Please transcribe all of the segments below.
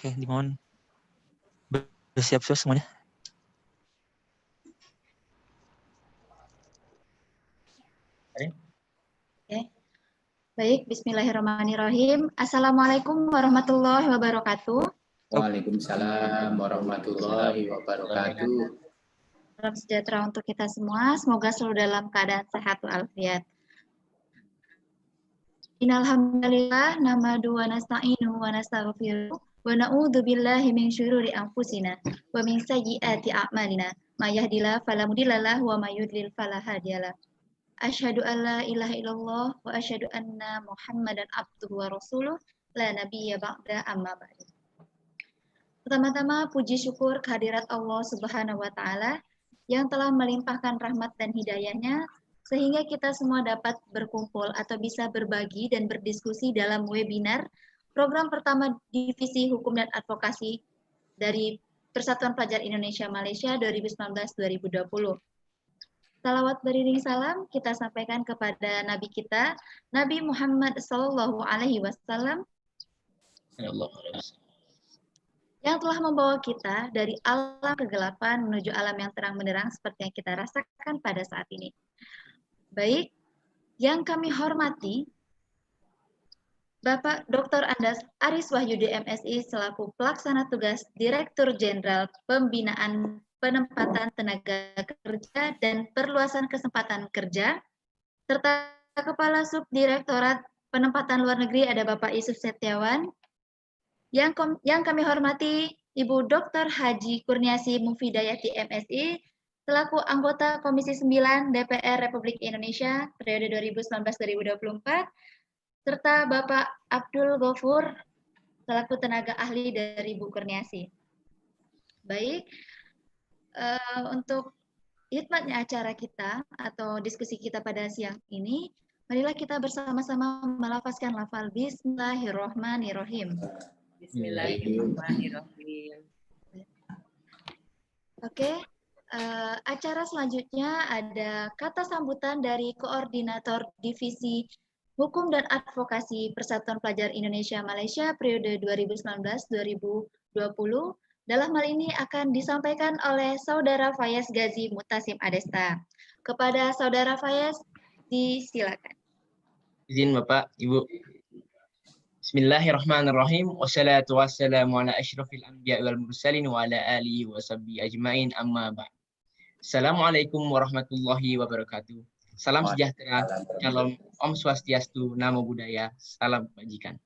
Oke, dimohon bersiap-siap semuanya. Oke. Baik, bismillahirrahmanirrahim. Assalamualaikum warahmatullahi wabarakatuh. Waalaikumsalam warahmatullahi wabarakatuh. Salam sejahtera untuk kita semua. Semoga selalu dalam keadaan sehat walafiat. Innalhamdalillah namadu wa nasta'inu wa nastaghfiruh wa na'udzu billahi min syururi anfusina wa min sayyiati a'malina. May yahdihillahu fala mudhillalah wa may yudlil fala hadiyalah. Asyhadu an la ilaha illallah wa asyhadu anna Muhammadan abduhu wa rasuluh la nabiyya ba'da amma ba'du. Pertama-tama puji syukur kehadirat Allah Subhanahu wa taala yang telah melimpahkan rahmat dan hidayahnya sehingga kita semua dapat berkumpul atau bisa berbagi dan berdiskusi dalam webinar program pertama Divisi Hukum dan Advokasi dari Persatuan Pelajar Indonesia Malaysia 2019-2020. Salawat beriring salam kita sampaikan kepada Nabi kita, Nabi Muhammad Sallallahu Alaihi Wasallam, yang telah membawa kita dari alam kegelapan menuju alam yang terang benderang seperti yang kita rasakan pada saat ini. Baik, yang kami hormati Bapak Dr. Andes Aris Wahyudi MSI selaku Pelaksana Tugas Direktur Jenderal Pembinaan Penempatan Tenaga Kerja dan Perluasan Kesempatan Kerja, serta Kepala Subdirektorat Penempatan Luar Negeri ada Bapak Yusuf Setiawan. Yang kami hormati Ibu Dr. Haji Kurniasi Mufidayati MSI selaku anggota Komisi 9 DPR Republik Indonesia periode 2019-2024 serta Bapak Abdul Ghafur selaku tenaga ahli dari Bu Kurniasi. Baik, untuk hikmatnya acara kita atau diskusi kita pada siang ini, marilah kita bersama-sama melafazkan lafal Bismillahirrahmanirrahim. Bismillahirrahmanirrahim. Oke, acara selanjutnya ada kata sambutan dari Koordinator Divisi Hukum dan Advokasi Persatuan Pelajar Indonesia Malaysia periode 2019-2020. Dalam hal ini akan disampaikan oleh Saudara Fayez Gazi Mutasim Adesta. Kepada Saudara Fayez, disilakan. Izin Bapak, Ibu. Bismillahirrahmanirrahim. Wassalatu wassalamu ala asyrafil anbiya wal mursalin wa ala alihi wa sahbihi ajmain amma ba'd. Assalamualaikum warahmatullahi wabarakatuh. Salam sejahtera, salam Om Swastiastu, Namo Buddhaya, salam kebajikan.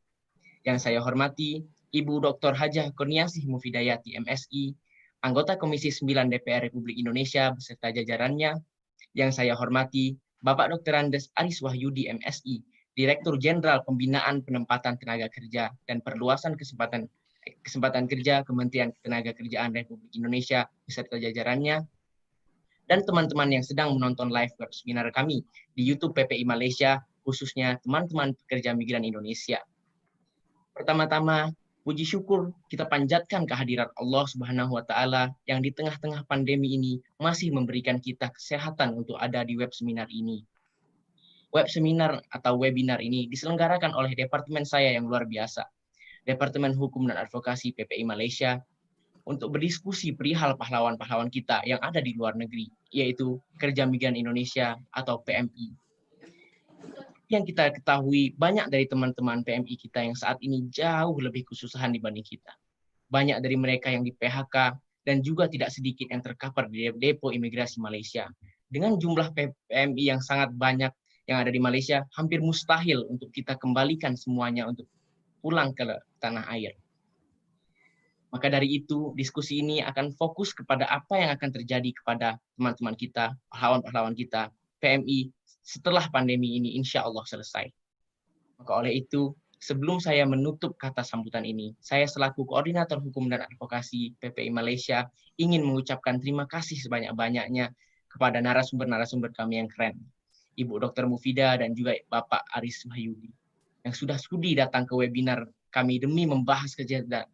Yang saya hormati Ibu Dr. Hajah Kurniasih Mufidayati MSI, anggota Komisi 9 DPR Republik Indonesia beserta jajarannya. Yang saya hormati Bapak Dr. Andes Aris Wahyudi MSI, Direktur Jenderal Pembinaan Penempatan Tenaga Kerja dan Perluasan Kesempatan Kerja Kementerian Ketenagakerjaan Republik Indonesia beserta jajarannya, dan teman-teman yang sedang menonton live webinar kami di YouTube PPI Malaysia, khususnya teman-teman pekerja migran Indonesia. Pertama-tama, puji syukur kita panjatkan kehadirat Allah Subhanahu wa taala yang di tengah-tengah pandemi ini masih memberikan kita kesehatan untuk ada di web seminar ini. Web seminar atau webinar ini diselenggarakan oleh departemen saya yang luar biasa, Departemen Hukum dan Advokasi PPI Malaysia, untuk berdiskusi perihal pahlawan-pahlawan kita yang ada di luar negeri, yaitu Pekerja Migran Indonesia atau PMI. Yang kita ketahui, banyak dari teman-teman PMI kita yang saat ini jauh lebih kesusahan dibanding kita. Banyak dari mereka yang di PHK dan juga tidak sedikit yang terkapar di depo imigrasi Malaysia. Dengan jumlah PMI yang sangat banyak yang ada di Malaysia, hampir mustahil untuk kita kembalikan semuanya untuk pulang ke tanah air. Maka dari itu, diskusi ini akan fokus kepada apa yang akan terjadi kepada teman-teman kita, pahlawan-pahlawan kita, PMI, setelah pandemi ini insya Allah selesai. Maka oleh itu, sebelum saya menutup kata sambutan ini, saya selaku Koordinator Hukum dan Advokasi PPI Malaysia ingin mengucapkan terima kasih sebanyak-banyaknya kepada narasumber-narasumber kami yang keren. Ibu Dr. Mufida dan juga Bapak Aris Wahyudi, yang sudah sudi datang ke webinar kami demi membahas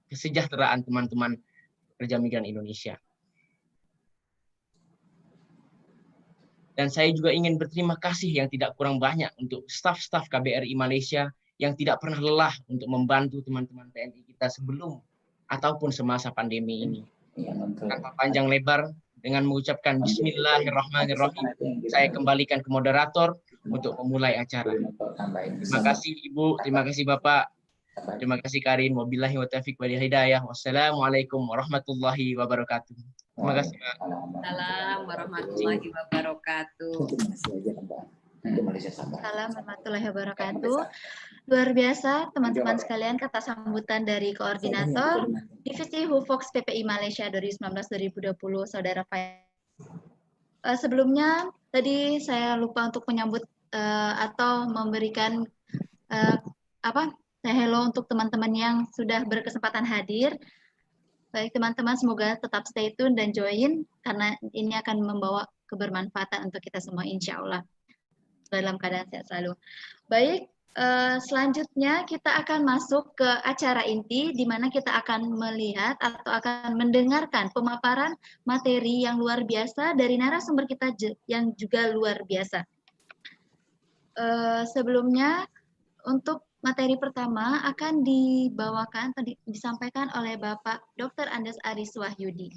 kesejahteraan teman-teman pekerja migran Indonesia. Dan saya juga ingin berterima kasih yang tidak kurang banyak untuk staf-staf KBRI Malaysia yang tidak pernah lelah untuk membantu teman-teman PMI kita sebelum ataupun semasa pandemi ini. Iya, Tanpa panjang lebar, dengan mengucapkan Bismillahirrahmanirrahim, saya kembalikan ke moderator untuk memulai acara. Terima kasih Ibu, terima kasih Bapak, terima kasih Karin. Wabillahi wa taufiq wal hidayah. Wassalamualaikum warahmatullahi wabarakatuh. Terima kasih Pak. Assalamualaikum warahmatullahi wabarakatuh. Assalamualaikum warahmatullahi wabarakatuh. Luar biasa teman-teman sekalian, kata sambutan dari koordinator Divisi Hufox PPI Malaysia 2019-2020, Saudara Fai. Sebelumnya tadi saya lupa untuk menyambut atau memberikan say hello untuk teman-teman yang sudah berkesempatan hadir. Baik teman-teman, semoga tetap stay tune dan join karena ini akan membawa kebermanfaatan untuk kita semua insya Allah dalam keadaan sehat selalu. Baik, selanjutnya kita akan masuk ke acara inti di mana kita akan melihat atau akan mendengarkan pemaparan materi yang luar biasa dari narasumber kita yang juga luar biasa. Sebelumnya untuk materi pertama akan disampaikan oleh Bapak Dr. Andes Aris Wahyudi.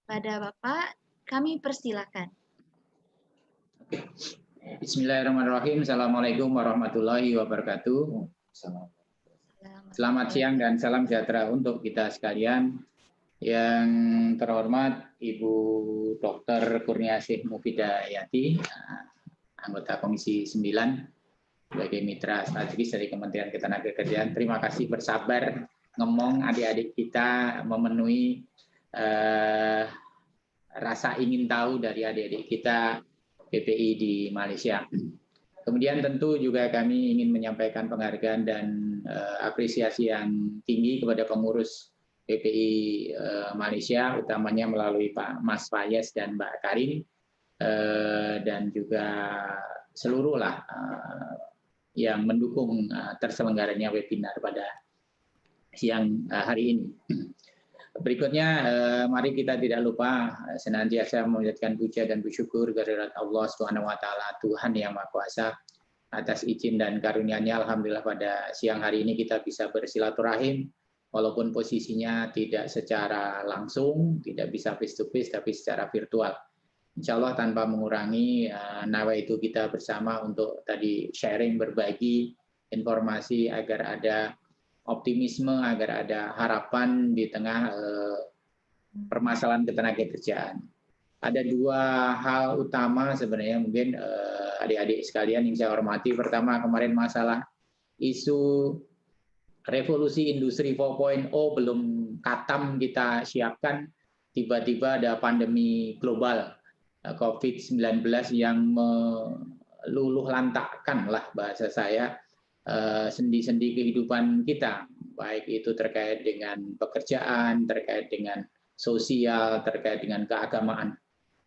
Pada Bapak, kami persilakan. Bismillahirrahmanirrahim. Assalamualaikum warahmatullahi wabarakatuh. Selamat siang dan salam sejahtera untuk kita sekalian. Yang terhormat Ibu Dr. Kurniasih Mufidayati, anggota Komisi 9 sebagai mitra strategis dari Kementerian Ketenagakerjaan. Terima kasih bersabar ngomong adik-adik kita, memenuhi rasa ingin tahu dari adik-adik kita PPI di Malaysia. Kemudian tentu juga kami ingin menyampaikan penghargaan dan apresiasi yang tinggi kepada pengurus PPI Malaysia, utamanya melalui Pak Mas Fayez dan Mbak Karin, dan juga seluruh yang mendukung terselenggaranya webinar pada siang hari ini. Berikutnya, mari kita tidak lupa senantiasa memanjatkan puja dan bersyukur kehadirat Allah SWT, Tuhan Yang Maha Kuasa, atas izin dan karunia-Nya. Alhamdulillah pada siang hari ini kita bisa bersilaturahim, walaupun posisinya tidak secara langsung, tidak bisa face to face, tapi secara virtual. Insya Allah tanpa mengurangi nawaitu kita bersama untuk tadi sharing, berbagi informasi agar ada optimisme, agar ada harapan di tengah permasalahan ketenagakerjaan. Ada dua hal utama sebenarnya mungkin adik-adik sekalian yang saya hormati. Pertama, kemarin masalah isu revolusi industri 4.0 belum katam kita siapkan, tiba-tiba ada pandemi global COVID-19 yang meluluh lantakkan lah bahasa saya sendi-sendi kehidupan kita, baik itu terkait dengan pekerjaan, terkait dengan sosial, terkait dengan keagamaan.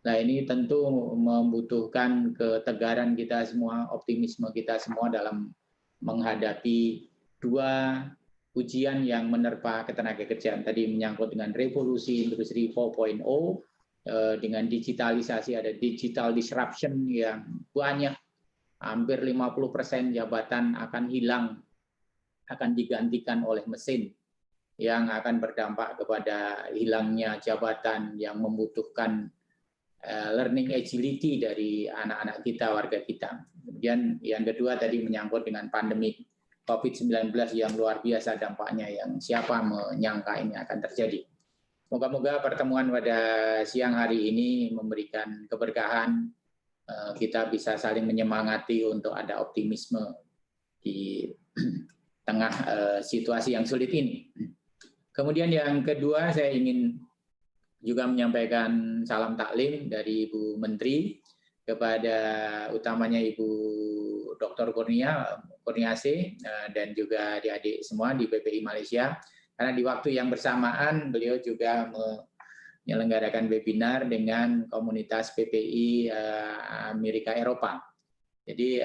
Nah ini tentu membutuhkan ketegaran kita semua, optimisme kita semua dalam menghadapi dua ujian yang menerpa ketenagakerjaan. Tadi menyangkut dengan revolusi industri 4.0, dengan digitalisasi, ada digital disruption yang banyak, hampir 50% jabatan akan hilang, akan digantikan oleh mesin, yang akan berdampak kepada hilangnya jabatan yang membutuhkan learning agility dari anak-anak kita, warga kita. Kemudian yang kedua tadi menyangkut dengan pandemi COVID-19 yang luar biasa dampaknya, yang siapa menyangka ini akan terjadi. Moga-moga pertemuan pada siang hari ini memberikan keberkahan, kita bisa saling menyemangati untuk ada optimisme di tengah situasi yang sulit ini. Kemudian yang kedua, saya ingin juga menyampaikan salam taklim dari Ibu Menteri kepada utamanya Ibu Dr. Kurniasih dan juga adik-adik semua di PPI Malaysia. Karena di waktu yang bersamaan beliau juga menyelenggarakan webinar dengan komunitas PPI Amerika Eropa. Jadi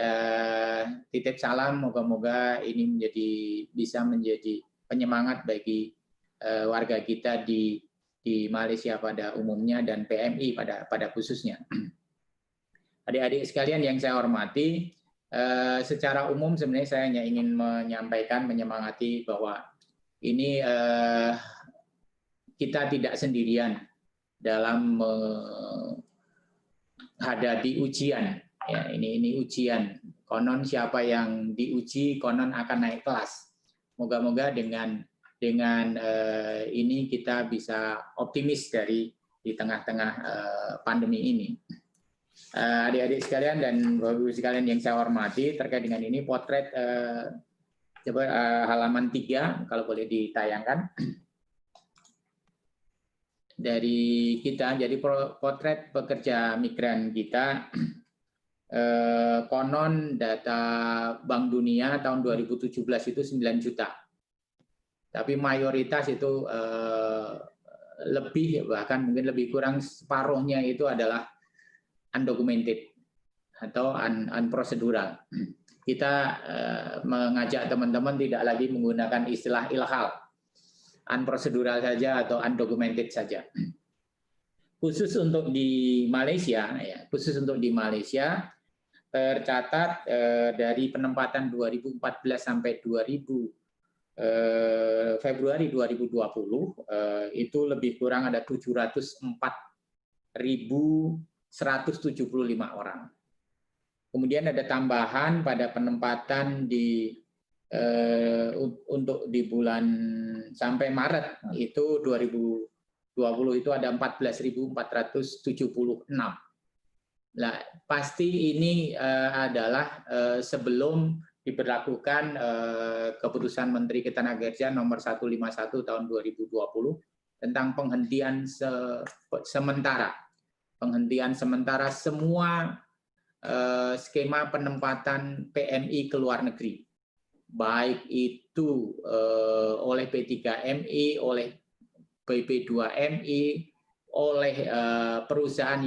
titip salam, moga-moga ini bisa menjadi penyemangat bagi warga kita di Malaysia pada umumnya dan PMI pada khususnya. Adik-adik sekalian yang saya hormati, secara umum sebenarnya saya hanya ingin menyampaikan, menyemangati bahwa ini kita tidak sendirian dalam menghadapi ujian. Ya, ini ujian. Konon siapa yang diuji, konon akan naik kelas. Moga-moga dengan ini kita bisa optimis di tengah-tengah pandemi ini. Adik-adik sekalian dan bapak-ibu sekalian yang saya hormati, terkait dengan ini potret coba halaman 3 kalau boleh ditayangkan dari kita. Jadi potret pekerja migran kita, konon data Bank Dunia tahun 2017 itu 9 juta. Tapi mayoritas itu lebih, bahkan mungkin lebih kurang separuhnya itu adalah undocumented atau unprocedural. Kita mengajak teman-teman tidak lagi menggunakan istilah ilhal, unprocedural saja atau undocumented saja. Khusus untuk di Malaysia, tercatat dari penempatan 2014 sampai Februari 2020 itu lebih kurang ada 704.175 orang. Kemudian ada tambahan pada penempatan untuk di bulan sampai Maret itu 2020 itu ada 14.476. Nah, pasti ini adalah sebelum diberlakukan keputusan Menteri Ketenagakerjaan nomor 151 tahun 2020 tentang penghentian sementara semua skema penempatan PMI ke luar negeri, baik itu oleh P3MI, oleh BP2MI, oleh perusahaan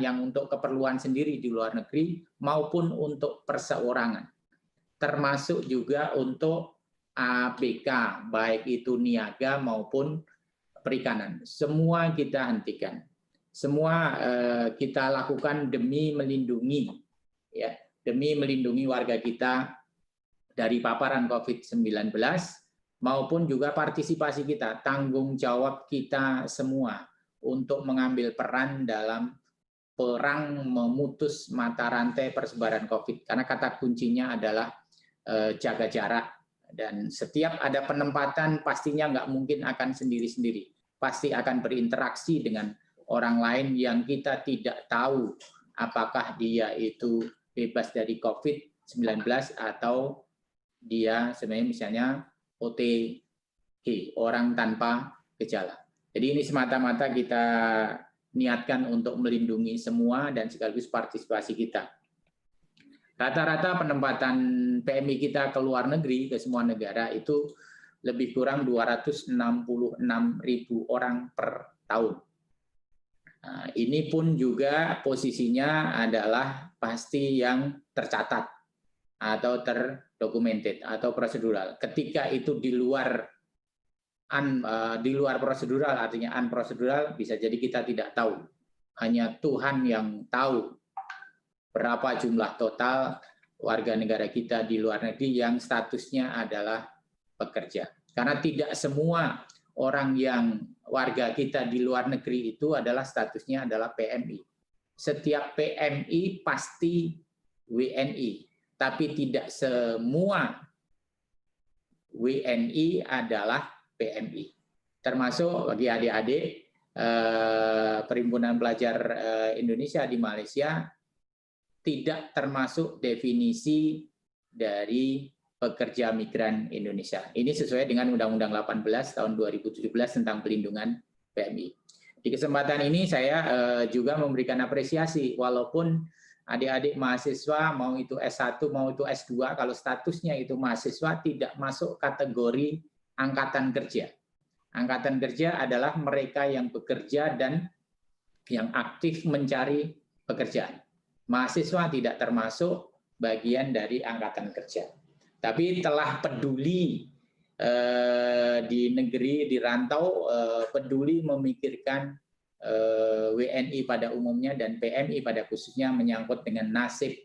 yang untuk keperluan sendiri di luar negeri maupun untuk perseorangan, termasuk juga untuk ABK, baik itu niaga maupun perikanan. Semua kita hentikan, semua kita lakukan demi melindungi warga kita dari paparan COVID-19 maupun juga partisipasi kita, tanggung jawab kita semua untuk mengambil peran dalam perang memutus mata rantai persebaran COVID. Karena kata kuncinya adalah jaga jarak. Dan setiap ada penempatan pastinya nggak mungkin akan sendiri-sendiri. Pasti akan berinteraksi dengan orang lain yang kita tidak tahu apakah dia itu bebas dari COVID-19 atau dia sebenarnya misalnya OTG, orang tanpa gejala. Jadi ini semata-mata kita niatkan untuk melindungi semua dan sekaligus partisipasi kita. Rata-rata penempatan PMI kita ke luar negeri, ke semua negara itu lebih kurang 266.000 orang per tahun. Nah, ini pun juga posisinya adalah pasti yang tercatat atau terdokumented atau prosedural. Ketika itu di luar prosedural, artinya unprocedural, bisa jadi kita tidak tahu. Hanya Tuhan yang tahu berapa jumlah total warga negara kita di luar negeri yang statusnya adalah pekerja. Karena tidak semua orang yang warga kita di luar negeri itu adalah statusnya adalah PMI. Setiap PMI pasti WNI, tapi tidak semua WNI adalah PMI. Termasuk bagi adik-adik Perhimpunan Pelajar Indonesia di Malaysia tidak termasuk definisi dari pekerja migran Indonesia. Ini sesuai dengan Undang-Undang 18 tahun 2017 tentang pelindungan PMI. Di kesempatan ini saya juga memberikan apresiasi, walaupun adik-adik mahasiswa mau itu S1 mau itu S2, kalau statusnya itu mahasiswa tidak masuk kategori angkatan kerja. Angkatan kerja adalah mereka yang bekerja dan yang aktif mencari pekerjaan. Mahasiswa tidak termasuk bagian dari angkatan kerja. Tapi telah peduli di negeri, di rantau, peduli memikirkan WNI pada umumnya dan PMI pada khususnya menyangkut dengan nasib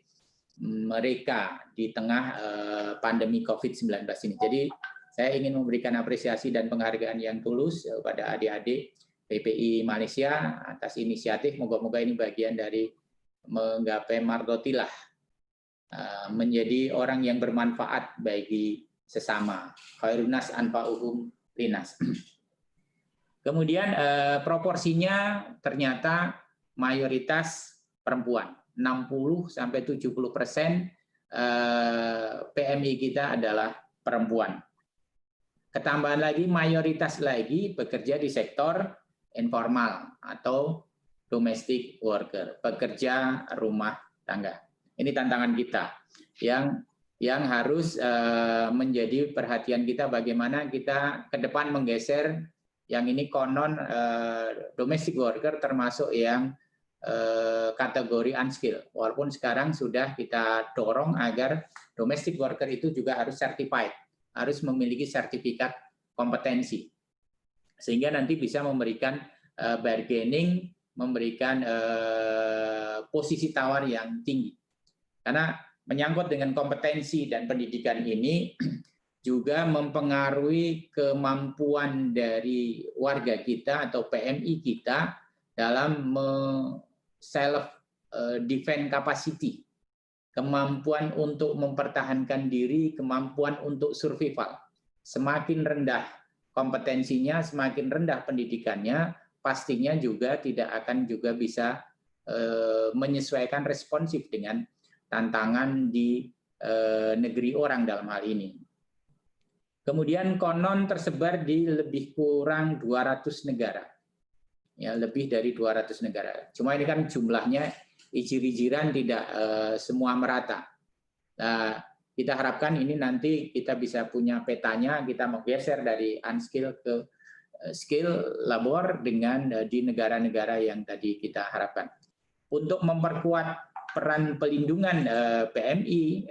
mereka di tengah pandemi COVID-19 ini. Jadi saya ingin memberikan apresiasi dan penghargaan yang tulus kepada adik-adik PPI Malaysia atas inisiatif. Moga-moga ini bagian dari menggapai mardotilah, menjadi orang yang bermanfaat bagi sesama. Khairunas anfa'uhum linas. Kemudian proporsinya ternyata mayoritas perempuan, 60-70% PMI kita adalah perempuan. Ketambahan lagi, mayoritas lagi bekerja di sektor informal atau domestic worker, pekerja rumah tangga. Ini tantangan kita yang harus menjadi perhatian kita, bagaimana kita ke depan menggeser yang ini konon domestic worker termasuk yang kategori unskilled. Walaupun sekarang sudah kita dorong agar domestic worker itu juga harus certified, harus memiliki sertifikat kompetensi, sehingga nanti bisa memberikan bargaining, memberikan posisi tawar yang tinggi. Karena menyangkut dengan kompetensi dan pendidikan ini juga mempengaruhi kemampuan dari warga kita atau PMI kita dalam self defense capacity, kemampuan untuk mempertahankan diri, kemampuan untuk survival. Semakin rendah kompetensinya, semakin rendah pendidikannya, pastinya juga tidak akan juga bisa menyesuaikan responsif dengan tantangan di negeri orang dalam hal ini. Kemudian konon tersebar di lebih kurang 200 negara. Ya, lebih dari 200 negara. Cuma ini kan jumlahnya ijir-ijiran, tidak semua merata. Nah, kita harapkan ini nanti kita bisa punya petanya, kita mau geser dari unskilled ke skill labor dengan di negara-negara yang tadi kita harapkan. Untuk memperkuat peran pelindungan PMI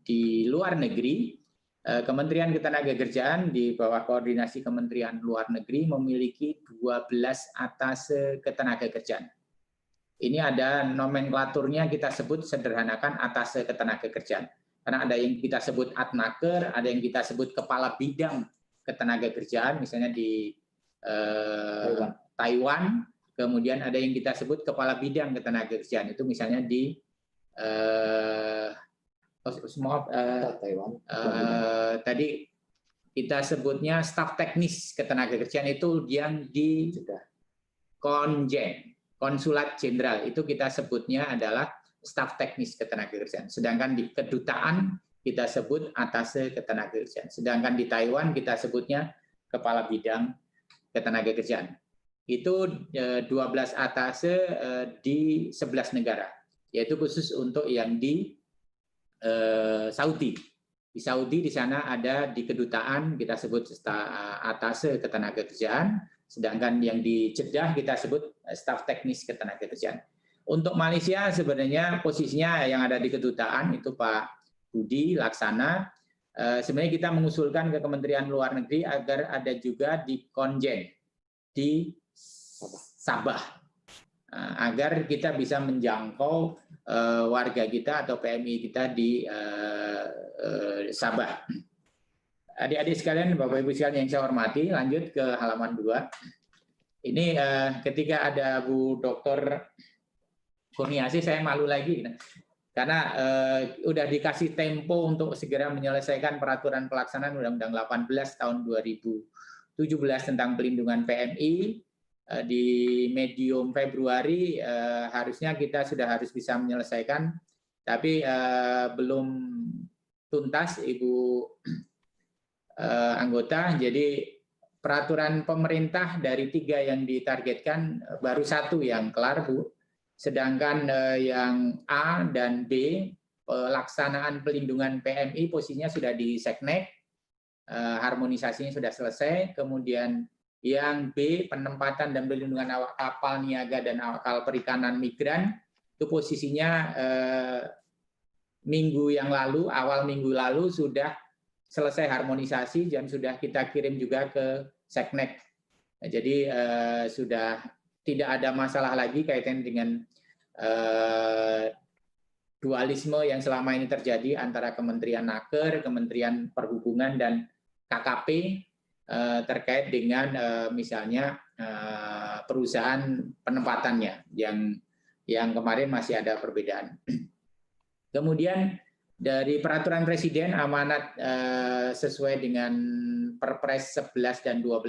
di luar negeri, Kementerian Ketenagakerjaan di bawah koordinasi Kementerian Luar Negeri memiliki 12 atase ketenagakerjaan. Ini ada nomenklaturnya, kita sebut sederhanakan atase ketenagakerjaan. Karena ada yang kita sebut atnaker, ada yang kita sebut kepala bidang ketenagakerjaan, misalnya di Taiwan, kemudian ada yang kita sebut kepala bidang ketenagakerjaan, itu misalnya di tadi kita sebutnya staf teknis ketenagakerjaan, itu yang di konsulat jenderal, itu kita sebutnya adalah staf teknis ketenagakerjaan. Sedangkan di kedutaan kita sebut atase ketenagakerjaan. Sedangkan di Taiwan kita sebutnya kepala bidang ketenagakerjaan. Itu 12 atase di 11 negara, yaitu khusus untuk yang di Saudi. Di Saudi di sana ada di kedutaan kita sebut atase ketenagakerjaan, sedangkan yang di Jeddah kita sebut staf teknis ketenagakerjaan. Untuk Malaysia sebenarnya posisinya yang ada di kedutaan itu Pak Budi Laksana. Sebenarnya kita mengusulkan ke Kementerian Luar Negeri agar ada juga di Konjen di Sabah, agar kita bisa menjangkau warga kita atau PMI kita di Sabah. Adik-adik sekalian, Bapak Ibu sekalian yang saya hormati, lanjut ke halaman 2. Ini ketika ada Bu Dr. Kurniasih, saya malu lagi karena udah dikasih tempo untuk segera menyelesaikan peraturan pelaksanaan Undang-Undang 18 tahun 2017 tentang pelindungan PMI. Di medium Februari harusnya kita sudah harus bisa menyelesaikan, tapi belum tuntas Ibu anggota. Jadi peraturan pemerintah dari 3 yang ditargetkan baru 1 yang kelar, Bu. Sedangkan yang A dan B, pelaksanaan pelindungan PMI posisinya sudah di Seknek, harmonisasinya sudah selesai. Kemudian yang B, penempatan dan pelindungan awak kapal niaga dan awak kapal perikanan migran, itu posisinya awal minggu lalu sudah selesai harmonisasi dan sudah kita kirim juga ke Seknek. Nah, jadi sudah tidak ada masalah lagi kaitan dengan dualisme yang selama ini terjadi antara Kementerian Naker, Kementerian Perhubungan, dan KKP terkait dengan misalnya perusahaan penempatannya yang kemarin masih ada perbedaan. Kemudian dari peraturan presiden amanat sesuai dengan Perpres 11 dan 12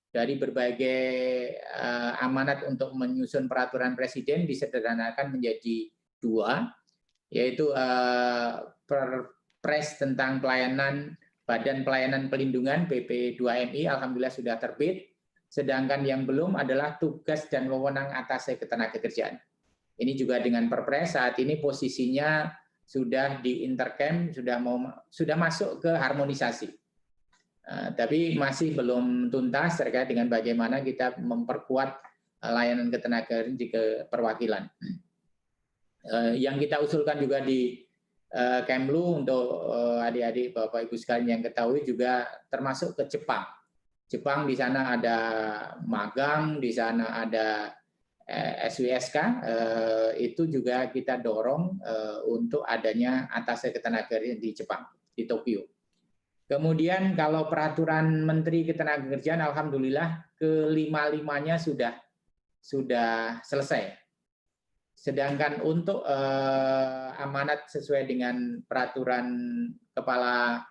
dari berbagai amanat untuk menyusun peraturan presiden disederhanakan menjadi 2, yaitu Perpres tentang pelayanan Badan Pelayanan Pelindungan BP2MI alhamdulillah sudah terbit, sedangkan yang belum adalah tugas dan wewenang atas ketenagakerjaan. Ini juga dengan Perpres saat ini posisinya sudah di Intercam, sudah masuk ke harmonisasi. Tapi masih belum tuntas terkait dengan bagaimana kita memperkuat layanan ketenagakerjaan di perwakilan. Yang kita usulkan juga di Kemlu untuk adik-adik Bapak Ibu sekalian yang ketahui juga termasuk ke Jepang. Jepang di sana ada magang, di sana ada SWSK, itu juga kita dorong untuk adanya atas ketenagakerjaan di Jepang, di Tokyo. Kemudian kalau peraturan Menteri Ketenagakerjaan alhamdulillah kelima-limanya sudah selesai. Sedangkan untuk amanat sesuai dengan peraturan Kepala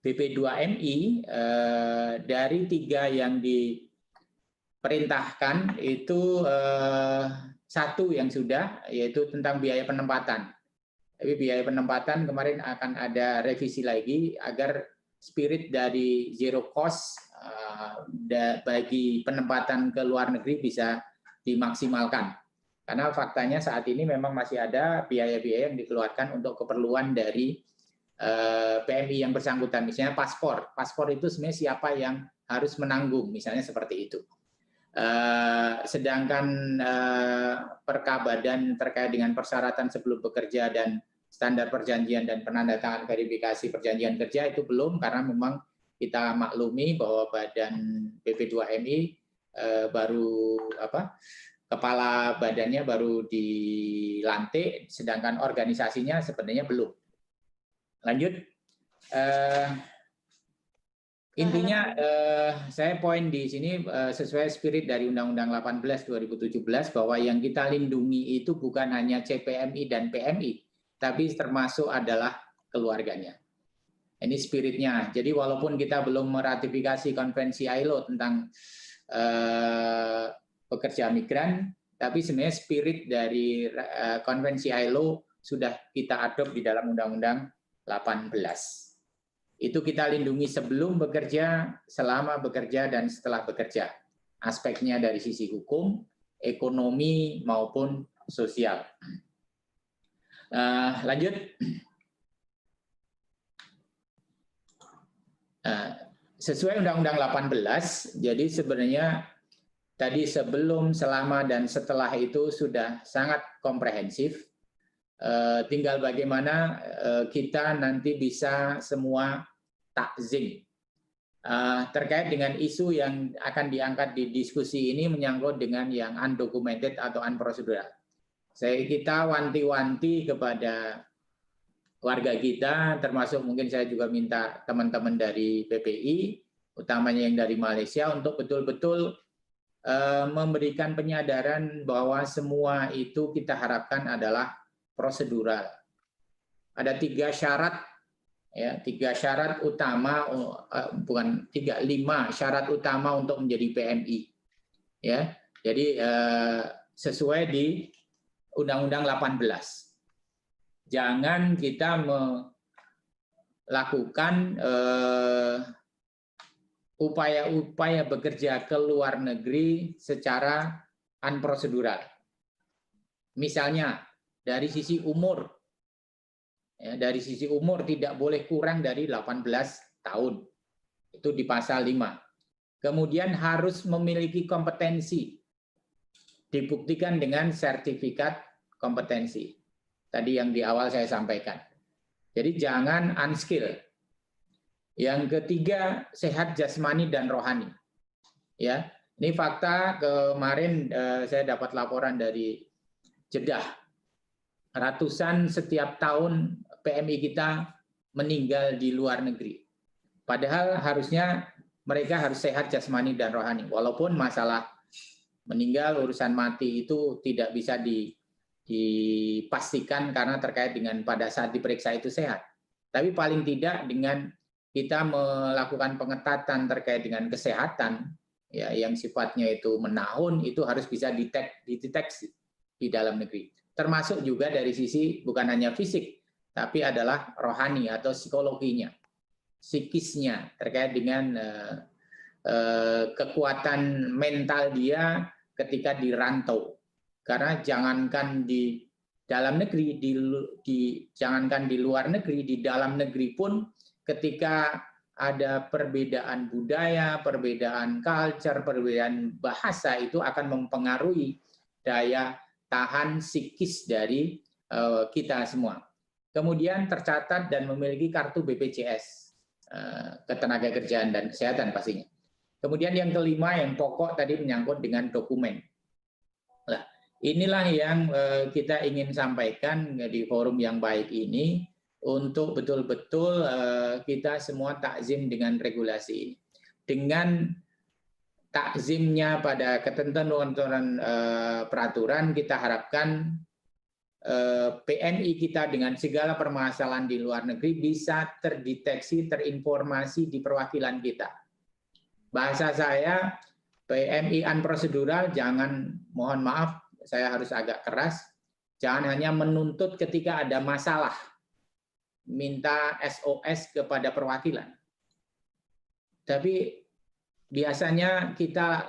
BP2MI dari 3 yang diperintahkan itu 1 yang sudah, yaitu tentang biaya penempatan. Tapi biaya penempatan kemarin akan ada revisi lagi agar spirit dari zero cost bagi penempatan ke luar negeri bisa dimaksimalkan. Karena faktanya saat ini memang masih ada biaya-biaya yang dikeluarkan untuk keperluan dari PMI yang bersangkutan. Misalnya paspor. Paspor itu sebenarnya siapa yang harus menanggung, misalnya seperti itu. Sedangkan perkabadan terkait dengan persyaratan sebelum bekerja dan standar perjanjian dan penandatangan verifikasi perjanjian kerja itu belum, karena memang kita maklumi bahwa badan BP2MI baru kepala badannya baru dilantik, sedangkan organisasinya sebenarnya belum. Lanjut. Intinya saya poin di sini sesuai spirit dari Undang-Undang 18 2017 bahwa yang kita lindungi itu bukan hanya CPMI dan PMI, tapi termasuk adalah keluarganya. Ini spiritnya. Jadi walaupun kita belum meratifikasi konvensi ILO tentang pekerja migran, tapi sebenarnya spirit dari konvensi ILO sudah kita adopt di dalam Undang-Undang 18. Itu kita lindungi sebelum bekerja, selama bekerja, dan setelah bekerja. Aspeknya dari sisi hukum, ekonomi, maupun sosial. Lanjut. Sesuai Undang-Undang 18, jadi sebenarnya tadi sebelum, selama, dan setelah itu sudah sangat komprehensif. Tinggal bagaimana kita nanti bisa semua takzim. Terkait dengan isu yang akan diangkat di diskusi ini menyangkut dengan yang undocumented atau unprocedural. Kita wanti-wanti kepada warga kita, termasuk mungkin saya juga minta teman-teman dari PPI, utamanya yang dari Malaysia, untuk betul-betul memberikan penyadaran bahwa semua itu kita harapkan adalah prosedural. Ada 3 syarat, ya, 3 syarat utama, bukan 3, 5 syarat utama untuk menjadi PMI. Ya, jadi sesuai di Undang-Undang 18. Jangan kita melakukan upaya-upaya bekerja ke luar negeri secara unprocedural. Misalnya dari sisi umur, ya, dari sisi umur tidak boleh kurang dari 18 tahun. Itu di pasal 5. Kemudian harus memiliki kompetensi, dibuktikan dengan sertifikat kompetensi. Tadi yang di awal saya sampaikan. Jadi jangan unskill. Yang ketiga, sehat jasmani dan rohani. Ya, ini fakta. Kemarin saya dapat laporan dari Jeddah. Ratusan setiap tahun PMI kita meninggal di luar negeri. Padahal harusnya mereka harus sehat jasmani dan rohani. Walaupun masalah meninggal, urusan mati itu tidak bisa dipastikan karena terkait dengan pada saat diperiksa itu sehat. Tapi paling tidak dengan kita melakukan pengetatan terkait dengan kesehatan, ya, yang sifatnya itu menahun, itu harus bisa dideteksi di dalam negeri. Termasuk juga dari sisi bukan hanya fisik, tapi adalah rohani atau psikologinya, psikisnya, terkait dengan kekuatan mental dia ketika dirantau. Karena jangankan di dalam negeri, jangankan di luar negeri, di dalam negeri pun ketika ada perbedaan budaya, perbedaan culture, perbedaan bahasa, itu akan mempengaruhi daya tahan psikis dari kita semua. Kemudian tercatat dan memiliki kartu BPJS, ketenagakerjaan dan kesehatan pastinya. Kemudian yang kelima, yang pokok tadi menyangkut dengan dokumen. Nah, inilah yang kita ingin sampaikan di forum yang baik ini, untuk betul-betul kita semua takzim dengan regulasi ini. Dengan takzimnya pada ketentuan peraturan, kita harapkan PMI kita dengan segala permasalahan di luar negeri bisa terdeteksi, terinformasi di perwakilan kita. Bahasa saya, PMI unprosedural, jangan, mohon maaf, saya harus agak keras, jangan hanya menuntut ketika ada masalah, minta SOS kepada perwakilan. Tapi biasanya kita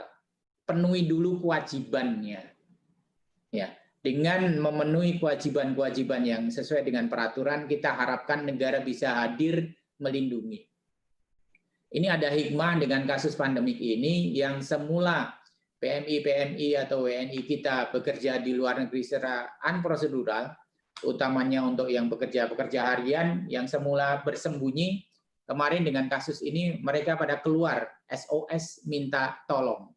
penuhi dulu kewajibannya. Ya, dengan memenuhi kewajiban-kewajiban yang sesuai dengan peraturan, kita harapkan negara bisa hadir melindungi. Ini ada hikmah dengan kasus pandemik ini, yang semula PMI atau WNI kita bekerja di luar negeri secara unprosedural, utamanya untuk yang pekerja harian yang semula bersembunyi, kemarin dengan kasus ini mereka pada keluar SOS minta tolong.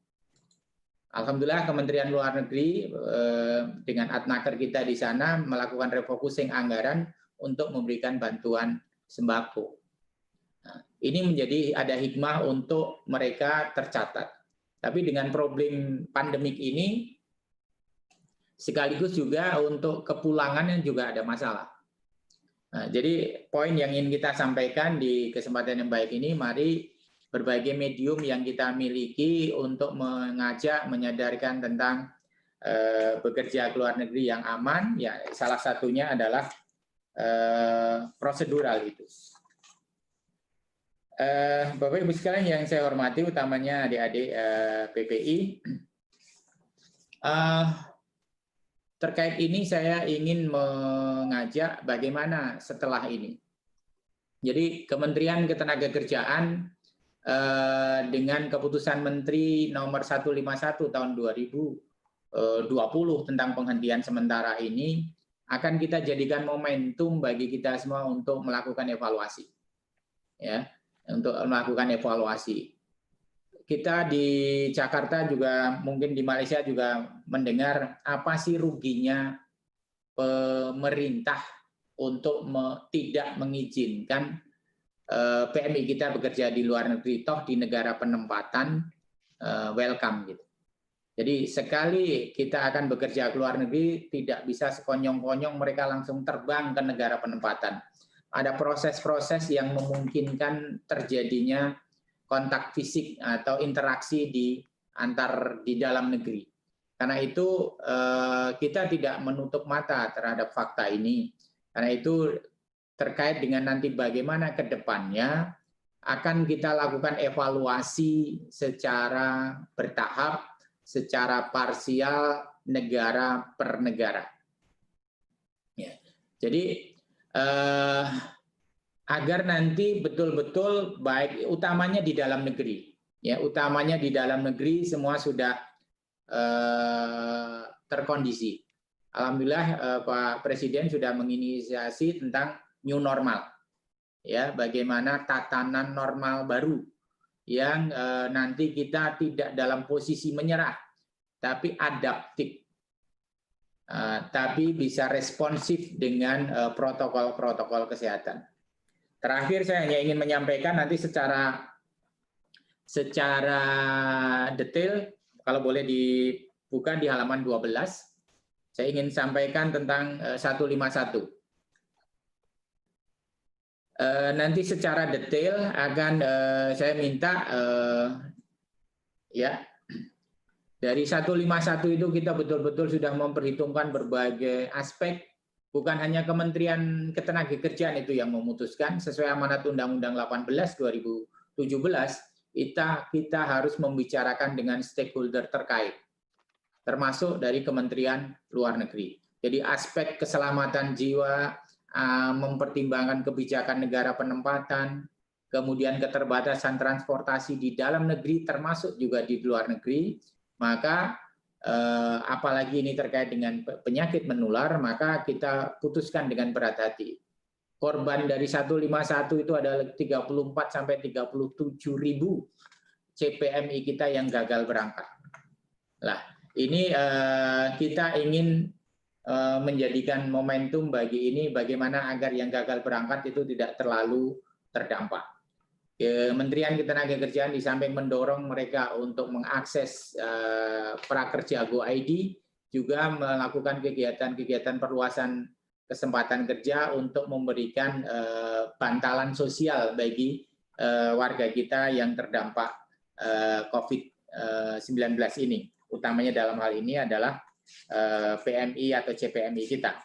Alhamdulillah Kementerian Luar Negeri dengan Adnaker kita di sana melakukan refocusing anggaran untuk memberikan bantuan sembako. Nah, ini menjadi ada hikmah untuk mereka tercatat. Tapi dengan problem pandemik ini, sekaligus juga untuk kepulangannya juga ada masalah. Nah, jadi poin yang ingin kita sampaikan di kesempatan yang baik ini, mari berbagai medium yang kita miliki untuk mengajak, menyadarkan tentang bekerja ke luar negeri yang aman, ya salah satunya adalah prosedural itu. Bapak Ibu sekalian yang saya hormati, utamanya adik-adik PPI, terkait ini saya ingin mengajak bagaimana setelah ini. Jadi Kementerian Ketenagakerjaan dengan keputusan Menteri nomor 151 tahun 2020 tentang penghentian sementara ini akan kita jadikan momentum bagi kita semua untuk melakukan evaluasi. Ya, untuk melakukan evaluasi. Kita di Jakarta juga, mungkin di Malaysia juga mendengar apa sih ruginya pemerintah untuk tidak mengizinkan PMI kita bekerja di luar negeri, toh di negara penempatan welcome gitu. Jadi sekali kita akan bekerja ke luar negeri, tidak bisa sekonyong-konyong mereka langsung terbang ke negara penempatan. Ada proses-proses yang memungkinkan terjadinya kontak fisik atau interaksi di dalam negeri. Karena itu kita tidak menutup mata terhadap fakta ini. Karena itu terkait dengan nanti bagaimana ke depannya akan kita lakukan evaluasi secara bertahap, secara parsial, negara per negara. Ya. Jadi agar nanti betul-betul baik, utamanya di dalam negeri, ya utamanya di dalam negeri semua sudah terkondisi. Alhamdulillah Pak Presiden sudah menginisiasi tentang new normal, ya bagaimana tatanan normal baru yang nanti kita tidak dalam posisi menyerah, tapi adaptif, tapi bisa responsif dengan protokol-protokol kesehatan. Terakhir saya hanya ingin menyampaikan nanti secara detail, kalau boleh dibuka di halaman 12, saya ingin sampaikan tentang 151. Nanti secara detail akan saya minta ya, dari 151 itu kita betul-betul sudah memperhitungkan berbagai aspek. Bukan hanya Kementerian Ketenagakerjaan itu yang memutuskan, sesuai amanat Undang-Undang 18 2017, kita harus membicarakan dengan stakeholder terkait, termasuk dari Kementerian Luar Negeri. Jadi aspek keselamatan jiwa, mempertimbangkan kebijakan negara penempatan, kemudian keterbatasan transportasi di dalam negeri, termasuk juga di luar negeri, maka apalagi ini terkait dengan penyakit menular, maka kita putuskan dengan berat hati. Korban dari 151 itu adalah 34 sampai 37 ribu CPMI kita yang gagal berangkat. Nah, ini kita ingin menjadikan momentum bagi ini, bagaimana agar yang gagal berangkat itu tidak terlalu terdampak. Kementerian Ketenagakerjaan di samping mendorong mereka untuk mengakses prakerja Go ID, juga melakukan kegiatan-kegiatan perluasan kesempatan kerja untuk memberikan bantalan sosial bagi warga kita yang terdampak COVID-19 ini. Utamanya dalam hal ini adalah PMI atau CPMI kita.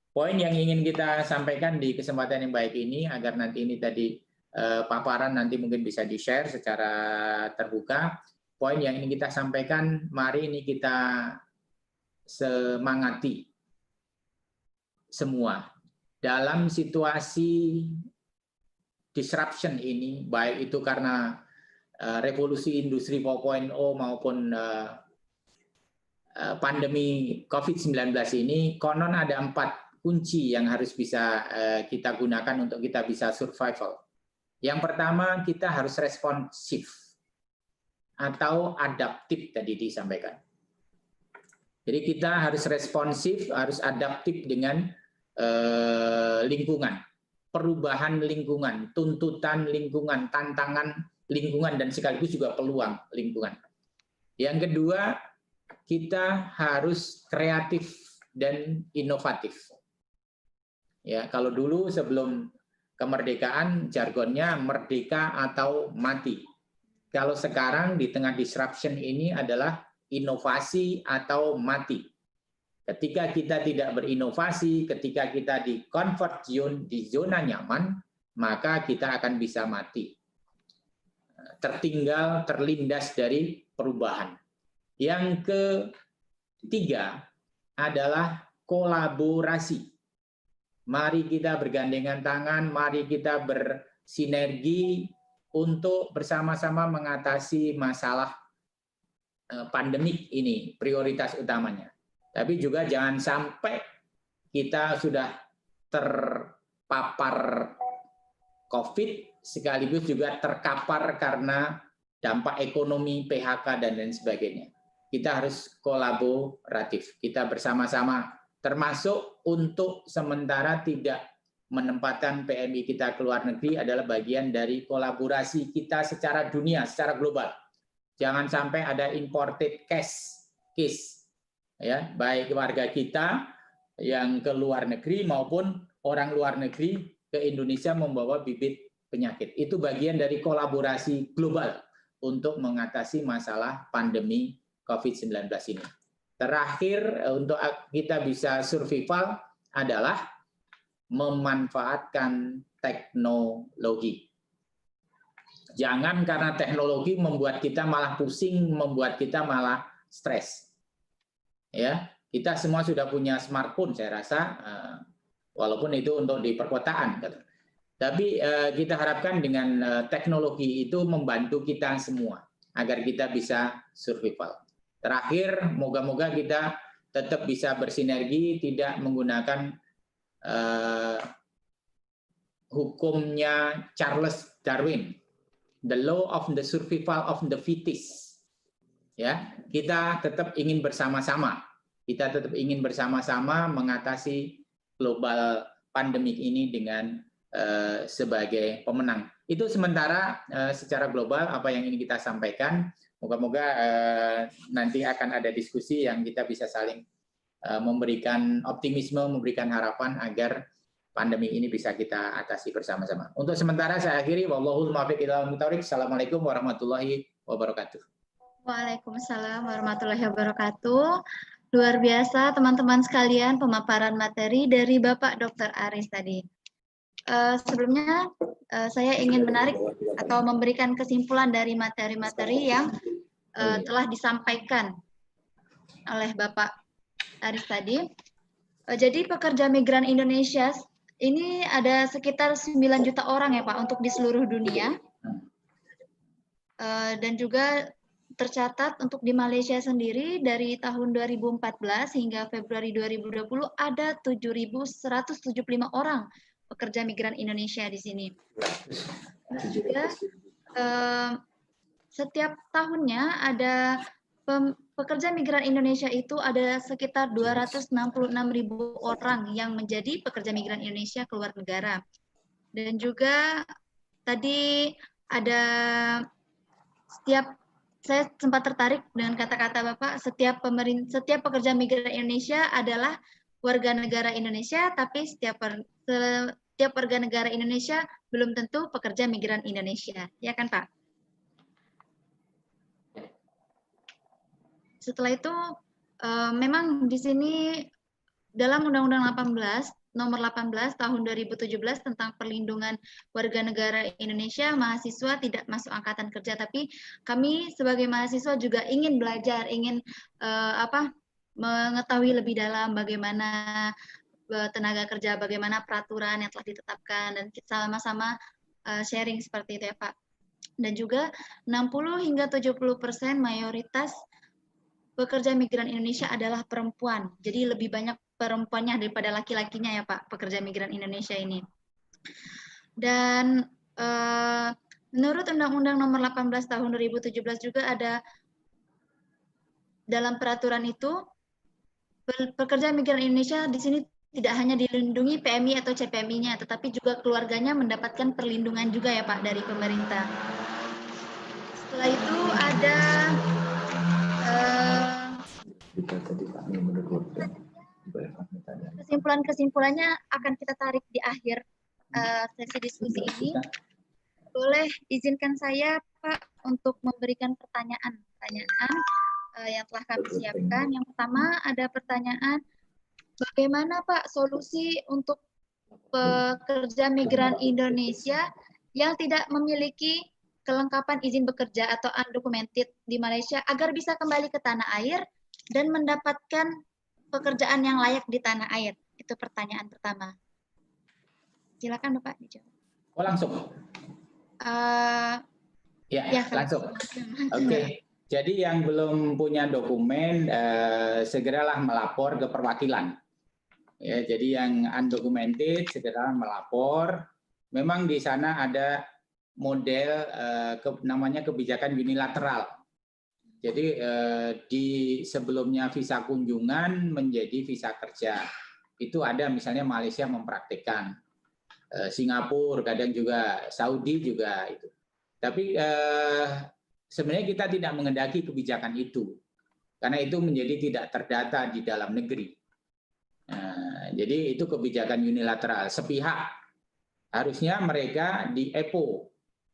Poin yang ingin kita sampaikan di kesempatan yang baik ini, agar nanti ini tadi paparan nanti mungkin bisa di-share secara terbuka. Poin yang ingin kita sampaikan, mari ini kita semangati semua dalam situasi disruption ini, baik itu karena revolusi industri 4.0 maupun pandemi COVID-19 ini, konon ada 4 kunci yang harus bisa kita gunakan untuk kita bisa survival. Yang pertama, kita harus responsif atau adaptif tadi disampaikan. Jadi kita harus responsif, harus adaptif dengan lingkungan, perubahan lingkungan, tuntutan lingkungan, tantangan lingkungan, dan sekaligus juga peluang lingkungan. Yang kedua, kita harus kreatif dan inovatif. Ya, kalau dulu sebelum kemerdekaan jargonnya merdeka atau mati. Kalau sekarang di tengah disruption ini adalah inovasi atau mati. Ketika kita tidak berinovasi, ketika kita di comfort zone, di zona nyaman, maka kita akan bisa mati. Tertinggal, terlindas dari perubahan. Yang ketiga adalah kolaborasi. Mari kita bergandengan tangan, mari kita bersinergi untuk bersama-sama mengatasi masalah pandemik ini, prioritas utamanya. Tapi juga jangan sampai kita sudah terpapar COVID, sekaligus juga terkapar karena dampak ekonomi, PHK, dan lain sebagainya. Kita harus kolaboratif, kita bersama-sama, termasuk untuk sementara tidak menempatkan PMI kita ke luar negeri adalah bagian dari kolaborasi kita secara dunia, secara global. Jangan sampai ada imported case, ya, baik warga kita yang ke luar negeri maupun orang luar negeri ke Indonesia membawa bibit penyakit. Itu bagian dari kolaborasi global untuk mengatasi masalah pandemi COVID-19 ini. Terakhir, untuk kita bisa survival adalah memanfaatkan teknologi. Jangan karena teknologi membuat kita malah pusing, membuat kita malah stres. Ya, kita semua sudah punya smartphone, saya rasa, walaupun itu untuk di perkotaan. Tapi kita harapkan dengan teknologi itu membantu kita semua agar kita bisa survival. Terakhir, moga-moga kita tetap bisa bersinergi, tidak menggunakan hukumnya Charles Darwin, the law of the survival of the fittest. Ya, kita tetap ingin bersama-sama. Kita tetap ingin bersama-sama mengatasi global pandemik ini dengan sebagai pemenang. Itu sementara secara global apa yang ingin kita sampaikan. Moga-moga nanti akan ada diskusi yang kita bisa saling memberikan optimisme, memberikan harapan agar pandemi ini bisa kita atasi bersama-sama. Untuk sementara saya akhiri. Wallahul muwaffiq ila aqwamit thoriq. Assalamualaikum warahmatullahi wabarakatuh. Waalaikumsalam warahmatullahi wabarakatuh. Luar biasa teman-teman sekalian pemaparan materi dari Bapak Dr. Aris tadi. Sebelumnya saya ingin menarik atau memberikan kesimpulan dari materi-materi yang telah disampaikan oleh Bapak Aris tadi. Jadi pekerja migran Indonesia ini ada sekitar 9 juta orang ya Pak untuk di seluruh dunia. Dan juga tercatat untuk di Malaysia sendiri dari tahun 2014 hingga Februari 2020 ada 7.175 orang pekerja migran Indonesia di sini. Juga setiap tahunnya ada pekerja migran Indonesia itu ada sekitar 266.000 orang yang menjadi pekerja migran Indonesia keluar negara. Dan juga tadi ada saya sempat tertarik dengan kata-kata Bapak, setiap pekerja migran Indonesia adalah warga negara Indonesia, tapi setiap warga negara Indonesia belum tentu pekerja migran Indonesia. Ya kan Pak? Setelah itu, memang di sini dalam Undang-Undang 18, Nomor 18 Tahun 2017 tentang perlindungan warga negara Indonesia, mahasiswa tidak masuk angkatan kerja, tapi kami sebagai mahasiswa juga ingin belajar, ingin mengetahui lebih dalam bagaimana tenaga kerja, bagaimana peraturan yang telah ditetapkan, dan kita sama-sama sharing seperti itu ya Pak. Dan juga 60 hingga 70% mayoritas pekerja migran Indonesia adalah perempuan. Jadi lebih banyak perempuannya daripada laki-lakinya ya Pak, pekerja migran Indonesia ini. Dan menurut Undang-Undang Nomor 18 Tahun 2017 juga ada dalam peraturan itu, pekerja migran Indonesia di sini tidak hanya dilindungi PMI atau CPMI-nya, tetapi juga keluarganya mendapatkan perlindungan juga ya Pak dari pemerintah. Setelah itu ada kesimpulan-kesimpulannya akan kita tarik di akhir sesi diskusi ini. Boleh izinkan saya Pak untuk memberikan pertanyaan yang telah kami siapkan. Yang pertama ada pertanyaan, bagaimana Pak solusi untuk pekerja migran Indonesia yang tidak memiliki kelengkapan izin bekerja atau undocumented di Malaysia agar bisa kembali ke tanah air dan mendapatkan pekerjaan yang layak di tanah air? Itu pertanyaan pertama. Silakan Bapak dijawab. Oh langsung? Ya langsung. Oke. Jadi yang belum punya dokumen segeralah melapor ke perwakilan. Ya, jadi yang undocumented segera melapor. Memang di sana ada model namanya kebijakan unilateral. Jadi di sebelumnya visa kunjungan menjadi visa kerja. Itu ada misalnya Malaysia mempraktikkan, Singapura, kadang juga Saudi juga itu. Tapi sebenarnya kita tidak menghendaki kebijakan itu, karena itu menjadi tidak terdata di dalam negeri. Jadi itu kebijakan unilateral, sepihak. Harusnya mereka di EPO.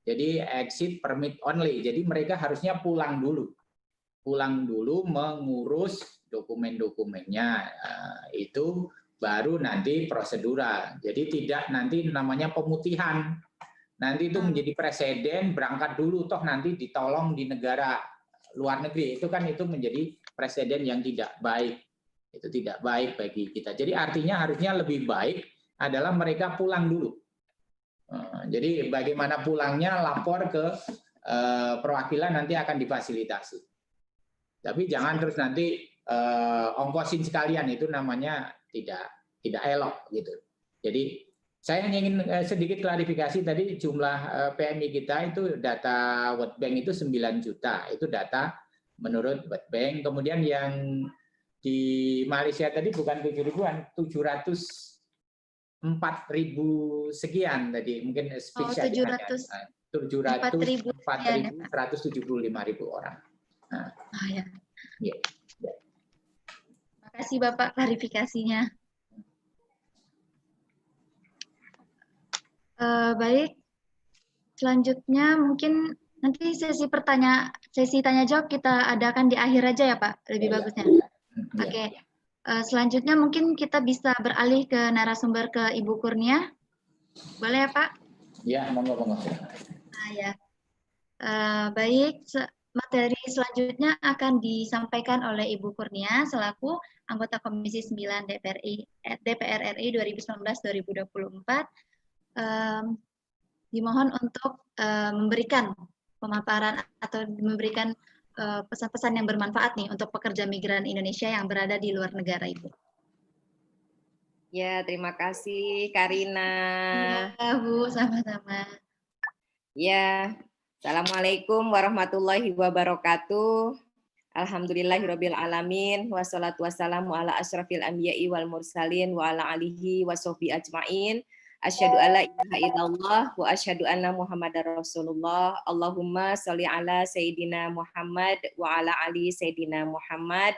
Jadi exit permit only. Jadi mereka harusnya pulang dulu mengurus dokumen-dokumennya. Itu baru nanti prosedural. Jadi tidak nanti namanya pemutihan. Nanti itu menjadi presiden, berangkat dulu toh nanti ditolong di negara luar negeri. Itu kan itu menjadi presiden yang tidak baik. Itu tidak baik bagi kita. Jadi artinya harusnya lebih baik adalah mereka pulang dulu. Jadi bagaimana pulangnya lapor ke perwakilan nanti akan difasilitasi. Tapi jangan terus nanti ongkosin sekalian, itu namanya tidak elok gitu. Jadi saya ingin sedikit klarifikasi tadi jumlah PMI kita itu data World Bank itu 9 juta, itu data menurut World Bank. Kemudian yang di Malaysia tadi bukan 7 ribuan, 740 4.000 sekian tadi, mungkin speech saja ada 4.175.000 orang. Nah, ya. Ya. Terima kasih Bapak klarifikasinya. Baik, selanjutnya mungkin nanti sesi tanya jawab kita adakan di akhir aja ya Pak, lebih bagusnya. Oke. Selanjutnya mungkin kita bisa beralih ke narasumber ke Ibu Kurnia. Boleh ya Pak? Ya, monggo. Ya. Baik, materi selanjutnya akan disampaikan oleh Ibu Kurnia selaku anggota Komisi 9 DPR RI 2019-2024. Dimohon untuk memberikan pemaparan atau memberikan pesan-pesan yang bermanfaat nih untuk pekerja migran Indonesia yang berada di luar negara, Ibu. Ya, terima kasih Karina. Ya, Bu, sama-sama. Ya, Assalamualaikum warahmatullahi wabarakatuh. Alhamdulillahirabbil alamin wassalatu wassalamu ala asyrafil anbiya'i wal mursalin wa ala alihi washabihi ajmain. Asyhadu alla ilaha illallah wa asyhadu anna Muhammadar Rasulullah. Allahumma sholli ala Sayyidina Muhammad wa ala ali Sayyidina Muhammad.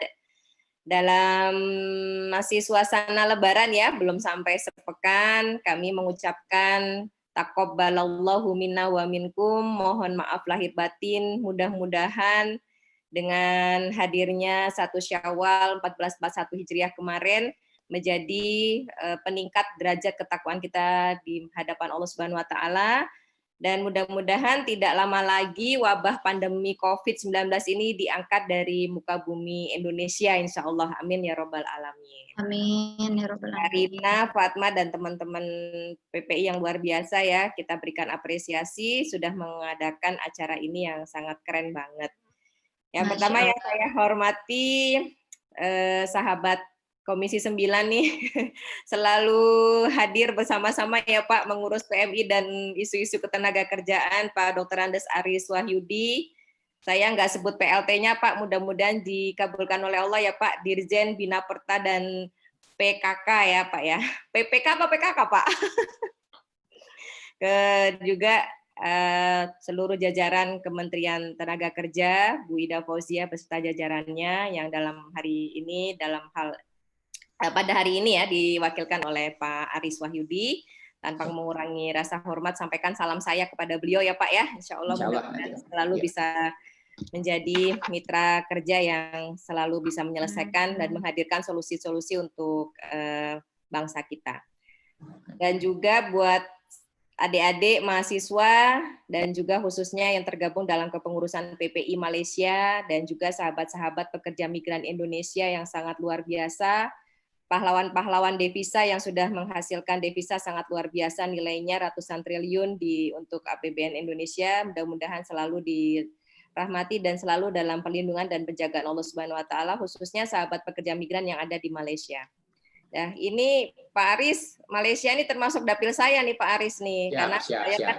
Dalam masih suasana lebaran ya, belum sampai sepekan, kami mengucapkan taqabbalallahu minna wa minkum, mohon maaf lahir batin, mudah-mudahan dengan hadirnya 1 Syawal 1441 Hijriah kemarin menjadi peningkat derajat ketakwaan kita di hadapan Allah Subhanahu wa taala, dan mudah-mudahan tidak lama lagi wabah pandemi COVID-19 ini diangkat dari muka bumi Indonesia, insya Allah. Amin ya robbal alamin. Amin ya robbal alamin. Karina, Fatma, dan teman-teman PPI yang luar biasa ya, kita berikan apresiasi sudah mengadakan acara ini yang sangat keren banget. Yang pertama yang saya hormati sahabat Komisi 9 nih, selalu hadir bersama-sama ya Pak mengurus PMI dan isu-isu ketenaga kerjaan, Pak Dr. Andes Aris Wahyudi. Saya nggak sebut PLT-nya Pak, mudah-mudahan dikabulkan oleh Allah ya Pak, Dirjen Bina Perta dan PKK ya Pak ya. PPK apa PKK Pak? Juga seluruh jajaran Kementerian Tenaga Kerja, Bu Ida Fauzia beserta jajarannya yang dalam hari ini pada hari ini ya diwakilkan oleh Pak Aris Wahyudi. Tanpa mengurangi rasa hormat, sampaikan salam saya kepada beliau ya Pak ya. Insya Allah mudah-mudahan selalu bisa menjadi mitra kerja yang selalu bisa menyelesaikan dan menghadirkan solusi-solusi untuk bangsa kita. Dan juga buat adik-adik mahasiswa dan juga khususnya yang tergabung dalam kepengurusan PPI Malaysia dan juga sahabat-sahabat pekerja migran Indonesia yang sangat luar biasa, pahlawan-pahlawan devisa yang sudah menghasilkan devisa sangat luar biasa, nilainya ratusan triliun untuk APBN Indonesia. Mudah-mudahan selalu dirahmati dan selalu dalam perlindungan dan penjagaan Allah Subhanahu wa taala, khususnya sahabat pekerja migran yang ada di Malaysia. Nah, ini Pak Aris, Malaysia ini termasuk dapil saya nih Pak Aris nih, karena saya kan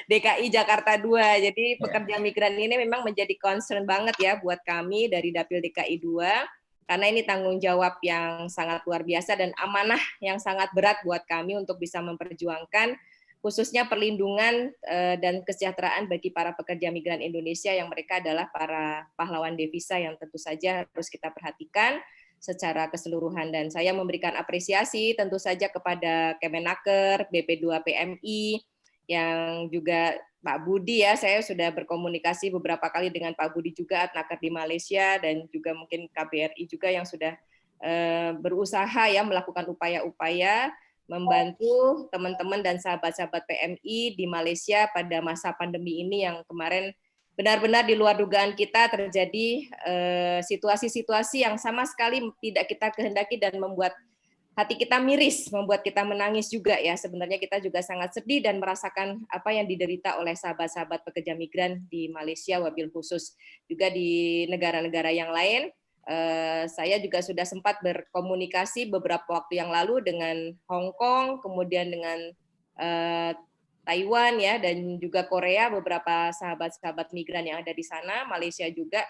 DKI Jakarta 2. Jadi pekerja migran ini memang menjadi concern banget ya buat kami dari dapil DKI 2. Karena ini tanggung jawab yang sangat luar biasa dan amanah yang sangat berat buat kami untuk bisa memperjuangkan khususnya perlindungan dan kesejahteraan bagi para pekerja migran Indonesia yang mereka adalah para pahlawan devisa yang tentu saja harus kita perhatikan secara keseluruhan. Dan saya memberikan apresiasi tentu saja kepada Kemenaker, BP2 PMI, yang juga Pak Budi ya, saya sudah berkomunikasi beberapa kali dengan Pak Budi juga Atnaker di Malaysia dan juga mungkin KBRI juga yang sudah berusaha ya melakukan upaya-upaya membantu teman-teman dan sahabat-sahabat PMI di Malaysia pada masa pandemi ini yang kemarin benar-benar di luar dugaan kita terjadi situasi-situasi yang sama sekali tidak kita kehendaki dan membuat hati kita miris, membuat kita menangis juga ya. Sebenarnya kita juga sangat sedih dan merasakan apa yang diderita oleh sahabat-sahabat pekerja migran di Malaysia, wabil khusus juga di negara-negara yang lain. Saya juga sudah sempat berkomunikasi beberapa waktu yang lalu dengan Hong Kong, kemudian dengan Taiwan ya, dan juga Korea, beberapa sahabat-sahabat migran yang ada di sana, Malaysia juga.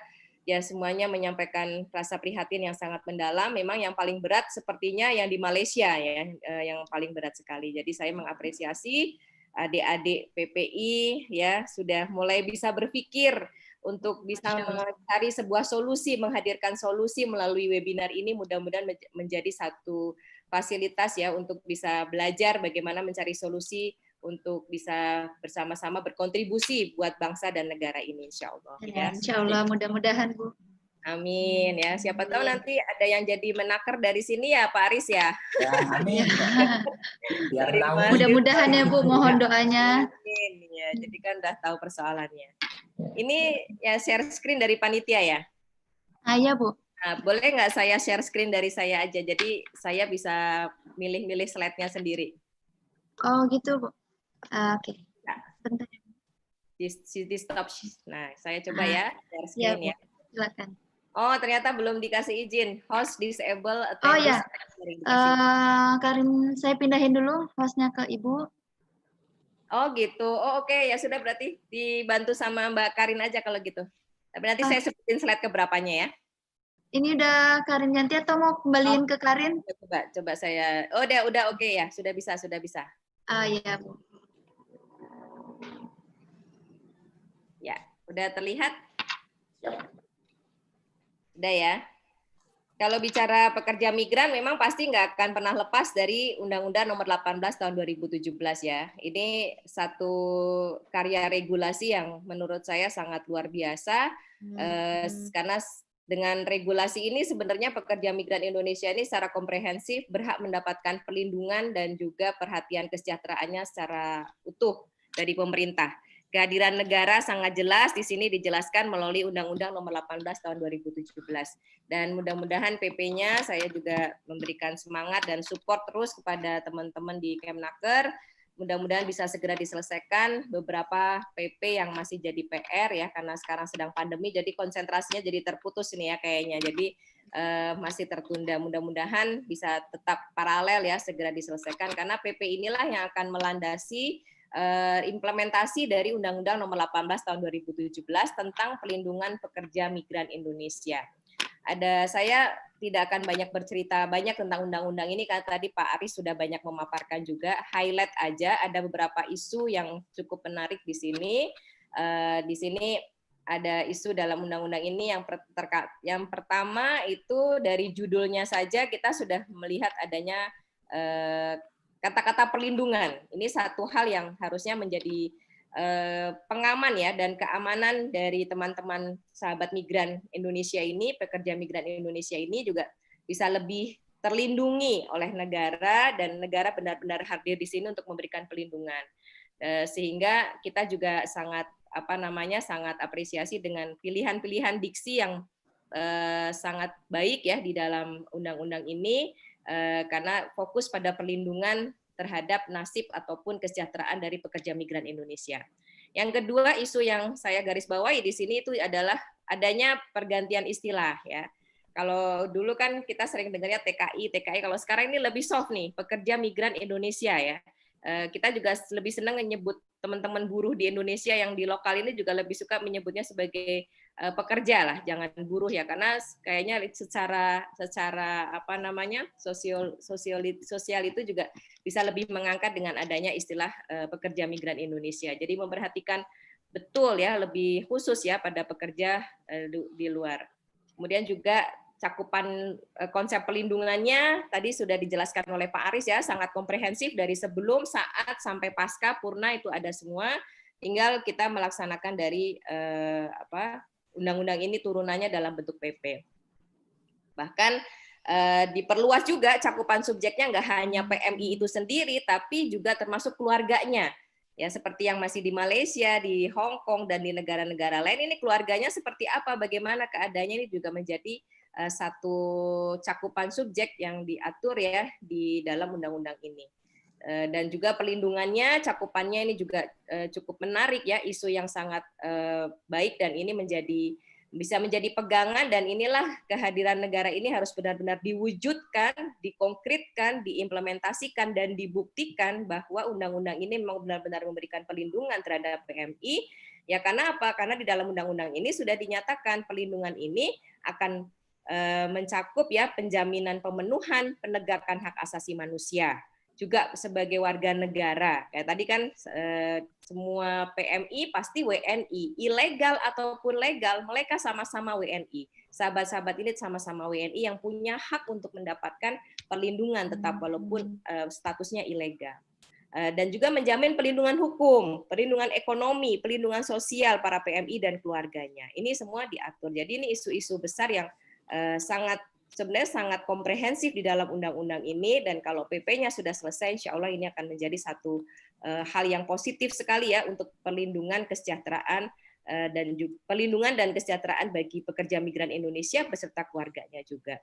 ya semuanya menyampaikan rasa prihatin yang sangat mendalam. Memang yang paling berat sepertinya yang di Malaysia ya, yang paling berat sekali. Jadi saya mengapresiasi adik-adik PPI ya sudah mulai bisa berpikir untuk bisa mencari sebuah solusi, menghadirkan solusi melalui webinar ini. Mudah-mudahan menjadi satu fasilitas ya untuk bisa belajar bagaimana mencari solusi untuk bisa bersama-sama berkontribusi buat bangsa dan negara ini, insya Allah. Ya, insya Allah, mudah-mudahan Bu. Amin ya. Siapa tahu nanti ada yang jadi menaker dari sini ya, Pak Aris ya. Ya, amin. Biar tahu. Mudah-mudahan ya Bu, mohon doanya. Amin ya. Jadi kan udah tahu persoalannya. Ini ya share screen dari panitia ya. Iya Bu. Nah, boleh nggak saya share screen dari saya aja? Jadi saya bisa milih-milih slide-nya sendiri. Oh gitu Bu. Oke. Bentar. Di stop. Nah, saya coba ya share screen ya. Silakan. Oh, ternyata belum dikasih izin. Host disable. Oh ya. Karin, saya pindahin dulu hostnya ke Ibu. Oh gitu. Oh oke. Ya sudah, berarti dibantu sama Mbak Karin aja kalau gitu. Tapi nanti saya sebutin slide keberapanya ya. Ini udah Karin ganti atau mau kembaliin ke Karin? Coba saya. Oh, udah oke ya. Sudah bisa. Iya, Bu. Ya, udah terlihat? Udah ya. Kalau bicara pekerja migran memang pasti nggak akan pernah lepas dari Undang-Undang Nomor 18 Tahun 2017 ya. Ini satu karya regulasi yang menurut saya sangat luar biasa karena dengan regulasi ini sebenarnya pekerja migran Indonesia ini secara komprehensif berhak mendapatkan perlindungan dan juga perhatian kesejahteraannya secara utuh dari pemerintah. Kehadiran negara sangat jelas di sini dijelaskan melalui Undang-Undang Nomor 18 Tahun 2017. Dan mudah-mudahan PP-nya saya juga memberikan semangat dan support terus kepada teman-teman di Kemnaker. Mudah-mudahan bisa segera diselesaikan beberapa PP yang masih jadi PR ya, karena sekarang sedang pandemi, jadi konsentrasinya jadi terputus ini ya kayaknya. Jadi masih tertunda. Mudah-mudahan bisa tetap paralel ya, segera diselesaikan karena PP inilah yang akan melandasi implementasi dari Undang-Undang Nomor 18 Tahun 2017 tentang pelindungan pekerja migran Indonesia. Saya tidak akan banyak bercerita banyak tentang undang-undang ini karena tadi Pak Aris sudah banyak memaparkan juga. Highlight aja ada beberapa isu yang cukup menarik di sini. Di sini ada isu dalam undang-undang ini yang pertama itu dari judulnya saja kita sudah melihat adanya kata-kata perlindungan. Ini satu hal yang harusnya menjadi pengaman ya dan keamanan dari teman-teman sahabat migran Indonesia ini, pekerja migran Indonesia ini juga bisa lebih terlindungi oleh negara dan negara benar-benar hadir di sini untuk memberikan perlindungan. Sehingga kita juga sangat sangat apresiasi dengan pilihan-pilihan diksi yang sangat baik ya di dalam undang-undang ini. Karena fokus pada perlindungan terhadap nasib ataupun kesejahteraan dari pekerja migran Indonesia. Yang kedua, isu yang saya garis bawahi di sini itu adalah adanya pergantian istilah ya. Kalau dulu kan kita sering dengarnya TKI, kalau sekarang ini lebih soft nih, pekerja migran Indonesia ya. Kita juga lebih senang menyebut teman-teman buruh di Indonesia yang di lokal ini juga lebih suka menyebutnya sebagai pekerja lah, jangan buruh ya, karena kayaknya secara sosial itu juga bisa lebih mengangkat dengan adanya istilah pekerja migran Indonesia. Jadi memperhatikan betul ya, lebih khusus ya pada pekerja di luar. Kemudian juga cakupan konsep pelindungannya tadi sudah dijelaskan oleh Pak Aris ya, sangat komprehensif dari sebelum, saat, sampai pasca, purna itu ada semua. Tinggal kita melaksanakan dari undang-undang ini turunannya dalam bentuk PP. Bahkan diperluas juga cakupan subjeknya, nggak hanya PMI itu sendiri, tapi juga termasuk keluarganya. Ya, seperti yang masih di Malaysia, di Hong Kong, dan di negara-negara lain, ini keluarganya seperti apa, bagaimana keadaannya, ini juga menjadi satu cakupan subjek yang diatur ya di dalam undang-undang ini. Dan juga perlindungannya, cakupannya ini juga cukup menarik ya, isu yang sangat baik dan ini bisa menjadi pegangan, dan inilah kehadiran negara ini harus benar-benar diwujudkan, dikonkretkan, diimplementasikan dan dibuktikan bahwa undang-undang ini memang benar-benar memberikan perlindungan terhadap PMI Ya karena apa? Karena di dalam undang-undang ini sudah dinyatakan perlindungan ini akan mencakup ya penjaminan pemenuhan penegakan hak asasi manusia, juga sebagai warga negara. Kayak tadi kan semua PMI pasti WNI, ilegal ataupun legal, mereka sama-sama WNI. Sahabat-sahabat ini sama-sama WNI yang punya hak untuk mendapatkan perlindungan tetap walaupun statusnya ilegal. Dan juga menjamin perlindungan hukum, perlindungan ekonomi, perlindungan sosial para PMI dan keluarganya. Ini semua diatur. Jadi ini isu-isu besar yang sebenarnya sangat komprehensif di dalam undang-undang ini, dan kalau PP-nya sudah selesai, insya Allah ini akan menjadi satu hal yang positif sekali ya untuk perlindungan kesejahteraan dan juga perlindungan dan kesejahteraan bagi pekerja migran Indonesia beserta keluarganya juga.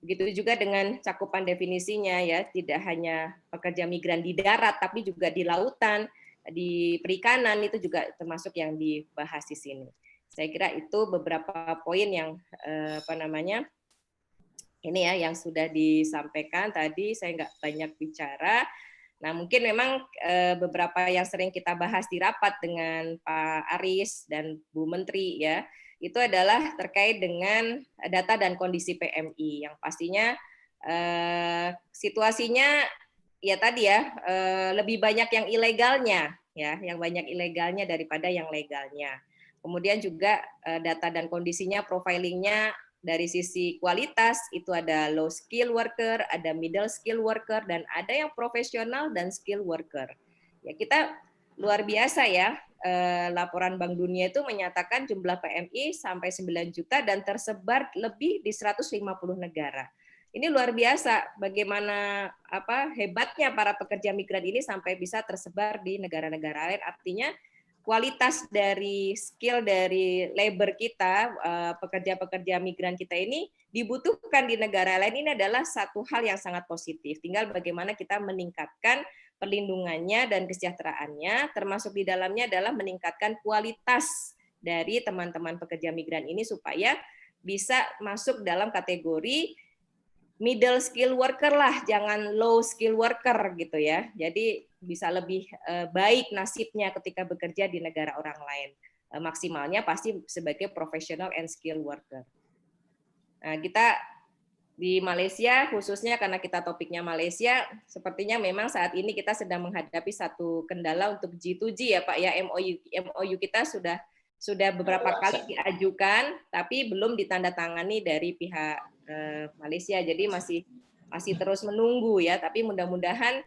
Begitu juga dengan cakupan definisinya ya, tidak hanya pekerja migran di darat, tapi juga di lautan, di perikanan itu juga termasuk yang dibahas di sini. Saya kira itu beberapa poin yang ini ya yang sudah disampaikan tadi. Saya nggak banyak bicara. Nah mungkin memang beberapa yang sering kita bahas di rapat dengan Pak Aris dan Bu Menteri ya, itu adalah terkait dengan data dan kondisi PMI yang pastinya situasinya ya tadi ya lebih banyak yang ilegalnya ya, yang banyak ilegalnya daripada yang legalnya. Kemudian juga data dan kondisinya, profilingnya dari sisi kualitas itu ada low skill worker, ada middle skill worker, dan ada yang profesional dan skill worker. Ya kita luar biasa ya, laporan Bank Dunia itu menyatakan jumlah PMI sampai 9 juta dan tersebar lebih di 150 negara. Ini luar biasa bagaimana hebatnya para pekerja migran ini sampai bisa tersebar di negara-negara lain. Artinya kualitas dari skill dari labor kita, pekerja-pekerja migran kita ini dibutuhkan di negara lain. Ini adalah satu hal yang sangat positif. Tinggal bagaimana kita meningkatkan perlindungannya dan kesejahteraannya, termasuk di dalamnya adalah meningkatkan kualitas dari teman-teman pekerja migran ini supaya bisa masuk dalam kategori middle skill worker lah, jangan low skill worker gitu ya. Jadi bisa lebih baik nasibnya ketika bekerja di negara orang lain. Maksimalnya pasti sebagai professional and skill worker. Nah, kita di Malaysia khususnya karena kita topiknya Malaysia, sepertinya memang saat ini kita sedang menghadapi satu kendala untuk G2G ya Pak ya. MOU kita sudah beberapa kali diajukan tapi belum ditandatangani dari pihak Malaysia, jadi masih terus menunggu ya. Tapi mudah-mudahan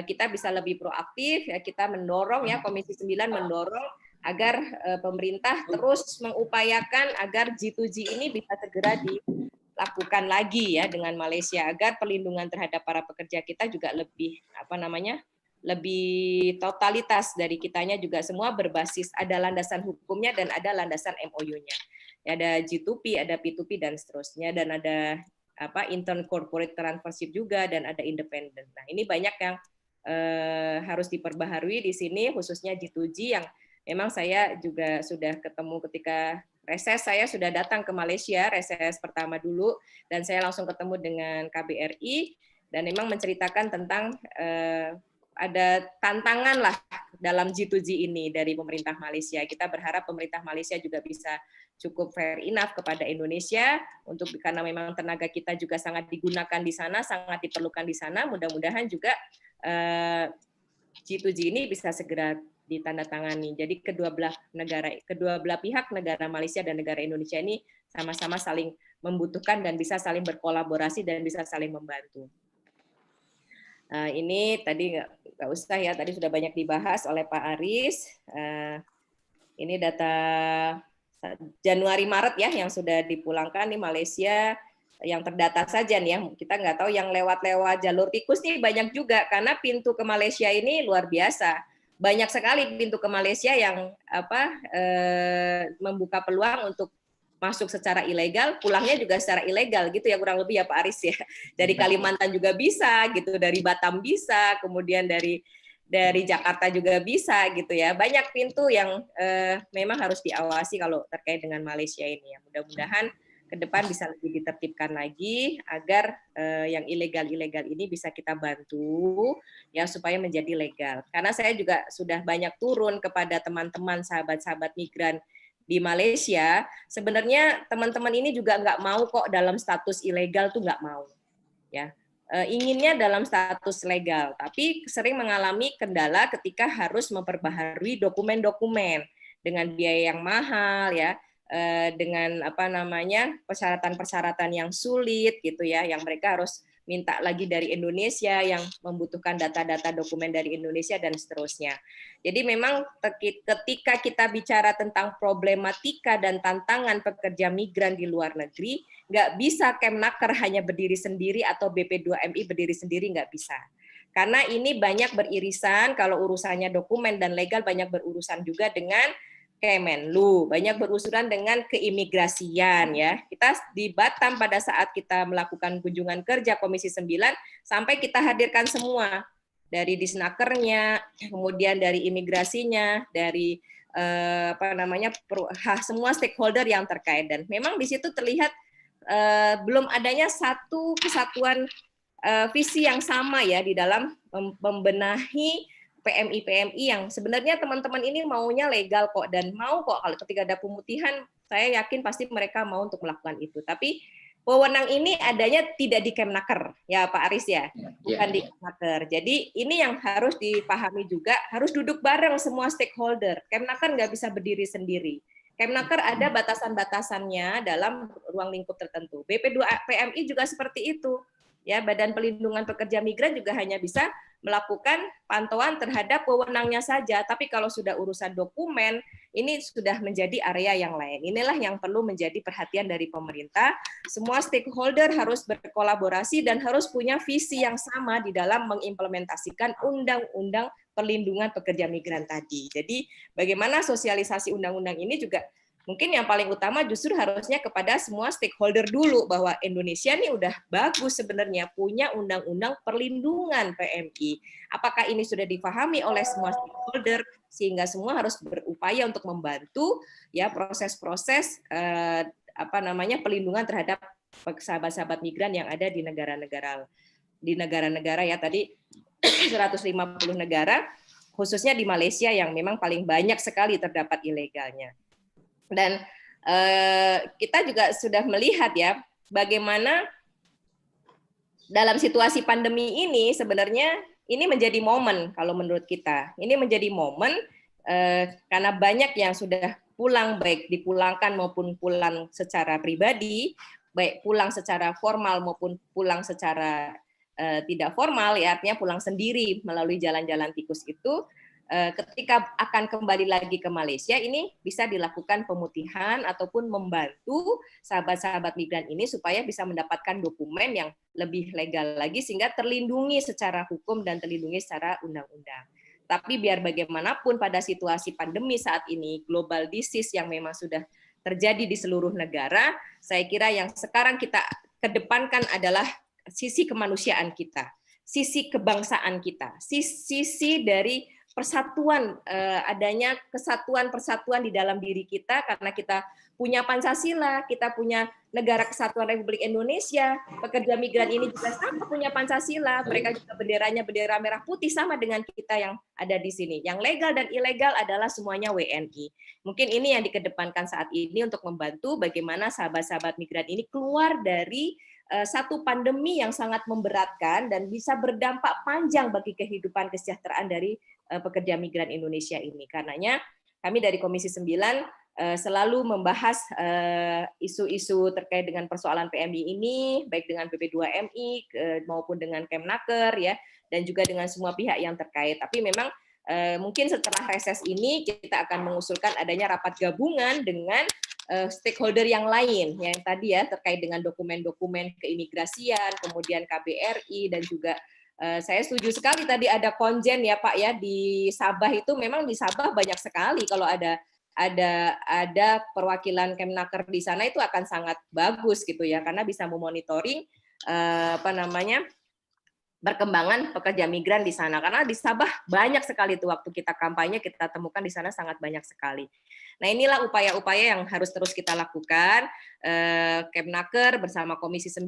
kita bisa lebih proaktif ya, kita mendorong ya, Komisi 9 mendorong agar pemerintah terus mengupayakan agar G2G ini bisa segera dilakukan lagi ya dengan Malaysia, agar perlindungan terhadap para pekerja kita juga lebih lebih totalitas dari kitanya juga semua berbasis ada landasan hukumnya dan ada landasan MOU-nya. Ada G2P, ada P2P dan seterusnya, dan ada intern corporate transfership juga, dan ada independen. Nah, ini banyak yang harus diperbaharui di sini, khususnya G2G yang memang saya juga sudah ketemu ketika reses, saya sudah datang ke Malaysia, reses pertama dulu, dan saya langsung ketemu dengan KBRI, dan memang menceritakan tentang ada tantangan lah dalam G2G ini dari pemerintah Malaysia. Kita berharap pemerintah Malaysia juga bisa cukup fair enough kepada Indonesia karena memang tenaga kita juga sangat digunakan di sana, sangat diperlukan di sana. Mudah-mudahan juga G2G ini bisa segera ditandatangani. Jadi kedua belah pihak, negara Malaysia dan negara Indonesia ini sama-sama saling membutuhkan dan bisa saling berkolaborasi dan bisa saling membantu. Ini tadi nggak usah ya, tadi sudah banyak dibahas oleh Pak Aris. Ini data Januari-Maret ya yang sudah dipulangkan di Malaysia, yang terdata saja nih ya. Kita nggak tahu yang lewat-lewat jalur tikus nih banyak juga, karena pintu ke Malaysia ini luar biasa. Banyak sekali pintu ke Malaysia yang membuka peluang untuk masuk secara ilegal, pulangnya juga secara ilegal gitu ya, kurang lebih ya Pak Aris ya. Dari Kalimantan juga bisa gitu, dari Batam bisa, kemudian dari Jakarta juga bisa gitu ya. Banyak pintu yang memang harus diawasi kalau terkait dengan Malaysia ini ya. Mudah-mudahan ke depan bisa lebih ditertibkan lagi agar yang ilegal-ilegal ini bisa kita bantu ya supaya menjadi legal. Karena saya juga sudah banyak turun kepada teman-teman sahabat-sahabat migran di Malaysia, sebenarnya teman-teman ini juga nggak mau kok dalam status ilegal tuh nggak mau ya. Inginnya dalam status legal, tapi sering mengalami kendala ketika harus memperbaharui dokumen-dokumen dengan biaya yang mahal ya, dengan apa namanya persyaratan-persyaratan yang sulit gitu ya, yang mereka harus minta lagi dari Indonesia yang membutuhkan data-data dokumen dari Indonesia dan seterusnya. Jadi memang ketika kita bicara tentang problematika dan tantangan pekerja migran di luar negeri, nggak bisa Kemnaker hanya berdiri sendiri atau BP2MI berdiri sendiri, nggak bisa. Karena ini banyak beririsan, kalau urusannya dokumen dan legal banyak berurusan juga dengan Kemenlu, banyak berurusan dengan keimigrasian ya. Kita di Batam pada saat kita melakukan kunjungan kerja Komisi 9 sampai kita hadirkan semua dari Disnakernya, kemudian dari imigrasinya, dari semua stakeholder yang terkait, dan memang di situ terlihat belum adanya satu kesatuan visi yang sama ya di dalam membenahi PMI yang sebenarnya teman-teman ini maunya legal kok dan mau kok kalau ketika ada pemutihan saya yakin pasti mereka mau untuk melakukan itu. Tapi wewenang ini adanya tidak di Kemnaker ya Pak Aris ya, bukan di Kemnaker. Jadi ini yang harus dipahami juga, harus duduk bareng semua stakeholder. Kemnaker nggak bisa berdiri sendiri. Kemnaker ada batasan-batasannya dalam ruang lingkup tertentu. BP2PMI juga seperti itu. Ya, Badan Pelindungan Pekerja Migran juga hanya bisa melakukan pantauan terhadap wewenangnya saja, tapi kalau sudah urusan dokumen, ini sudah menjadi area yang lain. Inilah yang perlu menjadi perhatian dari pemerintah. Semua stakeholder harus berkolaborasi dan harus punya visi yang sama di dalam mengimplementasikan Undang-Undang Perlindungan Pekerja Migran tadi. Jadi bagaimana sosialisasi undang-undang ini juga mungkin yang paling utama justru harusnya kepada semua stakeholder dulu, bahwa Indonesia ini udah bagus sebenarnya punya undang-undang perlindungan PMI. Apakah ini sudah dipahami oleh semua stakeholder sehingga semua harus berupaya untuk membantu ya proses-proses perlindungan terhadap sahabat-sahabat migran yang ada di negara-negara ya tadi 150 negara, khususnya di Malaysia yang memang paling banyak sekali terdapat ilegalnya. Dan kita juga sudah melihat ya bagaimana dalam situasi pandemi ini sebenarnya ini menjadi momen kalau menurut kita. Ini menjadi momen karena banyak yang sudah pulang, baik dipulangkan maupun pulang secara pribadi, baik pulang secara formal maupun pulang secara tidak formal, ya artinya pulang sendiri melalui jalan-jalan tikus itu. Ketika akan kembali lagi ke Malaysia, ini bisa dilakukan pemutihan ataupun membantu sahabat-sahabat migran ini supaya bisa mendapatkan dokumen yang lebih legal lagi sehingga terlindungi secara hukum dan terlindungi secara undang-undang. Tapi biar bagaimanapun pada situasi pandemi saat ini, global disease yang memang sudah terjadi di seluruh negara, saya kira yang sekarang kita kedepankan adalah sisi kemanusiaan kita, sisi kebangsaan kita, sisi dari persatuan, adanya kesatuan persatuan di dalam diri kita karena kita punya Pancasila, kita punya Negara Kesatuan Republik Indonesia, pekerja migran ini juga sama punya Pancasila, mereka juga benderanya bendera merah putih sama dengan kita yang ada di sini. Yang legal dan ilegal adalah semuanya WNI. Mungkin ini yang dikedepankan saat ini untuk membantu bagaimana sahabat-sahabat migran ini keluar dari satu pandemi yang sangat memberatkan dan bisa berdampak panjang bagi kehidupan kesejahteraan dari pekerja migran Indonesia ini. Karenanya kami dari Komisi 9 selalu membahas isu-isu terkait dengan persoalan PMI ini, baik dengan BP2MI maupun dengan Kemnaker ya, dan juga dengan semua pihak yang terkait. Tapi memang mungkin setelah reses ini kita akan mengusulkan adanya rapat gabungan dengan stakeholder yang lain yang tadi ya terkait dengan dokumen-dokumen keimigrasian, kemudian KBRI dan juga saya setuju sekali tadi ada konjen ya Pak ya di Sabah itu, memang di Sabah banyak sekali kalau ada perwakilan Kemnaker di sana itu akan sangat bagus gitu ya karena bisa memonitoring perkembangan pekerja migran di sana, karena di Sabah banyak sekali tuh waktu kita kampanye kita temukan di sana sangat banyak sekali. Nah, inilah upaya-upaya yang harus terus kita lakukan. Kemnaker bersama Komisi 9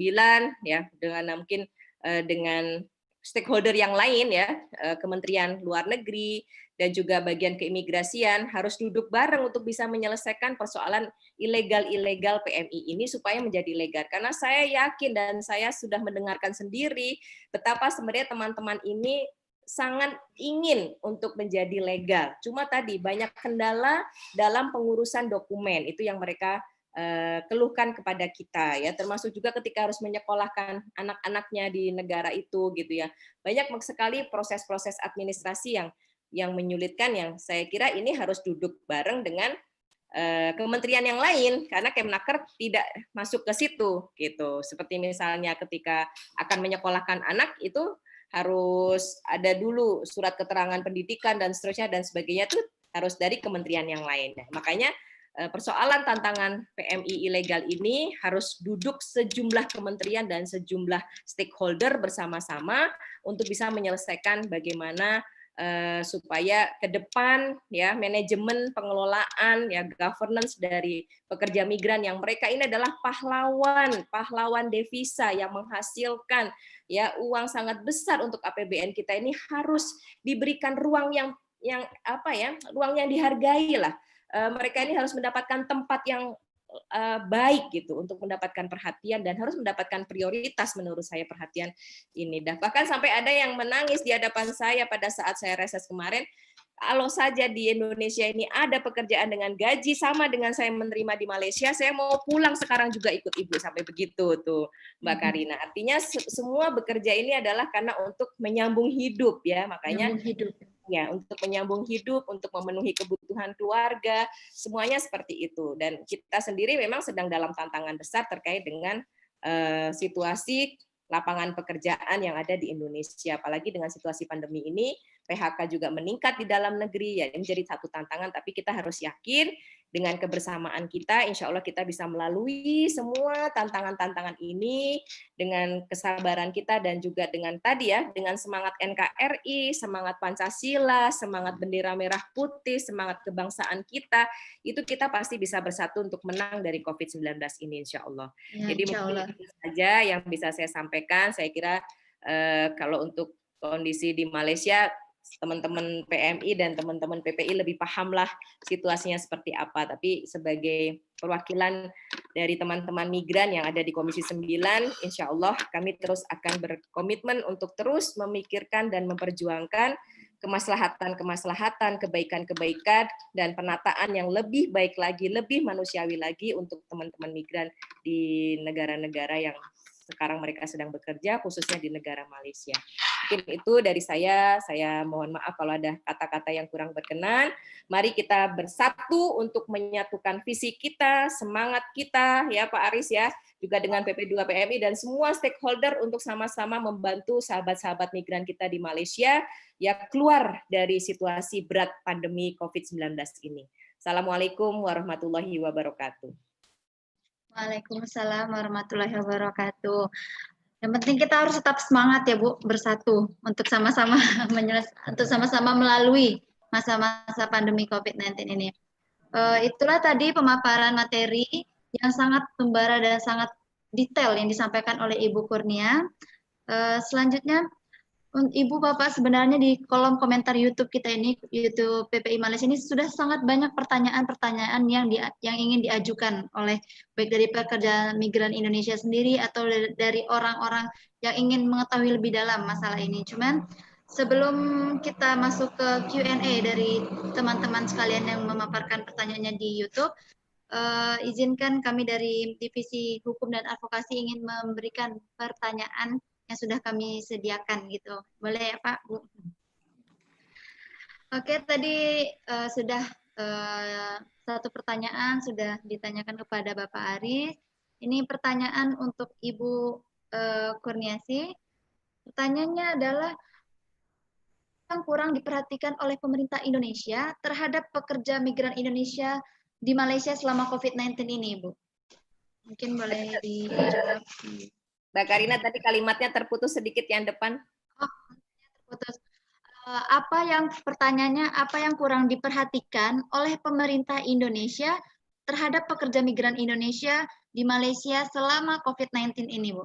ya, dengan mungkin dengan stakeholder yang lain ya, Kementerian Luar Negeri dan juga bagian keimigrasian harus duduk bareng untuk bisa menyelesaikan persoalan ilegal PMI ini supaya menjadi legal. Karena saya yakin dan saya sudah mendengarkan sendiri betapa sebenarnya teman-teman ini sangat ingin untuk menjadi legal. Cuma tadi banyak kendala dalam pengurusan dokumen, itu yang mereka keluhkan kepada kita ya, termasuk juga ketika harus menyekolahkan anak-anaknya di negara itu gitu ya. Banyak sekali proses-proses administrasi yang menyulitkan, yang saya kira ini harus duduk bareng dengan kementerian yang lain, karena Kemnaker tidak masuk ke situ gitu. Seperti misalnya ketika akan menyekolahkan anak itu harus ada dulu surat keterangan pendidikan dan seterusnya dan sebagainya, itu harus dari kementerian yang lain. Makanya persoalan tantangan PMI ilegal ini harus duduk sejumlah kementerian dan sejumlah stakeholder bersama-sama untuk bisa menyelesaikan bagaimana supaya ke depan ya manajemen pengelolaan ya governance dari pekerja migran yang mereka ini adalah pahlawan devisa yang menghasilkan ya uang sangat besar untuk APBN kita, ini harus diberikan ruang yang apa ya, ruang yang dihargai lah. Mereka ini harus mendapatkan tempat yang baik gitu untuk mendapatkan perhatian dan harus mendapatkan prioritas menurut saya perhatian ini. Dan bahkan sampai ada yang menangis di hadapan saya pada saat saya reses kemarin, kalau saja di Indonesia ini ada pekerjaan dengan gaji sama dengan saya menerima di Malaysia, saya mau pulang sekarang juga ikut ibu, sampai begitu tuh Mbak Karina. Artinya semua bekerja ini adalah karena untuk menyambung hidup ya, makanya ya untuk menyambung hidup, untuk memenuhi kebutuhan keluarga, semuanya seperti itu. Dan kita sendiri memang sedang dalam tantangan besar terkait dengan situasi lapangan pekerjaan yang ada di Indonesia, apalagi dengan situasi pandemi ini, PHK juga meningkat di dalam negeri, ya ini menjadi satu tantangan, tapi kita harus yakin dengan kebersamaan kita, insya Allah kita bisa melalui semua tantangan-tantangan ini dengan kesabaran kita dan juga dengan tadi ya, dengan semangat NKRI, semangat Pancasila, semangat bendera merah putih, semangat kebangsaan kita, itu kita pasti bisa bersatu untuk menang dari COVID-19 ini, insya Allah. Ya, jadi mungkin itu saja yang bisa saya sampaikan. Saya kira kalau untuk kondisi di Malaysia, teman-teman PMI dan teman-teman PPI lebih pahamlah situasinya seperti apa. Tapi sebagai perwakilan dari teman-teman migran yang ada di Komisi 9, insya Allah kami terus akan berkomitmen untuk terus memikirkan dan memperjuangkan kemaslahatan, kebaikan-kebaikan, dan penataan yang lebih baik lagi, lebih manusiawi lagi untuk teman-teman migran di negara-negara yang sekarang mereka sedang bekerja, khususnya di negara Malaysia. Mungkin itu dari saya mohon maaf kalau ada kata-kata yang kurang berkenan. Mari kita bersatu untuk menyatukan visi kita, semangat kita, ya Pak Aris ya, juga dengan PP2 PMI dan semua stakeholder untuk sama-sama membantu sahabat-sahabat migran kita di Malaysia ya keluar dari situasi berat pandemi COVID-19 ini. Assalamualaikum warahmatullahi wabarakatuh. Waalaikumsalam warahmatullahi wabarakatuh. Yang penting kita harus tetap semangat ya Bu, bersatu untuk sama-sama melalui masa-masa pandemi COVID-19 ini. Itulah tadi pemaparan materi yang sangat membara dan sangat detail yang disampaikan oleh Ibu Kurnia. Selanjutnya, Ibu Bapak, sebenarnya di kolom komentar YouTube kita ini, YouTube PPI Malaysia ini sudah sangat banyak pertanyaan-pertanyaan yang ingin diajukan oleh baik dari pekerja migran Indonesia sendiri atau dari orang-orang yang ingin mengetahui lebih dalam masalah ini. Cuman sebelum kita masuk ke Q&A dari teman-teman sekalian yang memaparkan pertanyaannya di YouTube, izinkan kami dari Divisi Hukum dan Advokasi ingin memberikan pertanyaan yang sudah kami sediakan gitu. Boleh ya Pak, Bu? Oke, tadi sudah satu pertanyaan sudah ditanyakan kepada Bapak Aris. Ini pertanyaan untuk Ibu Kurniasi. Pertanyaannya adalah, yang kurang diperhatikan oleh pemerintah Indonesia terhadap pekerja migran Indonesia di Malaysia selama COVID-19 ini, Bu? Mungkin boleh dijawab. Mbak Karina, tadi kalimatnya terputus sedikit yang depan. Terputus. Pertanyaannya, apa yang kurang diperhatikan oleh pemerintah Indonesia terhadap pekerja migran Indonesia di Malaysia selama COVID-19 ini, Bu?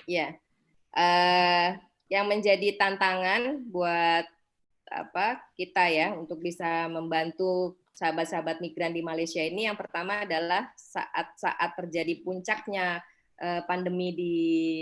Ya, yang menjadi tantangan buat kita ya untuk bisa membantu sahabat-sahabat migran di Malaysia ini, yang pertama adalah saat terjadi puncaknya pandemi di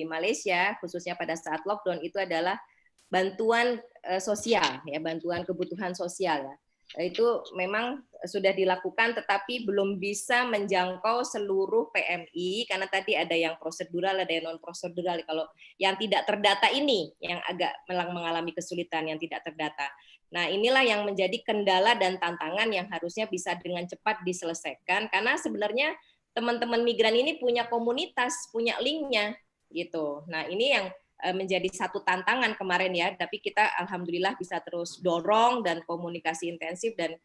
Malaysia, khususnya pada saat lockdown, itu adalah bantuan sosial, ya, bantuan kebutuhan sosial. Itu memang sudah dilakukan, tetapi belum bisa menjangkau seluruh PMI karena tadi ada yang prosedural, ada yang non prosedural. Kalau yang tidak terdata ini yang agak mengalami kesulitan, yang tidak terdata. Nah, inilah yang menjadi kendala dan tantangan yang harusnya bisa dengan cepat diselesaikan, karena sebenarnya teman-teman migran ini punya komunitas, punya linknya gitu. Nah, ini yang menjadi satu tantangan kemarin ya, tapi kita alhamdulillah bisa terus dorong dan komunikasi intensif, dan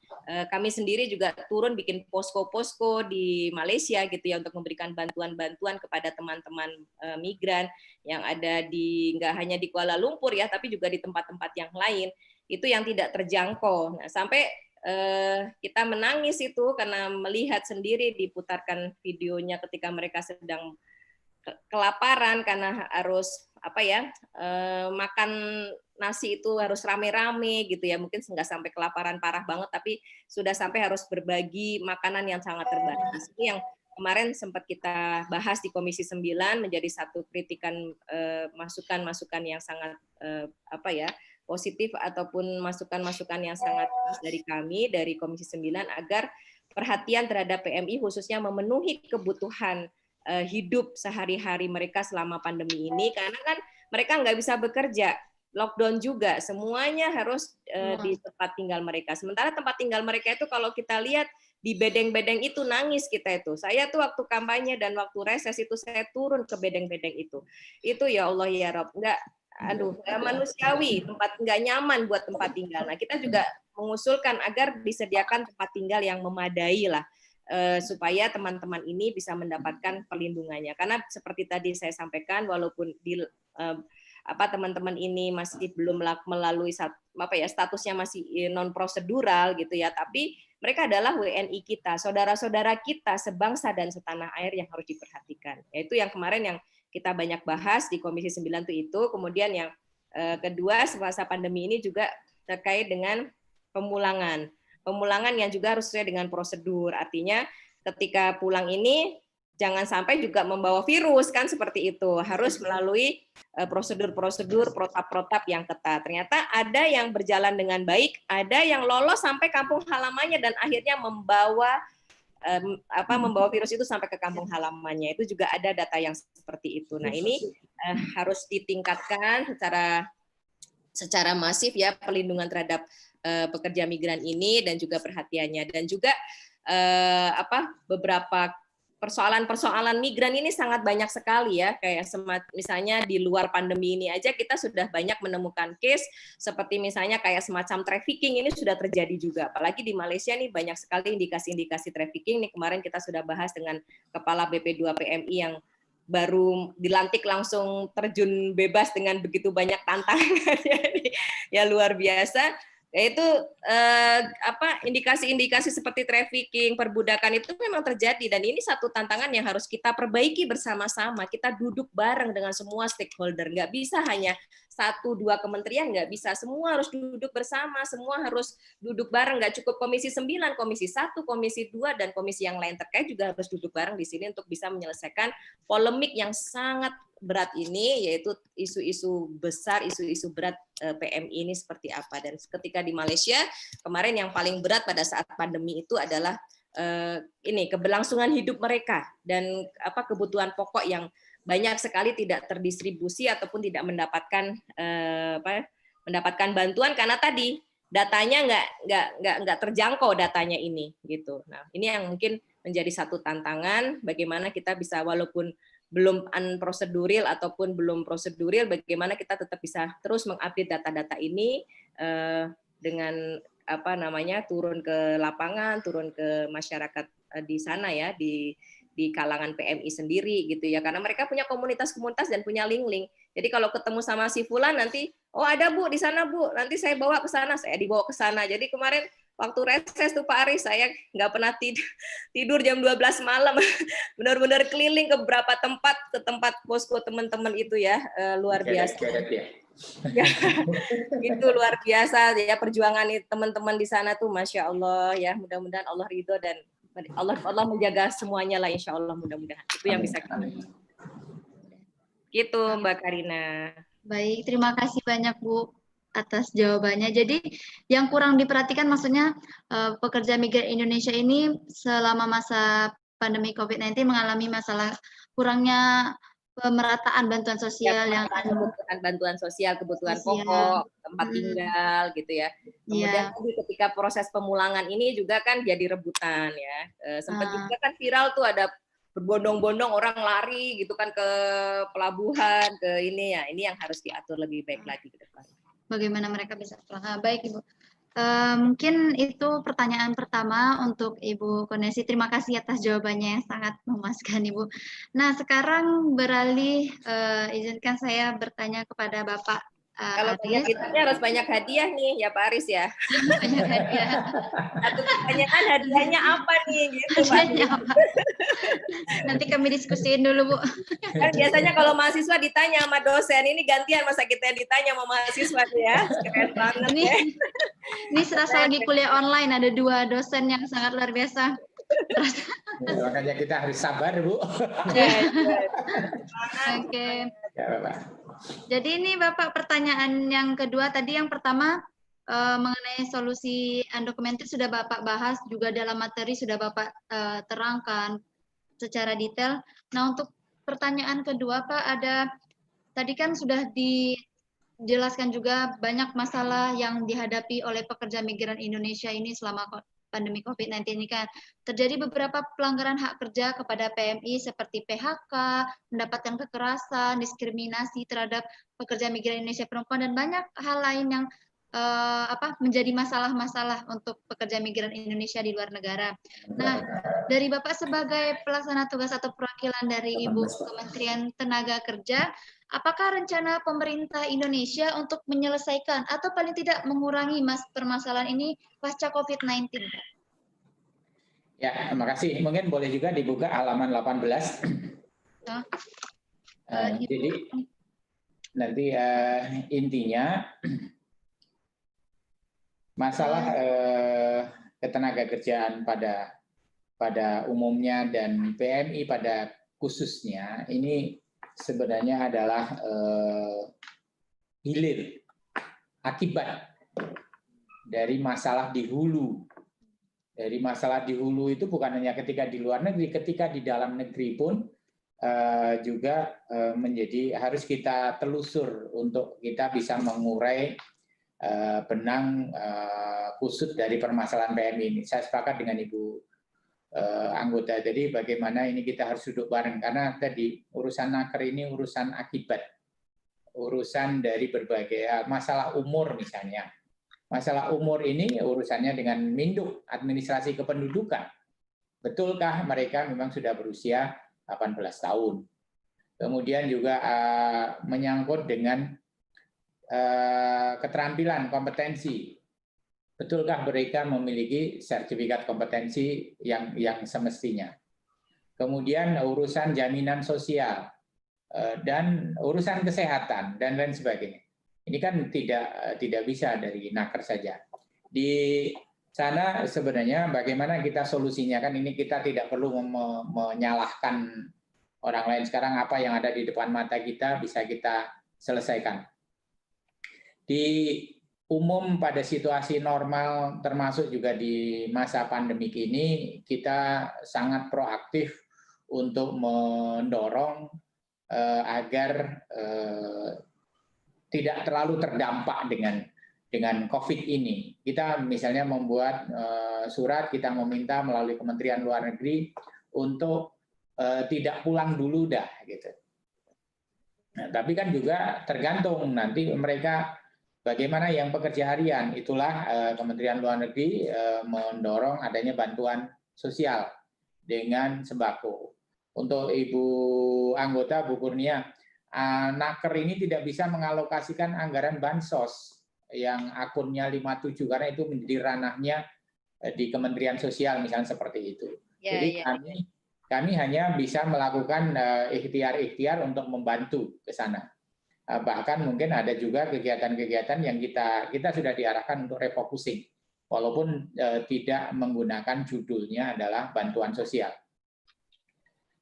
kami sendiri juga turun bikin posko-posko di Malaysia gitu ya untuk memberikan bantuan-bantuan kepada teman-teman migran yang ada di nggak hanya di Kuala Lumpur ya, tapi juga di tempat-tempat yang lain itu yang tidak terjangkau. Nah, sampai kita menangis itu karena melihat sendiri diputarkan videonya ketika mereka sedang kelaparan karena harus makan nasi itu harus rame-rame gitu ya, mungkin nggak sampai kelaparan parah banget, tapi sudah sampai harus berbagi makanan yang sangat terbatas. Ini yang kemarin sempat kita bahas di Komisi 9 menjadi satu kritikan, masukan-masukan yang sangat positif ataupun masukan-masukan yang sangat dari kami dari Komisi 9 agar perhatian terhadap PMI khususnya memenuhi kebutuhan hidup sehari-hari mereka selama pandemi ini, karena kan mereka nggak bisa bekerja, lockdown juga, semuanya harus di tempat tinggal mereka. Sementara tempat tinggal mereka itu kalau kita lihat di bedeng-bedeng itu nangis kita itu. Saya tuh waktu kampanye dan waktu reses itu saya turun ke bedeng-bedeng itu. Itu ya Allah ya Rob, nggak manusiawi, tempat nggak nyaman buat tempat tinggal. Nah, kita juga mengusulkan agar disediakan tempat tinggal yang memadai lah, supaya teman-teman ini bisa mendapatkan perlindungannya. Karena seperti tadi saya sampaikan, walaupun di teman-teman ini masih belum melalui statusnya masih non prosedural gitu ya, tapi mereka adalah WNI kita, saudara-saudara kita sebangsa dan setanah air yang harus diperhatikan. Yaitu yang kemarin yang kita banyak bahas di Komisi 9 itu. Kemudian yang kedua, semasa pandemi ini juga terkait dengan pemulangan yang juga harus sesuai dengan prosedur. Artinya ketika pulang ini jangan sampai juga membawa virus kan, seperti itu. Harus melalui prosedur-prosedur, protap-protap yang ketat. Ternyata ada yang berjalan dengan baik, ada yang lolos sampai kampung halamannya dan akhirnya membawa virus itu sampai ke kampung halamannya. Itu juga ada data yang seperti itu. Nah, ini harus ditingkatkan secara masif ya, perlindungan terhadap pekerja migran ini dan juga perhatiannya, dan juga beberapa persoalan migran ini sangat banyak sekali ya, kayak misalnya di luar pandemi ini aja kita sudah banyak menemukan case seperti misalnya kayak semacam trafficking ini sudah terjadi juga, apalagi di Malaysia nih banyak sekali indikasi-indikasi trafficking. Nih kemarin kita sudah bahas dengan Kepala BP2 PMI yang baru dilantik langsung terjun bebas dengan begitu banyak tantangan ya luar biasa. Yaitu indikasi-indikasi seperti trafficking, perbudakan itu memang terjadi, dan ini satu tantangan yang harus kita perbaiki bersama-sama. Kita duduk bareng dengan semua stakeholder, nggak bisa hanya 1-2 kementerian, nggak bisa, semua harus duduk bersama, semua harus duduk bareng, nggak cukup Komisi 9, Komisi 1, Komisi 2, dan komisi yang lain terkait juga harus duduk bareng di sini untuk bisa menyelesaikan polemik yang sangat berat ini, yaitu isu-isu besar, isu-isu berat PMI ini seperti apa. Dan ketika di Malaysia kemarin yang paling berat pada saat pandemi itu adalah keberlangsungan hidup mereka dan kebutuhan pokok yang banyak sekali tidak terdistribusi ataupun tidak mendapatkan bantuan karena tadi datanya nggak terjangkau datanya ini gitu. Nah, ini yang mungkin menjadi satu tantangan, bagaimana kita bisa walaupun belum unprocedural ataupun belum prosedural, bagaimana kita tetap bisa terus mengupdate data-data ini dengan turun ke lapangan, turun ke masyarakat di sana ya, di kalangan PMI sendiri gitu ya, karena mereka punya komunitas-komunitas dan punya link-link. Jadi kalau ketemu sama si Fulan nanti, oh ada Bu di sana Bu, nanti saya bawa ke sana, saya dibawa ke sana. Jadi kemarin waktu reses tuh Pak Aris, saya nggak pernah tidur jam 12 malam, benar-benar keliling ke beberapa tempat, ke tempat posko teman-teman itu ya, luar biasa. Ya, itu luar biasa ya perjuangan teman-teman di sana tuh, Masya Allah ya, mudah-mudahan Allah ridho dan Allah menjaga semuanya lah, insya Allah, mudah-mudahan itu yang bisa kita. Gitu Mbak Karina. Baik, terima kasih banyak Bu atas jawabannya. Jadi yang kurang diperhatikan maksudnya pekerja migran Indonesia ini selama masa pandemi COVID-19 mengalami masalah kurangnya pemerataan bantuan sosial yang kebutuhan bantuan sosial, kebutuhan pokok, tempat tinggal gitu ya. Kemudian ketika proses pemulangan ini juga kan jadi rebutan ya. Sempat juga kan viral tuh ada berbondong-bondong orang lari gitu kan ke pelabuhan, ke ini ya. Ini yang harus diatur lebih baik lagi ke depan. Bagaimana mereka bisa pulang? Baik Ibu. Mungkin itu pertanyaan pertama untuk Ibu Konesi. Terima kasih atas jawabannya yang sangat memuaskan Ibu. Nah sekarang beralih, izinkan saya bertanya kepada Bapak kalau banyak ditanya harus banyak hadiah nih ya Pak Aris ya. Banyak hadiah. Satu pertanyaan hadiahnya apa nih gitu Pak. Nanti kami diskusiin dulu Bu. Kan biasanya kalau mahasiswa ditanya sama dosen, ini gantian masa kita ditanya sama mahasiswa ya. Keren banget ini, ya. Ini serasa lagi kuliah online, ada 2 dosen yang sangat luar biasa. Makanya kita harus sabar Bu. Oke. Jadi ini Bapak pertanyaan yang kedua tadi, yang pertama mengenai solusi undocumented sudah Bapak bahas, juga dalam materi sudah Bapak terangkan secara detail. Nah untuk pertanyaan kedua Pak, ada tadi kan sudah dijelaskan juga banyak masalah yang dihadapi oleh pekerja migran Indonesia ini selama pandemi COVID-19 ini kan. Terjadi beberapa pelanggaran hak kerja kepada PMI seperti PHK, mendapatkan kekerasan, diskriminasi terhadap pekerja migran Indonesia perempuan, dan banyak hal lain yang menjadi masalah-masalah untuk pekerja migran Indonesia di luar negara. Nah, dari Bapak sebagai pelaksana tugas atau perwakilan dari Ibu Kementerian Tenaga Kerja, apakah rencana pemerintah Indonesia untuk menyelesaikan atau paling tidak mengurangi permasalahan ini pasca COVID-19? Ya, terima kasih. Mungkin boleh juga dibuka halaman 18. Jadi nanti intinya masalah ketenaga kerjaan pada umumnya dan PMI pada khususnya ini sebenarnya adalah hilir akibat dari masalah di hulu. Dari masalah di hulu itu bukan hanya ketika di luar negeri, ketika di dalam negeri pun juga menjadi harus kita telusur untuk kita bisa mengurai benang kusut dari permasalahan PMI ini. Saya sepakat dengan Ibu anggota. Jadi bagaimana ini kita harus duduk bareng, karena tadi urusan naker ini urusan akibat, urusan dari berbagai masalah umur misalnya. Masalah umur ini urusannya dengan Minduk, administrasi kependudukan. Betulkah mereka memang sudah berusia 18 tahun? Kemudian juga menyangkut dengan keterampilan, kompetensi. Betulkah mereka memiliki sertifikat kompetensi yang semestinya? Kemudian urusan jaminan sosial dan urusan kesehatan dan lain sebagainya. Ini kan tidak bisa dari naker saja. Di sana sebenarnya bagaimana kita solusinya, kan ini kita tidak perlu menyalahkan orang lain. Sekarang apa yang ada di depan mata kita bisa kita selesaikan. Di umum pada situasi normal termasuk juga di masa pandemik ini kita sangat proaktif untuk mendorong agar tidak terlalu terdampak dengan COVID ini. Kita misalnya membuat surat, kita meminta melalui Kementerian Luar Negeri untuk tidak pulang dulu dah gitu. Nah, tapi kan juga tergantung nanti mereka bagaimana yang pekerja harian. Itulah Kementerian Luar Negeri mendorong adanya bantuan sosial dengan sembako. Untuk Ibu anggota Bu Kurnia, Naker ini tidak bisa mengalokasikan anggaran bansos yang akunnya 57 karena itu menjadi ranahnya di Kementerian Sosial misalnya seperti itu. Jadi kami hanya bisa melakukan ikhtiar-ikhtiar untuk membantu ke sana. Bahkan mungkin ada juga kegiatan-kegiatan yang kita sudah diarahkan untuk refocusing, walaupun tidak menggunakan judulnya adalah bantuan sosial.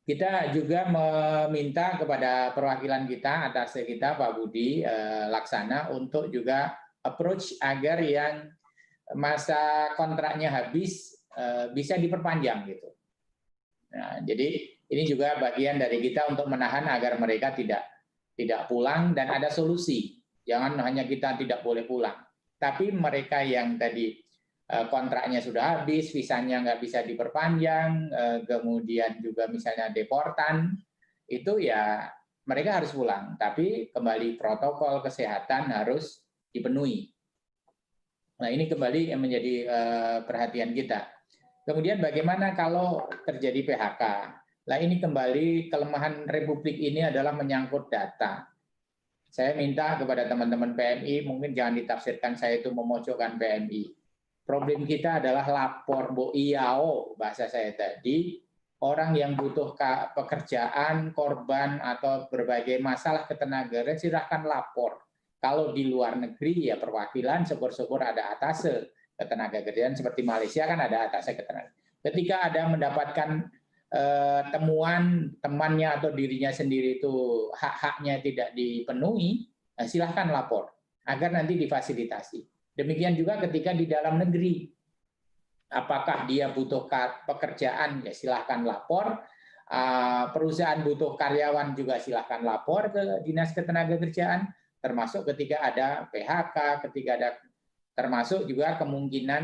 Kita juga meminta kepada perwakilan kita, atas kita Pak Budi Laksana, untuk juga approach agar yang masa kontraknya habis bisa diperpanjang gitu. Nah, jadi ini juga bagian dari kita untuk menahan agar mereka tidak pulang dan ada solusi. Jangan hanya kita tidak boleh pulang, tapi mereka yang tadi kontraknya sudah habis, visanya nggak bisa diperpanjang, kemudian juga misalnya deportan, itu ya mereka harus pulang. Tapi kembali protokol kesehatan harus dipenuhi. Nah ini kembali yang menjadi perhatian kita. Kemudian bagaimana kalau terjadi PHK? Nah ini kembali kelemahan Republik ini adalah menyangkut data. Saya minta kepada teman-teman PMI, mungkin jangan ditafsirkan saya itu memojokkan PMI. Problem kita adalah lapor, Bo Iao, bahasa saya tadi, orang yang butuh pekerjaan, korban, atau berbagai masalah ketenagakerjaan, silahkan lapor. Kalau di luar negeri, ya perwakilan, syukur-syukur ada atase ketenagakerjaan, seperti Malaysia kan ada atase ketenagakerjaan. Ketika ada mendapatkan temuan temannya atau dirinya sendiri itu hak-haknya tidak dipenuhi, silahkan lapor, agar nanti difasilitasi. Demikian juga ketika di dalam negeri, apakah dia butuh pekerjaan, ya silahkan lapor. Perusahaan butuh karyawan juga silahkan lapor ke Dinas Ketenagakerjaan, termasuk ketika ada PHK, ketika ada, termasuk juga kemungkinan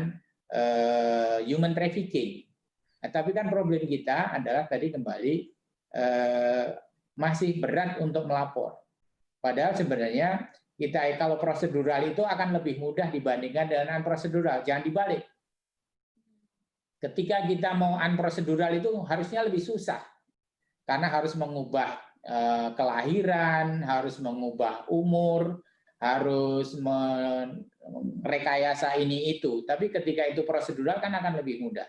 human trafficking. Nah, tapi kan problem kita adalah tadi kembali masih berat untuk melapor. Padahal sebenarnya kita kalau prosedural itu akan lebih mudah dibandingkan dengan unprosedural. Jangan dibalik. Ketika kita mau unprosedural itu harusnya lebih susah. Karena harus mengubah kelahiran, harus mengubah umur, harus merekayasa ini itu. Tapi ketika itu prosedural kan akan lebih mudah.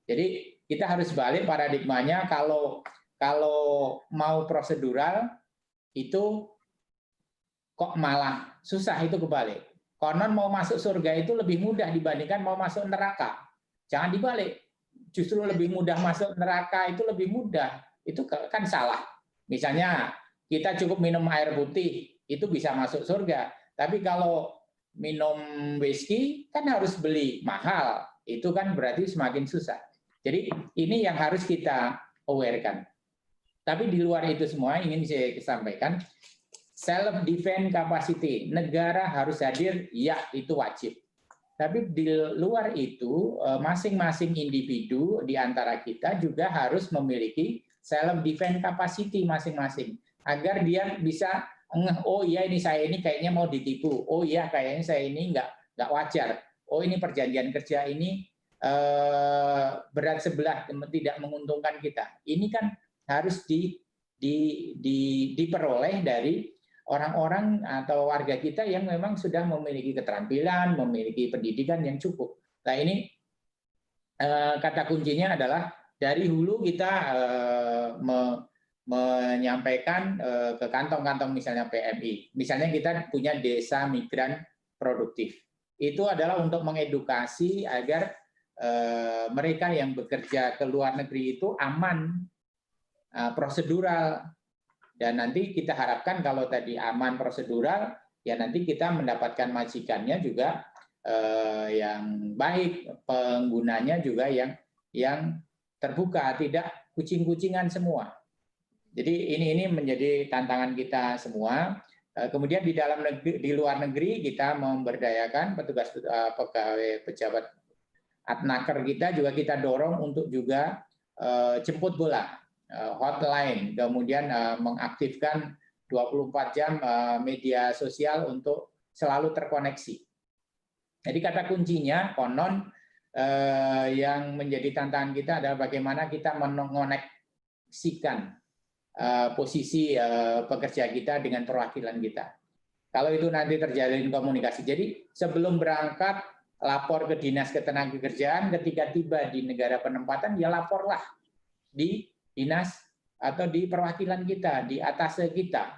Jadi kita harus balik paradigmanya, kalau mau prosedural itu kok malah susah, itu kebalik. Konon mau masuk surga itu lebih mudah dibandingkan mau masuk neraka. Jangan dibalik. Justru lebih mudah masuk neraka itu lebih mudah. Itu kan salah. Misalnya kita cukup minum air putih, itu bisa masuk surga. Tapi kalau minum whisky kan harus beli mahal. Itu kan berarti semakin susah. Jadi ini yang harus kita aware-kan. Tapi di luar itu semua ingin saya sampaikan, self defense capacity, negara harus hadir, ya itu wajib. Tapi di luar itu masing-masing individu di antara kita juga harus memiliki self defense capacity masing-masing, agar dia bisa oh iya ini saya ini kayaknya mau ditipu, oh iya kayaknya saya ini nggak wajar, oh ini perjanjian kerja ini berat sebelah, tidak menguntungkan kita. Ini kan harus diperoleh dari orang-orang atau warga kita yang memang sudah memiliki keterampilan, memiliki pendidikan yang cukup. Nah ini kata kuncinya adalah dari hulu kita menyampaikan ke kantong-kantong misalnya PMI. Misalnya kita punya desa migran produktif. Itu adalah untuk mengedukasi agar mereka yang bekerja ke luar negeri itu aman, prosedural. Dan nanti kita harapkan kalau tadi aman prosedural, ya nanti kita mendapatkan majikannya juga yang baik, penggunanya juga yang terbuka, tidak kucing-kucingan semua. Jadi ini menjadi tantangan kita semua. Kemudian di dalam negeri, di luar negeri kita memberdayakan petugas pegawai pejabat Adnaker kita juga kita dorong untuk juga jemput bola, hotline, kemudian mengaktifkan 24 jam media sosial untuk selalu terkoneksi. Jadi kata kuncinya konon yang menjadi tantangan kita adalah bagaimana kita mengoneksikan posisi pekerja kita dengan perwakilan kita. Kalau itu nanti terjalin komunikasi. Jadi sebelum berangkat lapor ke Dinas Ketenagakerjaan, ketika tiba di negara penempatan ya laporlah di dinas atau di perwakilan kita, di atase kita.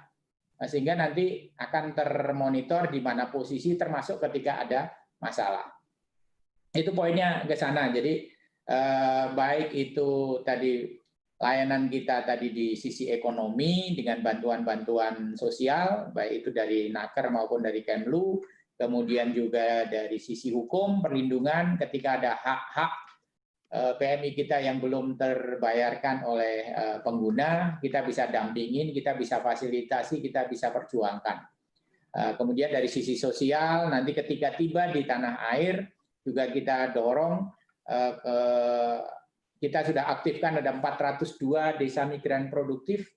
Sehingga nanti akan termonitor di mana posisi termasuk ketika ada masalah. Itu poinnya ke sana. Jadi baik itu tadi layanan kita tadi di sisi ekonomi dengan bantuan-bantuan sosial, baik itu dari Naker maupun dari Kemlu, kemudian juga dari sisi hukum, perlindungan ketika ada hak-hak PMI kita yang belum terbayarkan oleh pengguna, kita bisa dampingin, kita bisa fasilitasi, kita bisa perjuangkan. Kemudian dari sisi sosial, nanti ketika tiba di tanah air, juga kita dorong kita sudah aktifkan ada 402 desa migran produktif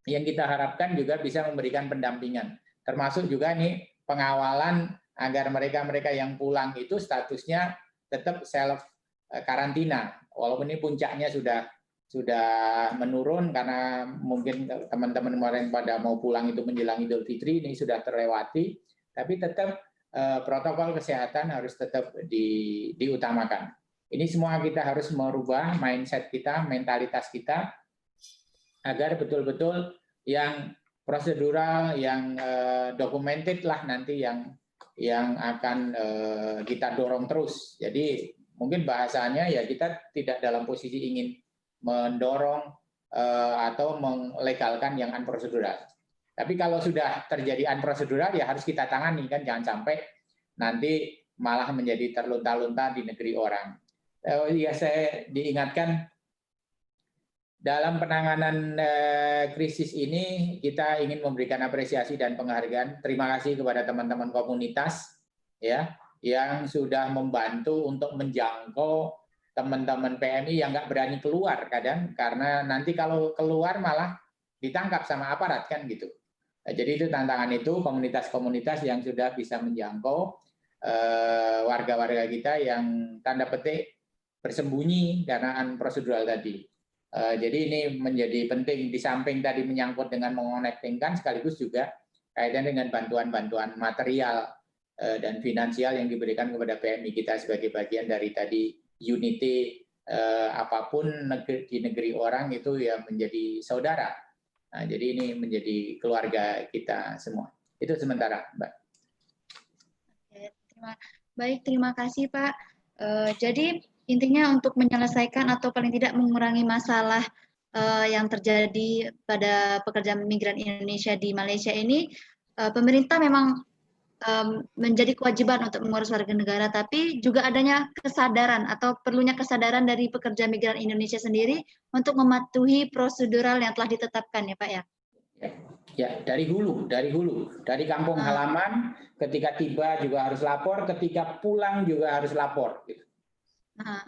yang kita harapkan juga bisa memberikan pendampingan. Termasuk juga nih pengawalan agar mereka-mereka yang pulang itu statusnya tetap self karantina. Walaupun ini puncaknya sudah menurun karena mungkin teman-teman kemarin pada mau pulang itu menjelang Idul Fitri, ini sudah terlewati, tapi tetap protokol kesehatan harus tetap diutamakan. Ini semua kita harus merubah mindset kita, mentalitas kita, agar betul-betul yang prosedural, yang documented lah nanti yang akan kita dorong terus. Jadi mungkin bahasanya ya kita tidak dalam posisi ingin mendorong atau melegalkan yang unprosedural. Tapi kalau sudah terjadi unprosedural ya harus kita tangani kan, jangan sampai nanti malah menjadi terlunta-lunta di negeri orang. Ya saya diingatkan dalam penanganan krisis ini kita ingin memberikan apresiasi dan penghargaan. Terima kasih kepada teman-teman komunitas ya yang sudah membantu untuk menjangkau teman-teman PMI yang nggak berani keluar kadang karena nanti kalau keluar malah ditangkap sama aparat kan gitu. Jadi itu tantangan itu komunitas-komunitas yang sudah bisa menjangkau warga-warga kita yang tanda petik bersembunyi karena prosedural tadi. Jadi ini menjadi penting di samping tadi menyangkut dengan mengonektingkan sekaligus juga kaitan dengan bantuan-bantuan material dan finansial yang diberikan kepada PMI kita sebagai bagian dari tadi unity apapun di negeri orang itu ya menjadi saudara. Nah, jadi ini menjadi keluarga kita semua. Itu sementara, Mbak. Baik, terima kasih Pak. Jadi intinya untuk menyelesaikan atau paling tidak mengurangi masalah yang terjadi pada pekerja migran Indonesia di Malaysia ini, pemerintah memang menjadi kewajiban untuk mengurus warga negara, tapi juga adanya kesadaran atau perlunya kesadaran dari pekerja migran Indonesia sendiri untuk mematuhi prosedural yang telah ditetapkan ya Pak ya? Ya, dari hulu, dari kampung halaman, ketika tiba juga harus lapor, ketika pulang juga harus lapor. Gitu. Nah,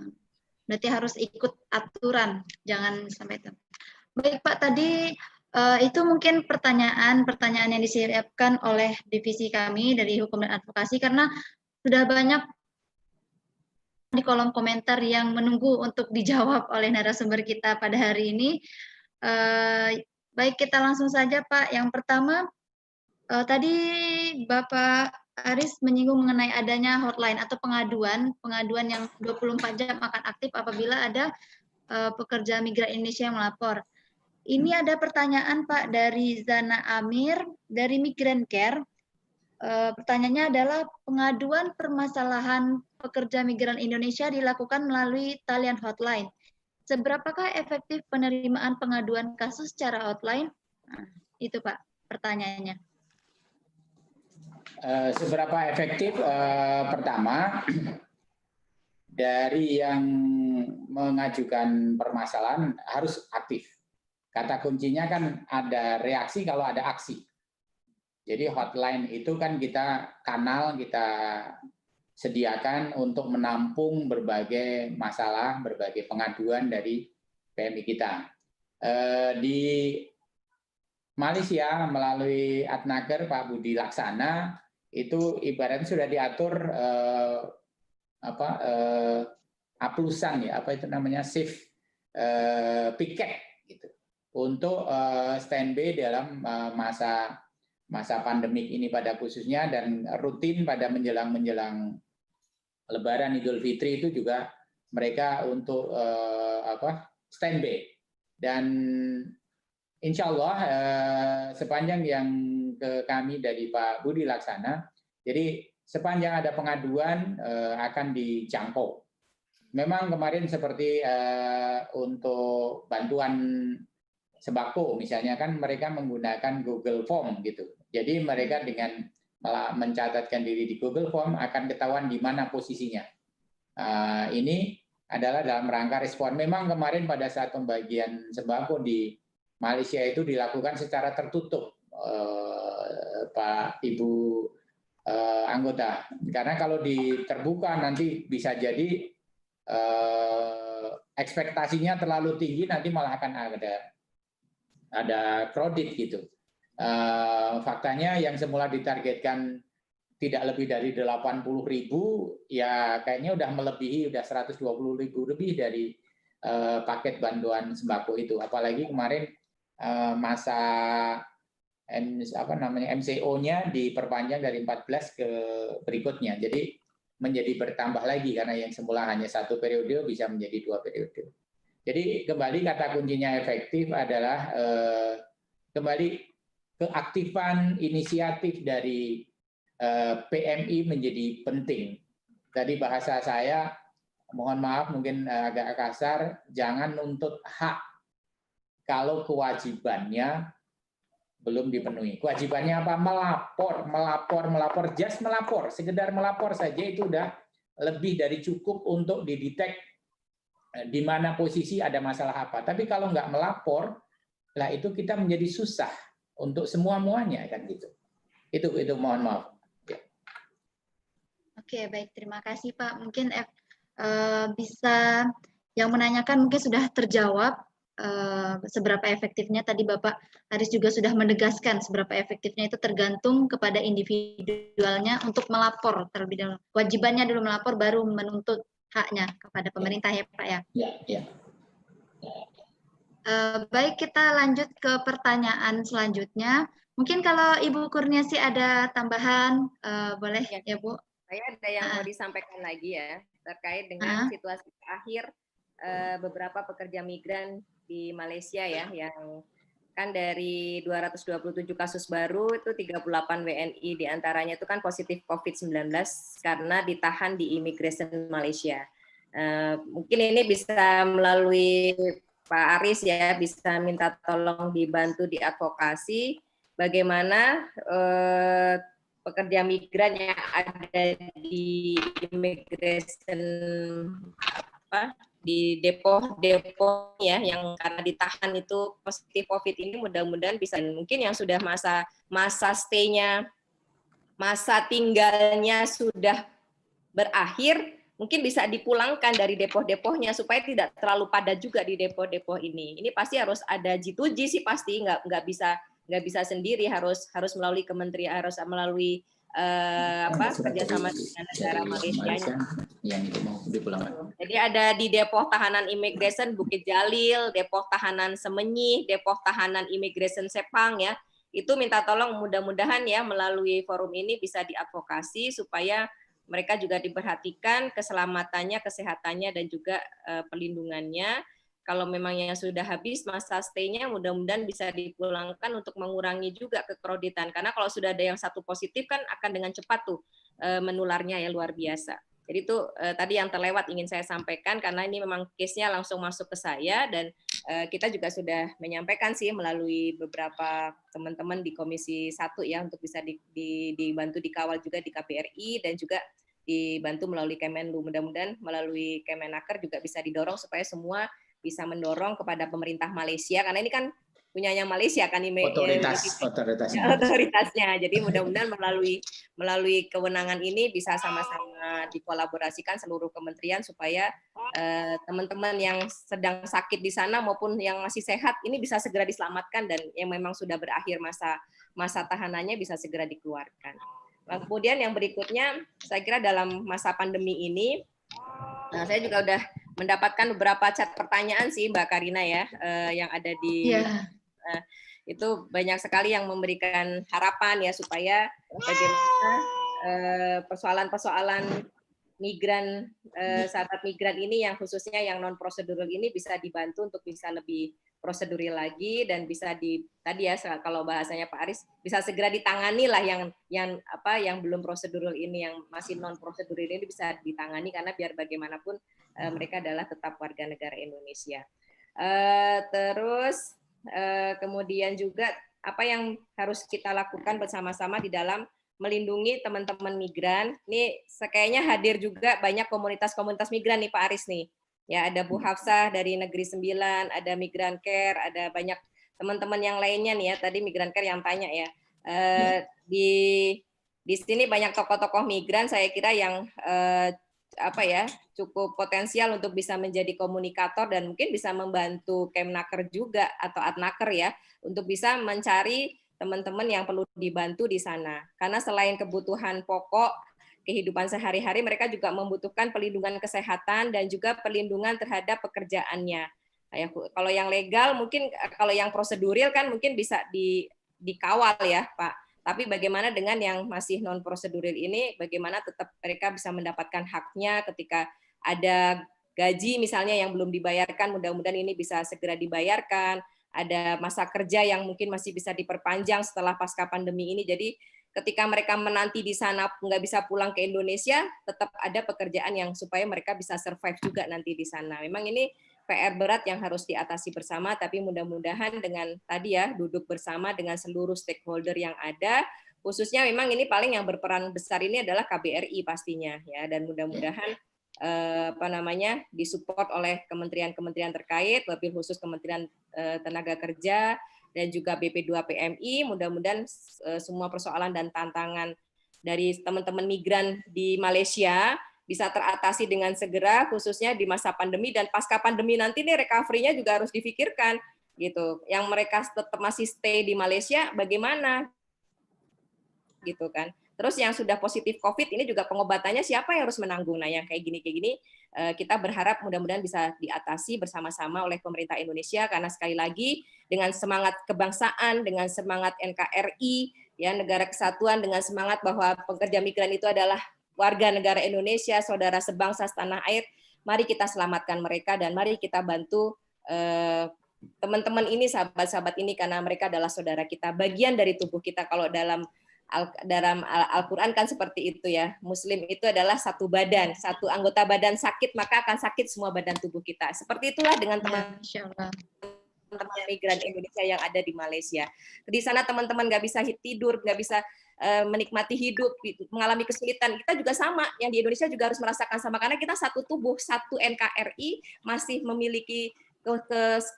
berarti harus ikut aturan, jangan sampai itu. Baik Pak, tadi itu mungkin pertanyaan yang disiapkan oleh divisi kami dari Hukum dan Advokasi karena sudah banyak di kolom komentar yang menunggu untuk dijawab oleh narasumber kita pada hari ini. Baik, kita langsung saja Pak. Yang pertama, tadi Bapak Aris menyinggung mengenai adanya hotline atau pengaduan yang 24 jam akan aktif apabila ada pekerja migran Indonesia yang melapor. Ini ada pertanyaan Pak dari Zana Amir dari Migran Care. Pertanyaannya adalah pengaduan permasalahan pekerja migran Indonesia dilakukan melalui talian hotline. Seberapakah efektif penerimaan pengaduan kasus secara hotline? Nah, itu Pak pertanyaannya. Seberapa efektif? Pertama, dari yang mengajukan permasalahan harus aktif. Kata kuncinya kan ada reaksi kalau ada aksi. Jadi hotline itu kan kanal kita sediakan untuk menampung berbagai masalah, berbagai pengaduan dari PMI kita. Di Malaysia melalui Adnaker Pak Budi Laksana itu ibaratnya sudah diatur aplusan ya, apa itu namanya shift piket gitu. untuk standby dalam masa pandemik ini pada khususnya, dan rutin pada menjelang Lebaran Idul Fitri itu juga mereka untuk standby. Dan insya Allah sepanjang yang ke kami dari Pak Budi Laksana, jadi sepanjang ada pengaduan akan dijangkau. Memang kemarin seperti untuk bantuan sembako misalnya kan mereka menggunakan Google Form gitu. Jadi mereka dengan mencatatkan diri di Google Form akan ketahuan di mana posisinya. Ini adalah dalam rangka respon. Memang kemarin pada saat pembagian sembako di Malaysia itu dilakukan secara tertutup, Pak Ibu anggota. Karena kalau terbuka nanti bisa jadi ekspektasinya terlalu tinggi, nanti malah akan ada kredit gitu. Faktanya yang semula ditargetkan tidak lebih dari 80.000, ya kayaknya udah melebihi, udah 120.000 lebih dari paket bantuan sembako itu. Apalagi kemarin masa MCO-nya diperpanjang dari 14 ke berikutnya. Jadi menjadi bertambah lagi karena yang semula hanya 1 periode bisa menjadi 2 periode. Jadi kembali kata kuncinya efektif adalah kembali keaktifan inisiatif dari PMI menjadi penting. Tadi bahasa saya, mohon maaf mungkin agak kasar, jangan nuntut hak kalau kewajibannya belum dipenuhi. Kewajibannya apa? Melapor, just melapor, sekedar melapor saja itu udah lebih dari cukup untuk didetek di mana posisi ada masalah apa. Tapi kalau nggak melapor, lah itu kita menjadi susah untuk semua-muanya kan gitu. Itu mohon maaf. Ya. Oke, baik, terima kasih Pak. Mungkin bisa yang menanyakan mungkin sudah terjawab seberapa efektifnya. Tadi Bapak Aris juga sudah menegaskan seberapa efektifnya itu tergantung kepada individualnya untuk melapor terlebih dahulu. Kewajibannya dulu melapor baru menuntut haknya kepada pemerintah ya Pak ya. Ya. Baik, kita lanjut ke pertanyaan selanjutnya. Mungkin kalau Ibu Kurniasi ada tambahan, boleh ya Bu? Saya ada yang mau disampaikan lagi ya, terkait dengan situasi akhir beberapa pekerja migran di Malaysia ya, yang kan dari 227 kasus baru itu 38 WNI diantaranya itu kan positif COVID-19 karena ditahan di Immigration Malaysia. Mungkin ini bisa melalui Pak Aris ya, bisa minta tolong dibantu diadvokasi bagaimana pekerja migran yang ada di immigration di depo ya yang karena ditahan itu positif COVID ini, mudah-mudahan bisa, mungkin yang sudah masa stay-nya, masa tinggalnya sudah berakhir, mungkin bisa dipulangkan dari depo-deponya supaya tidak terlalu padat juga di depo-depo ini. Ini pasti harus ada G2G sih pasti, nggak bisa sendiri, harus melalui kementerian, harus melalui kerjasama dengan negara Malaysia yang itu mau dipulangkan. Jadi ada di Depo Tahanan Immigration Bukit Jalil, Depo Tahanan Semenyih, Depo Tahanan Immigration Sepang ya. Itu minta tolong mudah-mudahan ya melalui forum ini bisa diadvokasi supaya mereka juga diperhatikan keselamatannya, kesehatannya dan juga perlindungannya. Kalau memang yang sudah habis masa stay-nya, mudah-mudahan bisa dipulangkan untuk mengurangi juga kekreditan. Karena kalau sudah ada yang satu positif kan akan dengan cepat tuh menularnya ya, luar biasa. Jadi itu tadi yang terlewat ingin saya sampaikan karena ini memang case-nya langsung masuk ke saya dan kita juga sudah menyampaikan sih melalui beberapa teman-teman di Komisi 1 ya untuk bisa dibantu dikawal juga di KBRI dan juga dibantu melalui Kemenlu. Mudah-mudahan melalui Kemenaker juga bisa didorong supaya semua bisa mendorong kepada pemerintah Malaysia karena ini kan punyanya Malaysia kan otoritasnya. Jadi mudah-mudahan melalui kewenangan ini bisa sama-sama dikolaborasikan seluruh kementerian supaya teman-teman yang sedang sakit di sana maupun yang masih sehat ini bisa segera diselamatkan dan yang memang sudah berakhir masa tahanannya bisa segera dikeluarkan. Kemudian yang berikutnya saya kira dalam masa pandemi ini saya juga udah mendapatkan beberapa chat pertanyaan sih Mbak Karina ya, yang ada di itu banyak sekali yang memberikan harapan ya supaya bagaimana persoalan-persoalan migran, sahabat migran ini yang khususnya yang non prosedural ini bisa dibantu untuk bisa lebih prosedural lagi dan bisa tadi ya kalau bahasanya Pak Aris bisa segera ditangani lah yang belum prosedural ini, yang masih non prosedural ini bisa ditangani karena biar bagaimanapun mereka adalah tetap warga negara Indonesia. Terus kemudian juga apa yang harus kita lakukan bersama-sama di dalam melindungi teman-teman migran. Ini kayaknya hadir juga banyak komunitas-komunitas migran nih Pak Aris nih. Ya, ada Bu Hafsah dari Negeri 9, ada Migran Care, ada banyak teman-teman yang lainnya nih ya. Tadi Migran Care yang tanya ya. Di sini banyak tokoh-tokoh migran saya kira yang cukup potensial untuk bisa menjadi komunikator dan mungkin bisa membantu Kemnaker juga atau Adnaker ya untuk bisa mencari teman-teman yang perlu dibantu di sana. Karena selain kebutuhan pokok kehidupan sehari-hari, mereka juga membutuhkan perlindungan kesehatan dan juga perlindungan terhadap pekerjaannya. Kalau yang legal mungkin, kalau yang prosedural kan mungkin bisa dikawal ya Pak. Tapi bagaimana dengan yang masih non prosedural ini, bagaimana tetap mereka bisa mendapatkan haknya ketika ada gaji misalnya yang belum dibayarkan, mudah-mudahan ini bisa segera dibayarkan. Ada masa kerja yang mungkin masih bisa diperpanjang setelah pasca pandemi ini. Jadi ketika mereka menanti di sana nggak bisa pulang ke Indonesia, tetap ada pekerjaan yang supaya mereka bisa survive juga nanti di sana. Memang ini PR berat yang harus diatasi bersama, tapi mudah-mudahan dengan tadi ya duduk bersama dengan seluruh stakeholder yang ada, khususnya memang ini paling yang berperan besar ini adalah KBRI pastinya ya, dan mudah-mudahan disupport oleh kementerian-kementerian terkait, lebih khusus Kementerian Tenaga Kerja dan juga BP2 PMI. Mudah-mudahan semua persoalan dan tantangan dari teman-teman migran di Malaysia bisa teratasi dengan segera, khususnya di masa pandemi dan pasca pandemi nanti nih recovery-nya juga harus difikirkan gitu. Yang mereka tetap masih stay di Malaysia bagaimana gitu kan. Terus yang sudah positif COVID ini juga pengobatannya siapa yang harus menanggung? Nah, yang kayak gini kita berharap mudah-mudahan bisa diatasi bersama-sama oleh pemerintah Indonesia karena sekali lagi dengan semangat kebangsaan, dengan semangat NKRI, ya negara kesatuan, dengan semangat bahwa pekerja migran itu adalah warga negara Indonesia, saudara sebangsa setanah air. Mari kita selamatkan mereka dan mari kita bantu teman-teman ini, sahabat-sahabat ini karena mereka adalah saudara kita, bagian dari tubuh kita. Kalau dalam Al-Quran kan seperti itu ya. Muslim itu adalah satu badan, satu anggota badan sakit maka akan sakit semua badan tubuh kita. Seperti itulah dengan teman-teman migran Indonesia yang ada di Malaysia. Di sana teman-teman nggak bisa tidur, nggak bisa menikmati hidup, mengalami kesulitan. Kita juga sama, yang di Indonesia juga harus merasakan sama karena kita satu tubuh, satu NKRI masih memiliki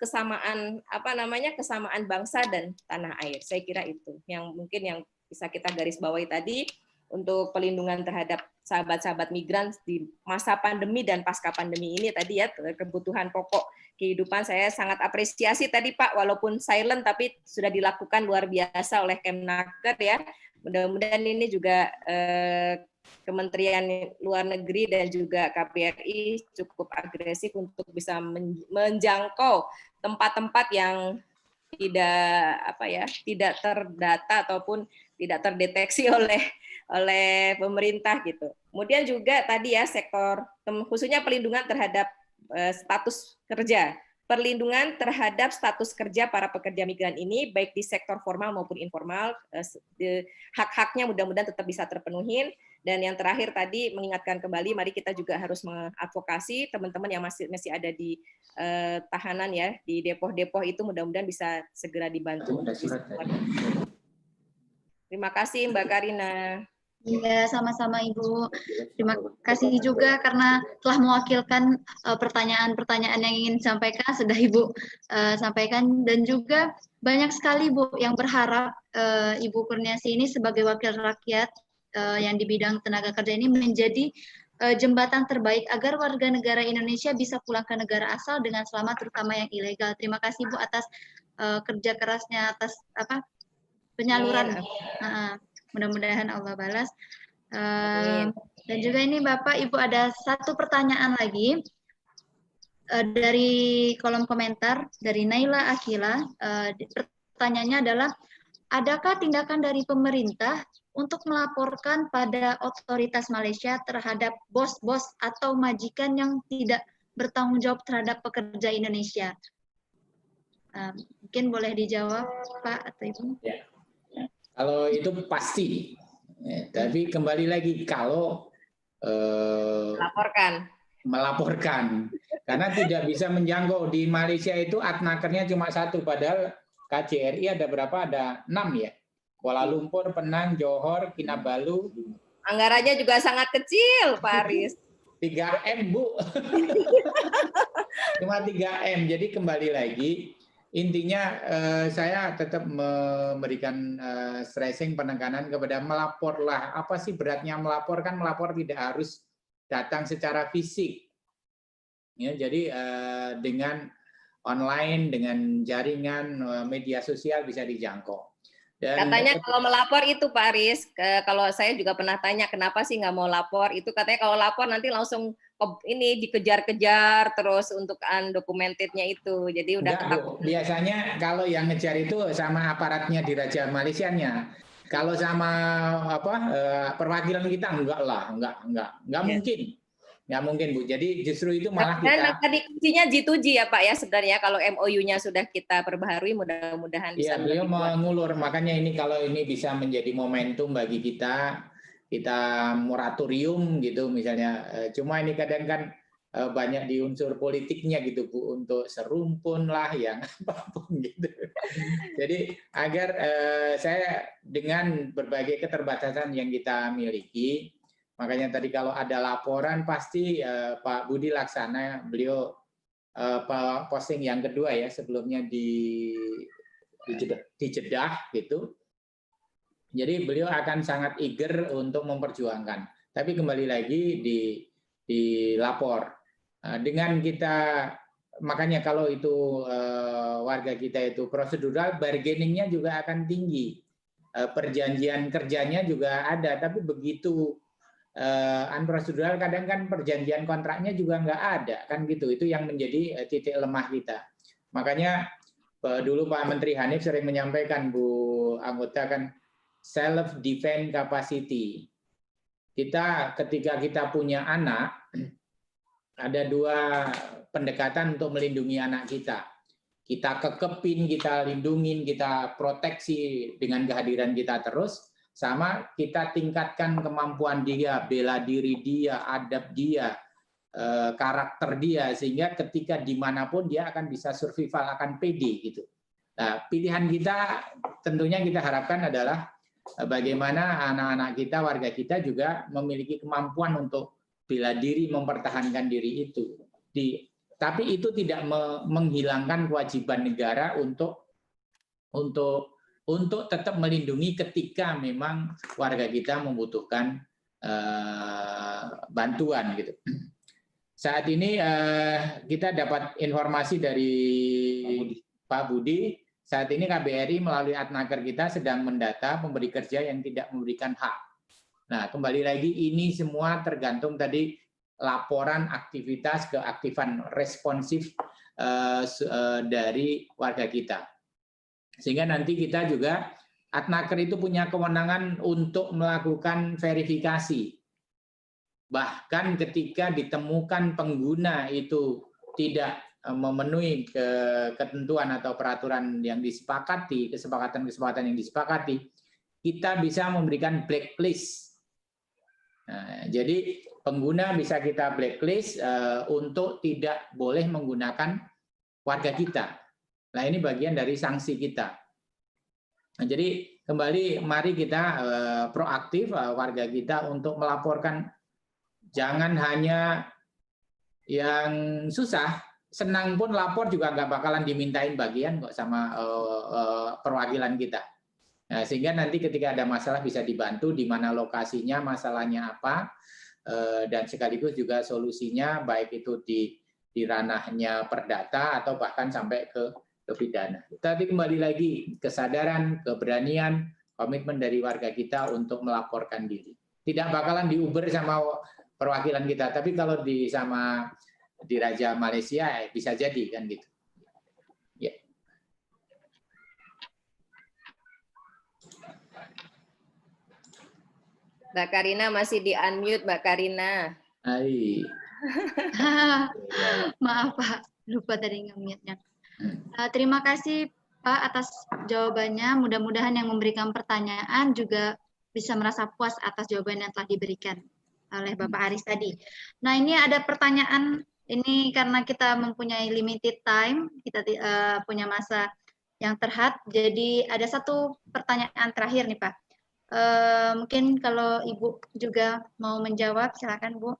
kesamaan kesamaan bangsa dan tanah air. Saya kira itu yang mungkin yang bisa kita garis bawahi tadi untuk pelindungan terhadap sahabat-sahabat migran di masa pandemi dan pasca pandemi ini tadi ya, kebutuhan pokok kehidupan. Saya sangat apresiasi tadi Pak, walaupun silent tapi sudah dilakukan luar biasa oleh Kemnaker ya. Mudah-mudahan ini juga Kementerian Luar Negeri dan juga KBRI cukup agresif untuk bisa menjangkau tempat-tempat yang tidak terdata ataupun tidak terdeteksi oleh pemerintah gitu. Kemudian juga tadi ya sektor khususnya pelindungan terhadap status kerja. Perlindungan terhadap status kerja para pekerja migran ini baik di sektor formal maupun informal, hak-haknya mudah-mudahan tetap bisa terpenuhi. Dan yang terakhir tadi mengingatkan kembali, mari kita juga harus mengadvokasi teman-teman yang masih ada di tahanan ya, di depo-depo itu mudah-mudahan bisa segera dibantu. Terima kasih Mbak Karina. Ya, sama-sama Ibu. Terima kasih juga karena telah mewakilkan pertanyaan-pertanyaan yang ingin disampaikan, sudah Ibu sampaikan. Dan juga banyak sekali Bu yang berharap Ibu Kurniasi ini sebagai wakil rakyat yang di bidang tenaga kerja ini menjadi jembatan terbaik agar warga negara Indonesia bisa pulang ke negara asal dengan selamat, terutama yang ilegal. Terima kasih Bu atas kerja kerasnya, atas penyaluran. Mudah-mudahan Allah balas. Dan juga ini Bapak Ibu ada satu pertanyaan lagi. dari kolom komentar dari Naila Akila, pertanyaannya adalah, adakah tindakan dari pemerintah untuk melaporkan pada otoritas Malaysia terhadap bos-bos atau majikan yang tidak bertanggung jawab terhadap pekerja Indonesia? Mungkin boleh dijawab, Pak atau Ibu. Ya. Kalau itu pasti, tapi kembali lagi kalau melaporkan, karena tidak bisa menjangkau. Di Malaysia itu adnakernya cuma satu, padahal KJRI ada berapa? Ada 6 ya. Kuala Lumpur, Penang, Johor, Kinabalu. Anggarannya juga sangat kecil, Pak Aris. 3M, Bu. Cuma 3M. Jadi kembali lagi, intinya saya tetap memberikan stressing, penekanan kepada melaporlah. Apa sih beratnya melapor? Kan melapor tidak harus datang secara fisik. Ya, jadi dengan online, dengan jaringan media sosial bisa dijangkau. Dan katanya kalau melapor itu Pak Aris, kalau saya juga pernah tanya kenapa sih nggak mau lapor, itu katanya kalau lapor nanti langsung ini dikejar-kejar terus untuk undocumentednya itu, jadi udah Bu, biasanya kalau yang ngejar itu sama aparatnya di Raja Malaysianya. Kalau sama perwakilan kita enggak lah, enggak mungkin. Nggak mungkin, Bu. Jadi justru itu malah kita... Dan tadi kuncinya G2G ya Pak ya sebenarnya, kalau MOU-nya sudah kita perbaharui, mudah-mudahan bisa... Iya, beliau mengulur. Makanya ini kalau ini bisa menjadi momentum bagi kita moratorium gitu misalnya. Cuma ini kadang kan banyak di unsur politiknya gitu, Bu, untuk serumpun lah yang apapun gitu. Jadi agar saya dengan berbagai keterbatasan yang kita miliki, makanya tadi kalau ada laporan pasti Pak Budi Laksana, beliau posting yang kedua ya, sebelumnya di Jeddah gitu. Jadi beliau akan sangat eager untuk memperjuangkan. Tapi kembali lagi di lapor. Dengan kita, makanya kalau itu warga kita itu prosedural, bargainingnya juga akan tinggi. Perjanjian kerjanya juga ada, tapi begitu unprocedural kadang kan perjanjian kontraknya juga nggak ada kan gitu. Itu yang menjadi titik lemah kita. Makanya dulu Pak Menteri Hanif sering menyampaikan, Bu anggota, kan self defense capacity. Ketika kita punya anak, ada dua pendekatan untuk melindungi anak kita. Kita kekepin, kita lindungin, kita proteksi dengan kehadiran kita terus. Sama kita tingkatkan kemampuan dia, bela diri dia, adab dia, karakter dia, sehingga ketika dimanapun dia akan bisa survival, akan pede gitu. Nah, pilihan kita tentunya kita harapkan adalah bagaimana anak-anak kita, warga kita juga memiliki kemampuan untuk bela diri, mempertahankan diri itu. Tapi itu tidak menghilangkan kewajiban negara untuk tetap melindungi ketika memang warga kita membutuhkan bantuan gitu. Saat ini kita dapat informasi dari Pak Budi, saat ini KBRI melalui adnaker kita sedang mendata pemberi kerja yang tidak memberikan hak. Nah, kembali lagi ini semua tergantung tadi laporan aktivitas keaktifan responsif dari warga kita. Sehingga nanti kita juga, adnaker itu punya kewenangan untuk melakukan verifikasi. Bahkan ketika ditemukan pengguna itu tidak memenuhi ketentuan atau peraturan yang disepakati, kesepakatan yang disepakati, kita bisa memberikan blacklist. Nah, jadi pengguna bisa kita blacklist untuk tidak boleh menggunakan warga kita. Nah, ini bagian dari sanksi kita. Nah, jadi kembali mari kita proaktif warga kita untuk melaporkan. Jangan hanya yang susah, senang pun lapor juga nggak bakalan dimintain bagian kok sama perwakilan kita. Nah, sehingga nanti ketika ada masalah bisa dibantu di mana lokasinya, masalahnya apa, dan sekaligus juga solusinya baik itu di ranahnya perdata atau bahkan sampai ke pidana. Tapi kembali lagi kesadaran, keberanian, komitmen dari warga kita untuk melaporkan diri. Tidak bakalan diuber sama perwakilan kita, tapi kalau sama Diraja Malaysia, bisa jadi kan gitu. Ya. Mbak Karina masih di unmute, Mbak Karina. Hai. Maaf Pak, lupa tadi nge-mute-nya. Terima kasih Pak atas jawabannya. Mudah-mudahan yang memberikan pertanyaan juga bisa merasa puas atas jawaban yang telah diberikan oleh Bapak Aris tadi. Nah, ini ada pertanyaan, ini karena kita mempunyai limited time, kita punya masa yang terhad, jadi ada satu pertanyaan terakhir nih Pak. Mungkin kalau Ibu juga mau menjawab, silakan Bu.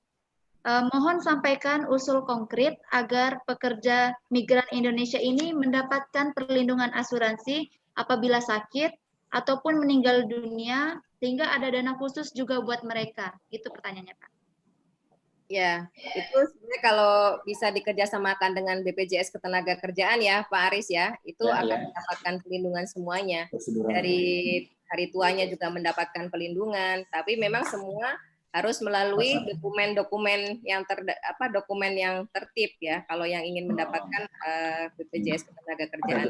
Mohon sampaikan usul konkret agar pekerja migran Indonesia ini mendapatkan perlindungan asuransi apabila sakit ataupun meninggal dunia, sehingga ada dana khusus juga buat mereka. Itu pertanyaannya Pak. Ya, itu sebenarnya kalau bisa dikerjasamakan dengan BPJS Ketenagakerjaan ya Pak Aris ya, itu akan mendapatkan perlindungan semuanya. Dari hari tuanya juga mendapatkan perlindungan, tapi memang semua harus melalui dokumen-dokumen yang dokumen yang tertib ya. Kalau yang ingin mendapatkan BPJS Ketenagakerjaan,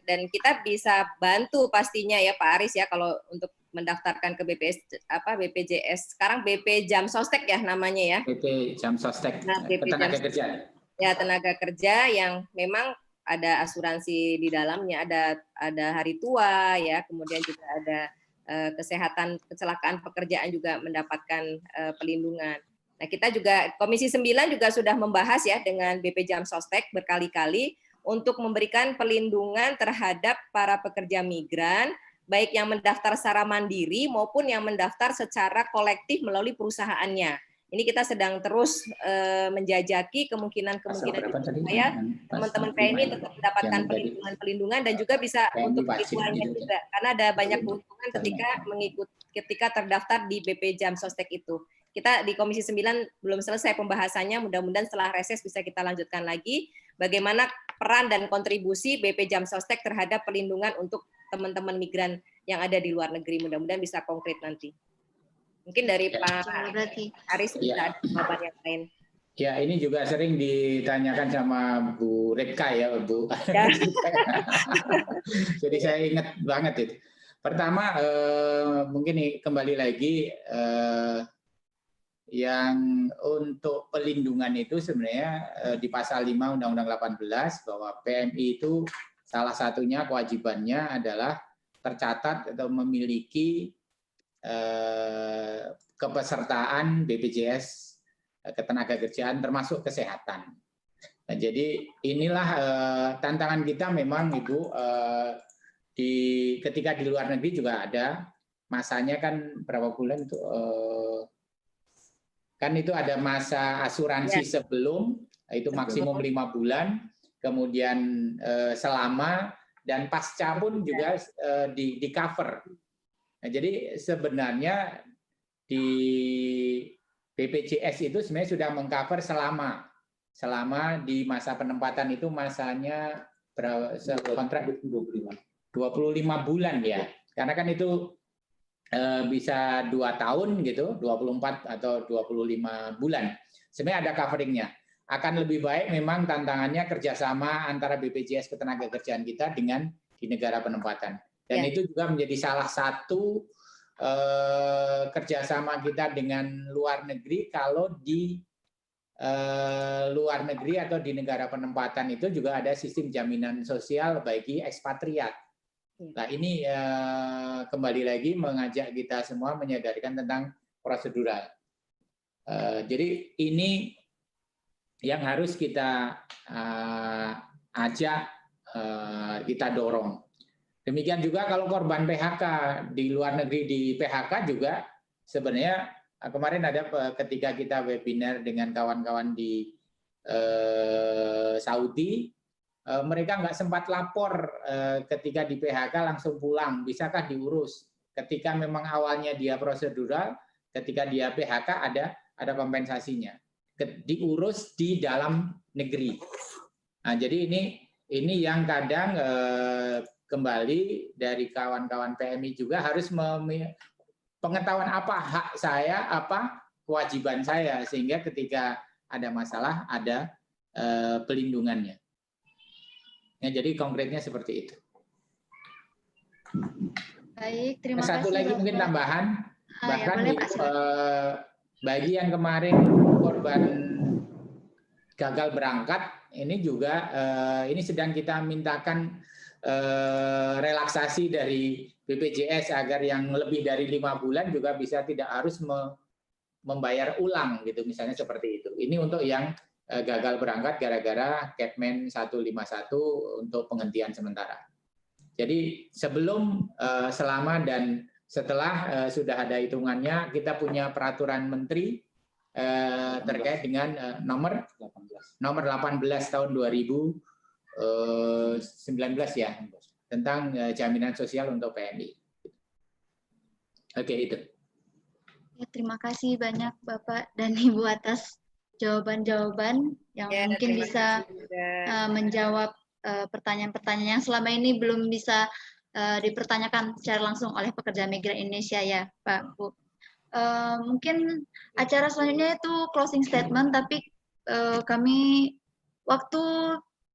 dan kita bisa bantu pastinya ya Pak Aris ya kalau untuk mendaftarkan ke BPJS sekarang BP Jam Sostek ya namanya ya. BP Jam Sostek. Nah, tenaga kerja. Ya, tenaga kerja yang memang ada asuransi di dalamnya, ada hari tua ya, kemudian juga ada kesehatan kecelakaan pekerjaan juga mendapatkan perlindungan. Nah, kita juga Komisi 9 juga sudah membahas ya dengan BP Jam Sostek berkali-kali untuk memberikan perlindungan terhadap para pekerja migran baik yang mendaftar secara mandiri maupun yang mendaftar secara kolektif melalui perusahaannya. Ini kita sedang terus menjajaki kemungkinan-kemungkinan supaya teman-teman PMI tetap mendapatkan perlindungan dan juga bisa untuk kebutuhannya juga, karena ada banyak keuntungan ketika terdaftar di BP Jam Sostek itu. Kita di Komisi 9 belum selesai pembahasannya, mudah-mudahan setelah reses bisa kita lanjutkan lagi bagaimana peran dan kontribusi BP Jam Sostek terhadap perlindungan untuk teman-teman migran yang ada di luar negeri. Mudah-mudahan bisa konkret nanti. Mungkin dari Pak Aris bisa ada jawaban yang lain. Ya, ini juga sering ditanyakan sama Bu Repka ya, Bu. Ya. Jadi saya ingat banget itu. Pertama, mungkin kembali lagi, yang untuk pelindungan itu sebenarnya di pasal 5 Undang-Undang 18 bahwa PMI itu salah satunya kewajibannya adalah tercatat atau memiliki kepesertaan BPJS Ketenagakerjaan termasuk kesehatan. Nah, jadi inilah tantangan kita memang Ibu, ketika di luar negeri juga ada masanya kan berapa bulan itu, kan itu ada masa asuransi sebelum, itu maksimum 5 bulan, kemudian selama, dan pasca pun juga di cover. Nah, jadi sebenarnya di BPJS itu sebenarnya sudah mengcover selama di masa penempatan itu masanya kontrak 25 bulan ya, karena kan itu bisa 2 tahun gitu, 24 atau 25 bulan. Sebenarnya ada coveringnya. Akan lebih baik memang tantangannya kerjasama antara BPJS Ketenagakerjaan kita dengan di negara penempatan. Dan itu juga menjadi salah satu kerjasama kita dengan luar negeri. Kalau di luar negeri atau di negara penempatan itu juga ada sistem jaminan sosial bagi ekspatriat. Nah, ini kembali lagi mengajak kita semua menyadarkan tentang prosedural. Jadi ini yang harus kita ajak, kita dorong. Demikian juga kalau korban PHK di luar negeri di PHK juga sebenarnya kemarin ada ketika kita webinar dengan kawan-kawan di Saudi, mereka nggak sempat lapor ketika di PHK langsung pulang, bisakah diurus? Ketika memang awalnya dia prosedural, ketika dia PHK ada kompensasinya, diurus di dalam negeri. Nah, jadi ini yang kadang kembali dari kawan-kawan PMI juga harus pengetahuan apa hak saya, apa kewajiban saya, sehingga ketika ada masalah, ada pelindungannya. Ya, jadi konkretnya seperti itu. Baik, terima kasih. Satu lagi Bapak. mungkin tambahan, bahkan ya, boleh, Pak, bagi yang kemarin korban gagal berangkat, ini juga ini sedang kita mintakan relaksasi dari BPJS agar yang lebih dari 5 bulan juga bisa tidak harus membayar ulang gitu, misalnya seperti itu. Ini untuk yang gagal berangkat gara-gara Kepmen 151 untuk penghentian sementara. Jadi sebelum, selama dan setelah sudah ada hitungannya, kita punya peraturan menteri terkait dengan nomor 18 tahun 2019 ya, tentang jaminan sosial untuk PMI. Oke, itu. Ya, terima kasih banyak Bapak dan Ibu atas jawaban-jawaban yang mungkin bisa menjawab pertanyaan-pertanyaan yang selama ini belum bisa dipertanyakan secara langsung oleh pekerja migran Indonesia ya Pak, Bu. Mungkin acara selanjutnya itu closing statement, tapi kami waktu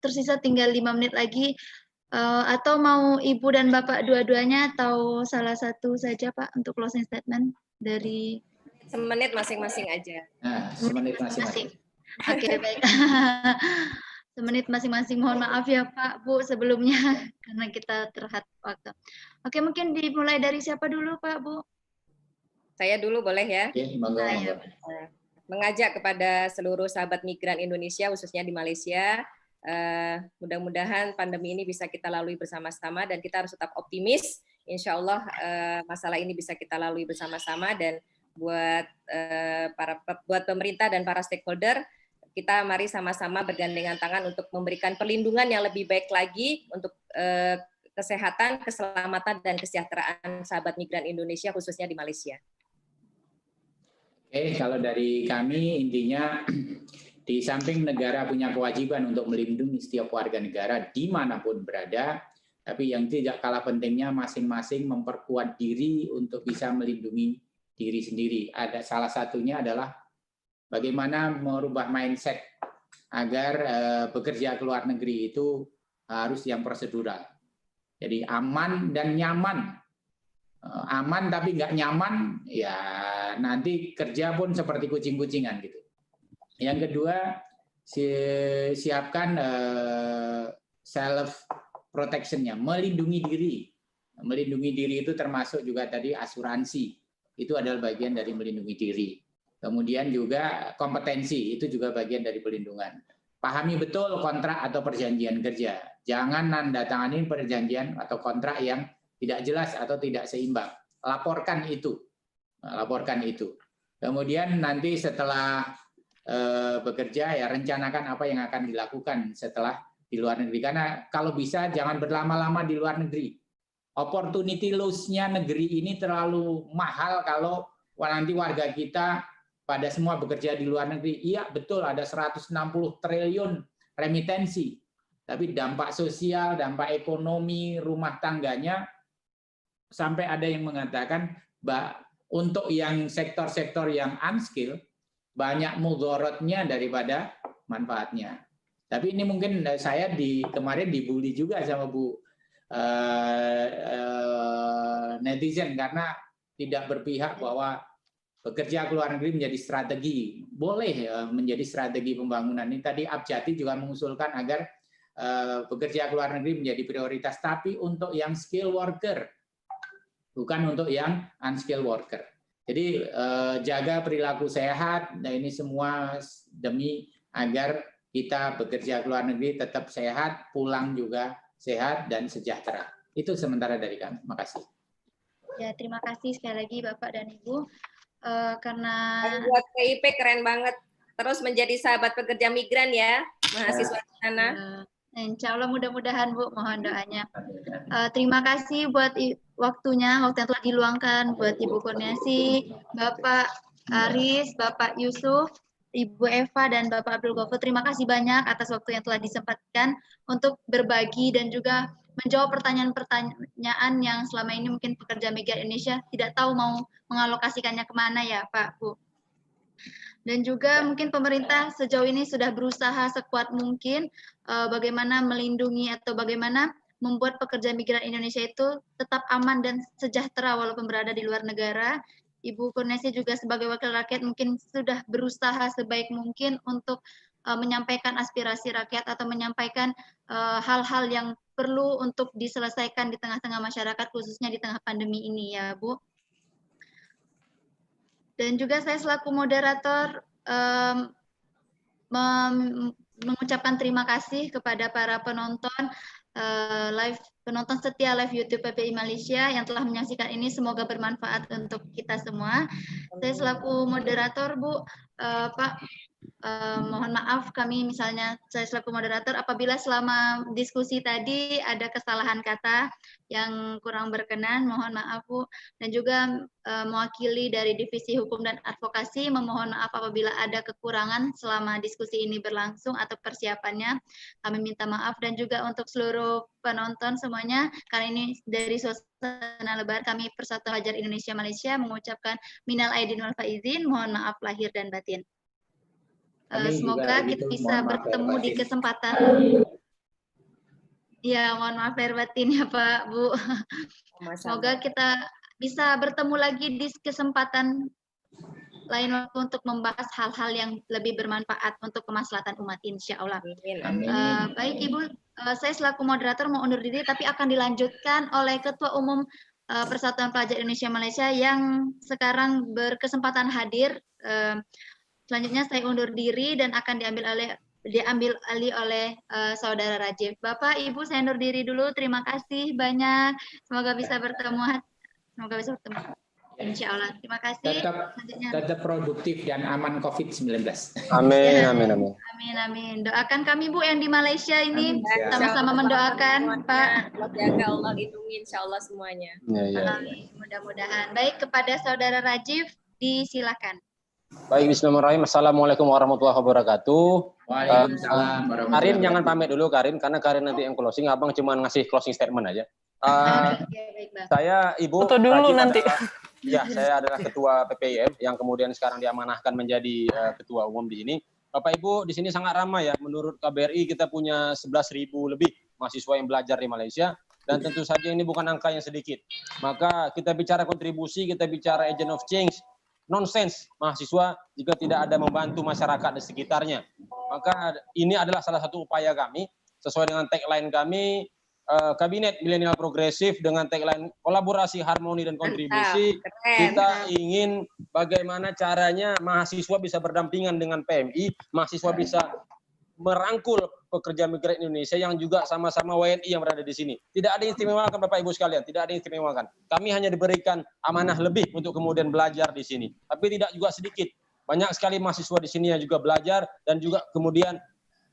tersisa tinggal 5 menit lagi, atau mau Ibu dan Bapak dua-duanya atau salah satu saja Pak untuk closing statement dari semenit masing-masing aja. Nah, semenit masing-masing. Oke, baik. Semenit masing-masing. Mohon maaf ya Pak, Bu sebelumnya karena kita terhad waktu. Oke, mungkin dimulai dari siapa dulu Pak, Bu? Saya dulu boleh ya? Oke, monggo. Mengajak kepada seluruh sahabat migran Indonesia, khususnya di Malaysia, mudah-mudahan pandemi ini bisa kita lalui bersama-sama dan kita harus tetap optimis. Insya Allah masalah ini bisa kita lalui bersama-sama, dan buat pemerintah dan para stakeholder, kita mari sama-sama bergandengan tangan untuk memberikan perlindungan yang lebih baik lagi untuk kesehatan, keselamatan, dan kesejahteraan sahabat migran Indonesia, khususnya di Malaysia. Oke, kalau dari kami intinya di samping negara punya kewajiban untuk melindungi setiap warga negara dimanapun berada, tapi yang tidak kalah pentingnya masing-masing memperkuat diri untuk bisa melindungi diri sendiri. Ada salah satunya adalah bagaimana merubah mindset agar bekerja ke luar negeri itu harus yang prosedural. Jadi aman dan nyaman. Aman tapi nggak nyaman, ya nanti kerja pun seperti kucing-kucingan gitu. Yang kedua, siapkan self protection-nya, melindungi diri. Melindungi diri itu termasuk juga tadi asuransi. Itu adalah bagian dari melindungi diri. Kemudian juga kompetensi, itu juga bagian dari pelindungan. Pahami betul kontrak atau perjanjian kerja. Jangan nandatangani perjanjian atau kontrak yang tidak jelas atau tidak seimbang. Laporkan itu. Laporkan itu. Kemudian nanti setelah bekerja, ya rencanakan apa yang akan dilakukan setelah di luar negeri. Karena kalau bisa jangan berlama-lama di luar negeri. Opportunity loss-nya negeri ini terlalu mahal kalau nanti warga kita pada semua bekerja di luar negeri. Iya, betul ada 160 triliun remitensi. Tapi dampak sosial, dampak ekonomi, rumah tangganya, sampai ada yang mengatakan untuk yang sektor-sektor yang unskilled, banyak mudorotnya daripada manfaatnya. Tapi ini mungkin saya kemarin dibully juga sama Bu netizen karena tidak berpihak bahwa bekerja ke luar negeri menjadi strategi. Boleh menjadi strategi pembangunan. Ini tadi Abjati juga mengusulkan agar bekerja ke luar negeri menjadi prioritas, tapi untuk yang skill worker, bukan untuk yang unskilled worker. Jadi jaga perilaku sehat, nah ini semua demi agar kita bekerja ke luar negeri tetap sehat, pulang juga sehat dan sejahtera. Itu sementara dari kami. Terima kasih. Ya, terima kasih sekali lagi Bapak dan Ibu. Karena buat PIP keren banget. Terus menjadi sahabat pekerja migran ya, mahasiswa di sana. Insya Allah mudah-mudahan Bu, mohon doanya. Terima kasih buat waktunya, waktu yang telah diluangkan buat Ibu Kurniasi, Bapak Aris, Bapak Yusuf, Ibu Eva, dan Bapak Abdul Ghafur. Terima kasih banyak atas waktu yang telah disempatkan untuk berbagi dan juga menjawab pertanyaan-pertanyaan yang selama ini mungkin pekerja migran Indonesia tidak tahu mau mengalokasikannya kemana ya Pak, Bu. Dan juga mungkin pemerintah sejauh ini sudah berusaha sekuat mungkin bagaimana melindungi atau bagaimana membuat pekerja migran Indonesia itu tetap aman dan sejahtera walaupun berada di luar negara. Ibu Kurniasi juga sebagai wakil rakyat mungkin sudah berusaha sebaik mungkin untuk menyampaikan aspirasi rakyat atau menyampaikan hal-hal yang perlu untuk diselesaikan di tengah-tengah masyarakat, khususnya di tengah pandemi ini ya Bu. Dan juga saya selaku moderator mengucapkan terima kasih kepada para penonton penonton setia live YouTube PPI Malaysia yang telah menyaksikan ini. Semoga bermanfaat untuk kita semua. Saya selaku moderator Bu, Pak, mohon maaf saya selaku moderator apabila selama diskusi tadi ada kesalahan kata yang kurang berkenan, mohon maaf Bu. Dan juga mewakili dari Divisi Hukum dan Advokasi memohon maaf apabila ada kekurangan selama diskusi ini berlangsung atau persiapannya. Kami minta maaf. Dan juga untuk seluruh penonton semuanya, karena ini dari suasana lebaran, kami Persatuan Pelajar Indonesia Malaysia mengucapkan minal aidin wal faizin, mohon maaf lahir dan batin. Semoga kita bisa bertemu di kesempatan. Ya, mohon maaf lahir batin ya Pak, Bu. Semoga kita bisa bertemu lagi di kesempatan lain waktu untuk membahas hal-hal yang lebih bermanfaat untuk kemaslahatan umat, insya Allah. Baik Ibu, saya selaku moderator mau undur diri, tapi akan dilanjutkan oleh Ketua Umum Persatuan Pelajar Indonesia Malaysia yang sekarang berkesempatan hadir. Selanjutnya saya undur diri dan akan diambil alih oleh Saudara Rajif. Bapak, Ibu, saya undur diri dulu. Terima kasih banyak. Semoga bisa bertemu. Insya Allah. Terima kasih. Tetap produktif dan aman COVID-19. Amin, amin, amin. Amin, amin. Doakan kami Bu yang di Malaysia ini sama-sama mendoakan Pak. Allah jaga, Allah lindungi insya Allah semuanya. Ya. Amin. Mudah-mudahan. Baik, kepada Saudara Rajif, disilakan. Baik, bismillahirrahmanirrahim. Assalamualaikum warahmatullahi wabarakatuh. Waalaikumsalam warahmatullahi Karin, jangan wabarakatuh. pamit dulu Karin, karena Karin nanti yang closing. Abang cuma ngasih closing statement aja. Baik, Bang. Saya Ibu Foto dulu Rajif nanti. Saya adalah ketua PPIM yang kemudian sekarang diamanahkan menjadi ketua umum di sini. Bapak Ibu, di sini sangat ramai ya. Menurut KBRI kita punya 11.000 lebih mahasiswa yang belajar di Malaysia, dan tentu saja ini bukan angka yang sedikit. Maka kita bicara kontribusi, kita bicara agent of change. Nonsense mahasiswa jika tidak ada membantu masyarakat di sekitarnya. Maka ini adalah salah satu upaya kami sesuai dengan tagline kami, Kabinet Milenial Progresif, dengan tagline kolaborasi, harmoni, dan kontribusi. Kita ingin bagaimana caranya mahasiswa bisa berdampingan dengan PMI, mahasiswa bisa merangkul pekerja migran Indonesia yang juga sama-sama WNI yang berada di sini. Tidak ada yang istimewakan Bapak Ibu sekalian, tidak ada yang istimewakan. Kami hanya diberikan amanah lebih untuk kemudian belajar di sini. Tapi tidak juga sedikit. Banyak sekali mahasiswa di sini yang juga belajar dan juga kemudian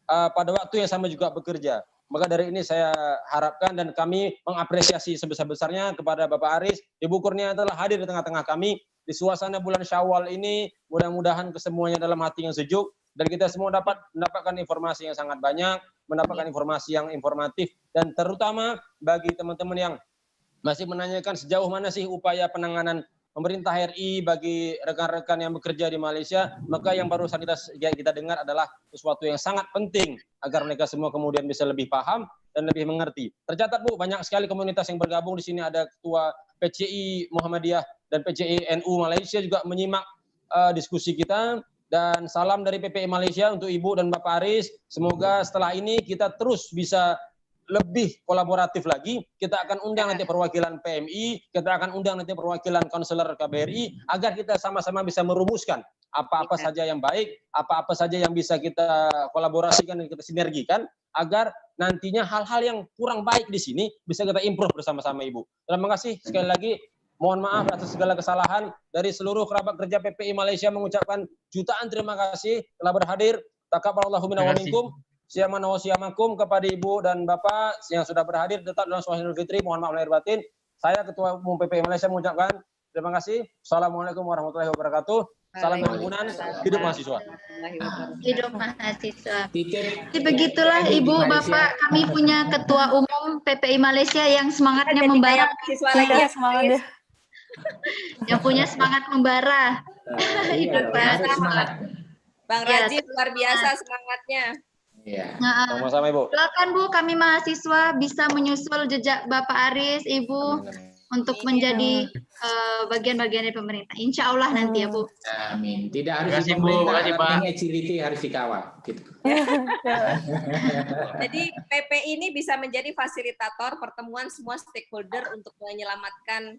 pada waktu yang sama juga bekerja. Maka dari ini saya harapkan dan kami mengapresiasi sebesar-besarnya kepada Bapak Aris. Ibu Kurnia telah hadir di tengah-tengah kami di suasana bulan Syawal ini. Mudah-mudahan kesemuanya dalam hati yang sejuk. Dan kita semua mendapatkan informasi yang sangat banyak, mendapatkan informasi yang informatif, dan terutama bagi teman-teman yang masih menanyakan sejauh mana sih upaya penanganan pemerintah RI bagi rekan-rekan yang bekerja di Malaysia, maka yang barusan kita dengar adalah sesuatu yang sangat penting agar mereka semua kemudian bisa lebih paham dan lebih mengerti. Tercatat Bu, banyak sekali komunitas yang bergabung di sini. Ada Ketua PCI Muhammadiyah dan PCI NU Malaysia juga menyimak diskusi kita. Dan salam dari PPI Malaysia untuk Ibu dan Bapak Aris. Semoga setelah ini kita terus bisa lebih kolaboratif lagi. Kita akan undang nanti perwakilan PMI, kita akan undang nanti perwakilan konselor KBRI, agar kita sama-sama bisa merumuskan apa-apa saja yang baik, apa-apa saja yang bisa kita kolaborasikan dan kita sinergikan, agar nantinya hal-hal yang kurang baik di sini bisa kita improve bersama-sama Ibu. Terima kasih sekali lagi. Mohon maaf atas segala kesalahan. Dari seluruh kerabat kerja PPI Malaysia mengucapkan jutaan terima kasih telah berhadir. Taqabbalallahu minna wa minkum. Siyamana wa siyamakum, kepada Ibu dan Bapak yang sudah berhadir tetap dalam suasana Idul Fitri. Mohon maaf lahir batin. Saya Ketua Umum PPI Malaysia mengucapkan terima kasih. Assalamualaikum warahmatullahi wabarakatuh. Salam kerukunan, hidup mahasiswa. Hidup mahasiswa. Jadi begitulah Ibu, Bapak, kami punya Ketua Umum PPI Malaysia yang semangatnya membara. Mahasiswa lagi ya, Semangat deh. Yang punya semangat membara. Iya, Pak. harus semangat. Bang Ya, Rajif luar biasa semangatnya. Iya. Nah, Sama-sama Ibu. silakan Bu, kami mahasiswa bisa menyusul jejak Bapak Aris, Ibu, Amin, amin. untuk Amin. menjadi bagian-bagian dari pemerintah. Insya Allah nanti ya Bu. Amin. Tidak harus Makasih, di Bu. pemerintah, Makasih, yang Pak. penting agility harus dikawal. Gitu. Jadi PP ini bisa menjadi fasilitator pertemuan semua stakeholder untuk menyelamatkan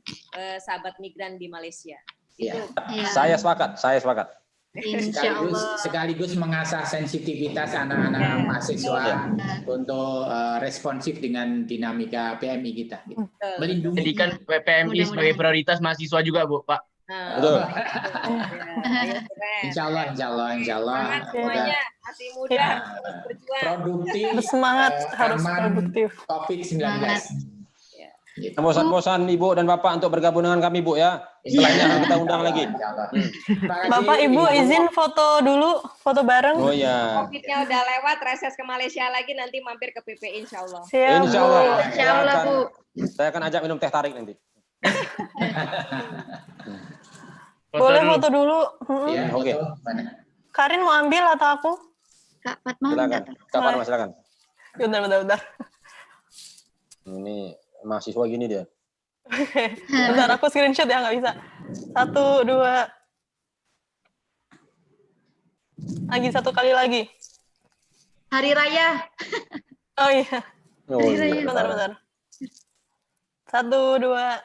sahabat migran di Malaysia. Iya. Ya, Saya sepakat. Insya Allah. Sekaligus mengasah sensitivitas anak-anak mahasiswa untuk responsif dengan dinamika PMI kita. Gitu. Betul. Melindungi. Jadikan PMI Mudah-mudahan. sebagai prioritas mahasiswa juga, Bu, Pak. Nah, Betul. ya, keren. Insya Allah. Semangat semuanya, masih muda, Ya. harus berjuang. Produktif. Bersemangat, harus aman, produktif. COVID-19. Gitu. Bosan-bosan Ibu dan Bapak untuk bergabung dengan kami, Bu ya. Setelahnya akan kita undang lagi. Insya Allah. Terima kasih, Bapak, Ibu izin foto dulu, foto bareng. Oh iya. COVID-nya udah lewat, reses ke Malaysia lagi, nanti mampir ke PPI insya Allah. Siap, Insya Bu. Allah. Insya Allah Bu. Saya akan ajak minum teh tarik nanti. Boleh dulu. foto dulu. Ya, Oke. foto. Mana? Karin mau ambil atau aku? Kak Fatma Silakan. minta tolong. Kak Farma silakan. Bentar. Ini mahasiswa gini dia. Bentar, aku screenshot ya, nggak bisa. 1, 2. Lagi satu kali lagi. Hari Raya. Oh iya, Oh iya. bentar. 1, 2.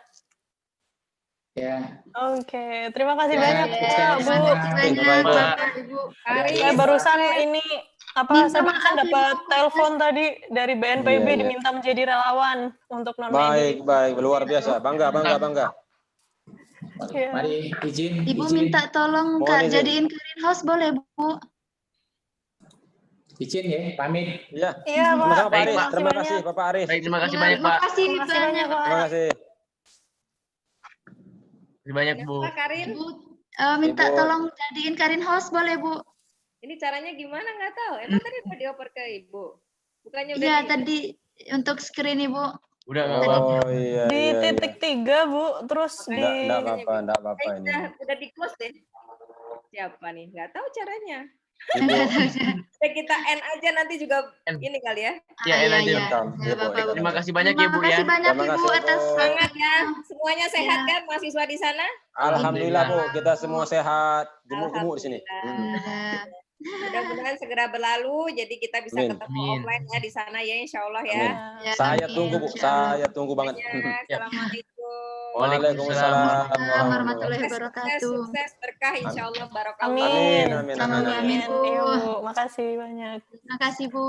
Ya. Oke, terima kasih Ya, banyak sukses Pak, Bu. semua. Banyak Baik, Bu. Bapak Ibu. Karin, Saya barusan ini Minta saya barusan maaf, dapat Ibu. telepon tadi dari BNPB Iya, iya. diminta menjadi relawan untuk non medis. Baik, luar biasa. Bangga. Iya. Mari izin. Ibu izin. minta tolong Mohon Kak izin. jadiin Karin host boleh Bu? Izin ya, pamit. Iya. Iya, Pak. Sama-sama Pak Baik, Aris. Pak. Terima kasih Bapak Aris. Baik, terima kasih Ya, banyak, Pak. Makasih Terima kasih banyak, Pak. Terima kasih. Terima kasih banyak, Bu. Pak Karin, Ibu minta Ibu. tolong jadiin Karin host boleh Bu? ini caranya gimana nggak tahu. Emang tadi udah dioper ke Ibu? Bukannya udah Iya tadi untuk screen Ibu. Udah nggak apa-apa. Oh iya. Di titik 3, Bu, terus di Enggak apa-apa ini. udah di close deh. Siapa nih? Nggak tahu caranya. Ibu. Ya, kita end aja nanti juga End. ini kali ya. Ya, enak aja. Iya, Bu. Terima kasih banyak ya, Bu ya. Terima kasih banyak Terima Ibu kasih, atas Bu. Semangat ya. Semuanya sehat kan mahasiswa di sana? Alhamdulillah Bu, kita semua sehat. Gemuk-gemuk di sini. Alhamdulillah. Mudah-mudahan segera berlalu, jadi kita bisa Amin. ketemu Amin. offline ya di sana ya, insya Allah ya. Amin. Ya, Saya amin. tunggu Bu, saya tunggu banget. Assalamualaikum. Waalaikumsalam Warahmatullahi Sukses, wabarakatuh. sukses, berkah insya Allah, barokallah. Amin. Amin. Sama Bu, amin Bu. Iya, Bu. Makasih banyak. Terima kasih Bu.